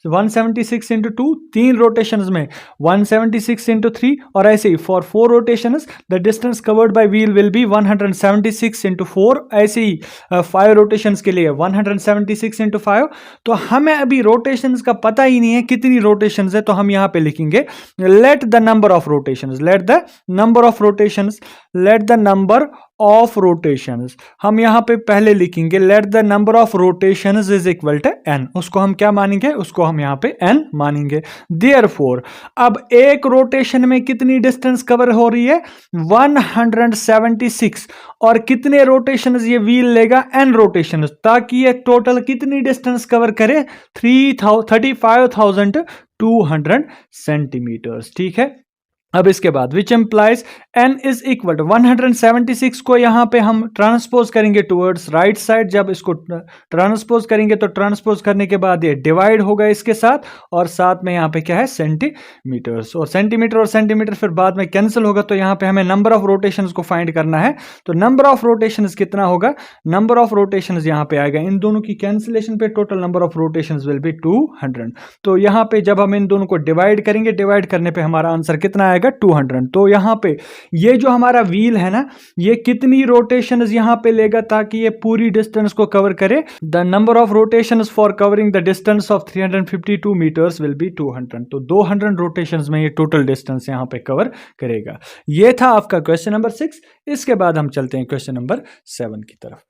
176 इंटू 2, 3 रोटेशन में 176 इंटू 3, और ऐसे ही for 4 rotation the distance covered by wheel will be 176 into 4। ऐसे ही 5 रोटेशन के लिए 176 इंटू 5। तो हमें अभी रोटेशन का पता ही नहीं है कितनी रोटेशन है, तो हम यहां पे लिखेंगे let the number of rotation, let the number of rotation, let the number of rotations. हम यहां पे पहले लिखेंगे let the number of rotations is equal to n। उसको हम क्या मानेंगे? उसको हम यहां पे n मानेंगे। देयरफॉर अब एक रोटेशन में कितनी डिस्टेंस कवर हो रही है? 176। और कितने रोटेशंस ये व्हील लेगा? n रोटेशंस, ताकि ये टोटल कितनी डिस्टेंस कवर करे? 35,200 सेंटीमीटर्स। ठीक है, अब इसके बाद which implies n is equal to 176 को यहां पे हम ट्रांसपोज करेंगे टुवर्ड्स राइट साइड। जब इसको ट्रांसपोज करेंगे तो ट्रांसपोज करने के बाद ये डिवाइड होगा इसके साथ, और साथ में यहां पे क्या है? सेंटीमीटर्स, और सेंटीमीटर फिर बाद में कैंसिल होगा। तो यहां पे हमें नंबर ऑफ रोटेशंस को फाइंड करना है। तो नंबर ऑफ रोटेशंस कितना होगा? नंबर ऑफ रोटेशंस यहां पे आएगा, इन दोनों की कैंसिलेशन पे total number of rotations will be 200। तो यहां पे जब हम इन दोनों को डिवाइड करेंगे, डिवाइड करने पे हमारा आंसर कितना आएगा? 200। तो यहां पे ये जो हमारा व्हील है ना, ये कितनी रोटेशंस यहां पे लेगा ताकि ये पूरी डिस्टेंस को कवर करे? The number of rotations for covering the distance of 352 metres will be 200। तो 200 रोटेशंस में ये टोटल डिस्टेंस यहां पे कवर करेगा। ये था आपका क्वेश्चन नंबर 6। इसके बाद हम चलते हैं क्वेश्चन नंबर 7 की तरफ।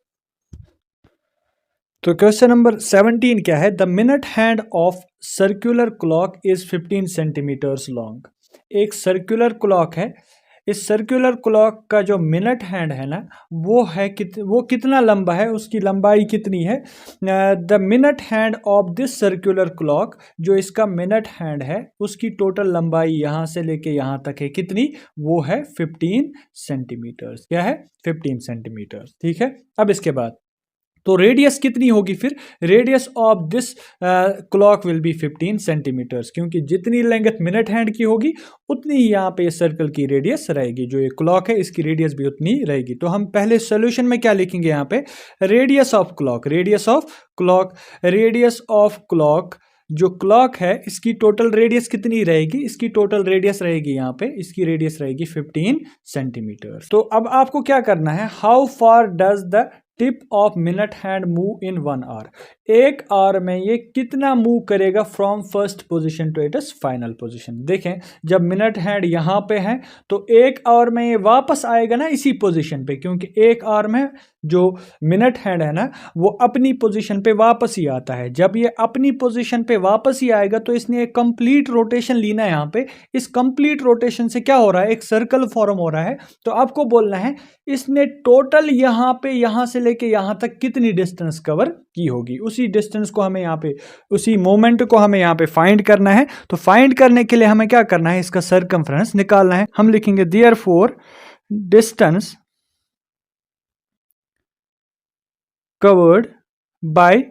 तो क्वेश्चन नंबर 17 क्या है? The minute hand of circular clock is 15 centimetres long. एक सर्कुलर क्लॉक है, इस सर्कुलर क्लॉक का जो मिनट हैंड है ना, वो कितना लंबा है, उसकी लंबाई कितनी है? The minute hand of this circular clock, जो इसका मिनट हैंड है उसकी टोटल लंबाई यहां से लेके यहां तक है कितनी? वो है 15 सेंटीमीटर्स। क्या है? 15 सेंटीमीटर्स। ठीक है, अब इसके बाद तो रेडियस कितनी होगी फिर? Radius of this clock will be 15 centimetres, क्योंकि जितनी लेंथ मिनट हैंड की होगी उतनी ही यहाँ पे सर्कल की रेडियस रहेगी। जो ये क्लॉक है इसकी रेडियस भी उतनी रहेगी। तो हम पहले सोल्यूशन में क्या लिखेंगे? यहाँ पे radius of clock, radius of clock, radius of clock जो क्लॉक है इसकी टोटल रेडियस कितनी रहेगी, इसकी टोटल रेडियस रहेगी यहाँ पे, इसकी रेडियस रहेगी 15 सेंटीमीटर। तो अब आपको क्या करना है, how far does the tip of minute hand move in 1 hour. 1 hour में ये कितना मूव करेगा from first position to its final position. देखें जब मिनट हैंड यहाँ पे है तो 1 आवर में ये वापस आएगा ना इसी पोजीशन पे, क्योंकि 1 आवर में जो मिनट हैंड है ना वो अपनी पोजीशन पे वापस ही आता है। जब ये अपनी पोजीशन पे वापस ही आएगा तो इसने एक कंप्लीट रोटेशन लेना है यहाँ पे। इस कंप्लीट रोटेशन से क्या हो रहा है, एक सर्कल फॉर्म हो रहा है। तो आपको बोलना है इसने टोटल यहाँ पे यहाँ से लेके यहाँ तक कितनी डिस्टेंस कवर की होगी। उसी डिस्टेंस को हमें यहाँ पे, उसी मोमेंट को हमें यहाँ पे फाइंड करना है। तो फाइंड करने के लिए हमें क्या करना है, इसका सर्कमफ्रेंस निकालना है। हम लिखेंगे therefore distance covered by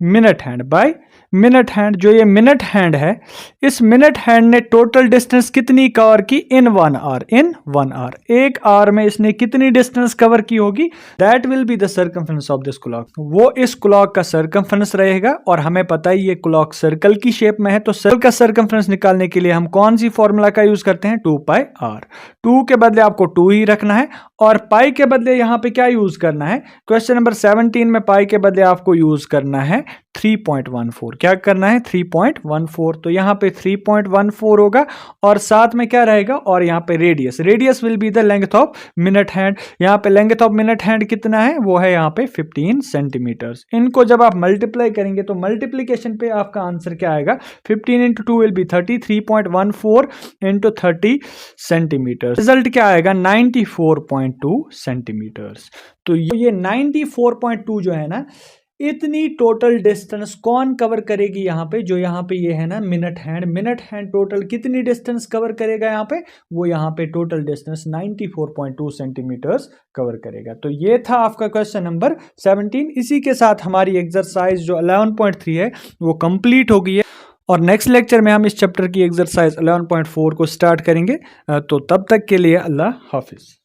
minute hand, by minute hand. जो ये मिनट हैंड है, इस मिनट हैंड ने टोटल डिस्टेंस कितनी कवर की इन 1 आवर, इन 1 आवर। 1 आवर में इसने कितनी डिस्टेंस कवर की होगी, that will be the circumference of this clock. वो इस क्लॉक का सर्कमफ्रेंस रहेगा। और हमें पता है ये क्लॉक सर्कल की शेप में है, तो सर्कल का सर्कमफ्रेंस निकालने के लिए हम कौन सी फॉर्मूला का यूज करते हैं, 2 पाई आर। 2 के बदले आपको 2 ही रखना है और पाई के बदले यहां पे क्या यूज करना है, क्वेश्चन नंबर 17 में पाई के बदले आपको यूज करना है 3.14। क्या करना है, 3.14। तो यहाँ पे 3.14 होगा और साथ में क्या रहेगा, और यहाँ पे radius, radius will be the length of minute hand. यहाँ पे लेंथ ऑफ मिनट हैंड कितना है, वो है यहाँ पे 15 सेंटीमीटर। इनको जब आप मल्टीप्लाई करेंगे तो मल्टीप्लीकेशन पे आपका आंसर क्या आएगा, 15 into 2 will B 30, 3.14 into 30 centimetre. Result क्या आएगा, 94.2 सेंटीमीटर। तो ये 94.2 जो है ना, इतनी टोटल डिस्टेंस कौन कवर करेगी यहाँ पे, जो यहाँ पे ये है ना minute hand. Minute hand total कितनी डिस्टेंस कवर करेगा यहाँ पे, वो यहाँ पे टोटल डिस्टेंस 94.2 सेंटीमीटर्स कवर करेगा। तो ये था आपका क्वेश्चन नंबर 17। इसी के साथ हमारी एक्सरसाइज जो 11.3 है वो कंप्लीट हो गई है और नेक्स्ट लेक्चर में हम इस चैप्टर की एक्सरसाइज 11.4 को स्टार्ट करेंगे। तो तब तक के लिए अल्लाह हाफिज।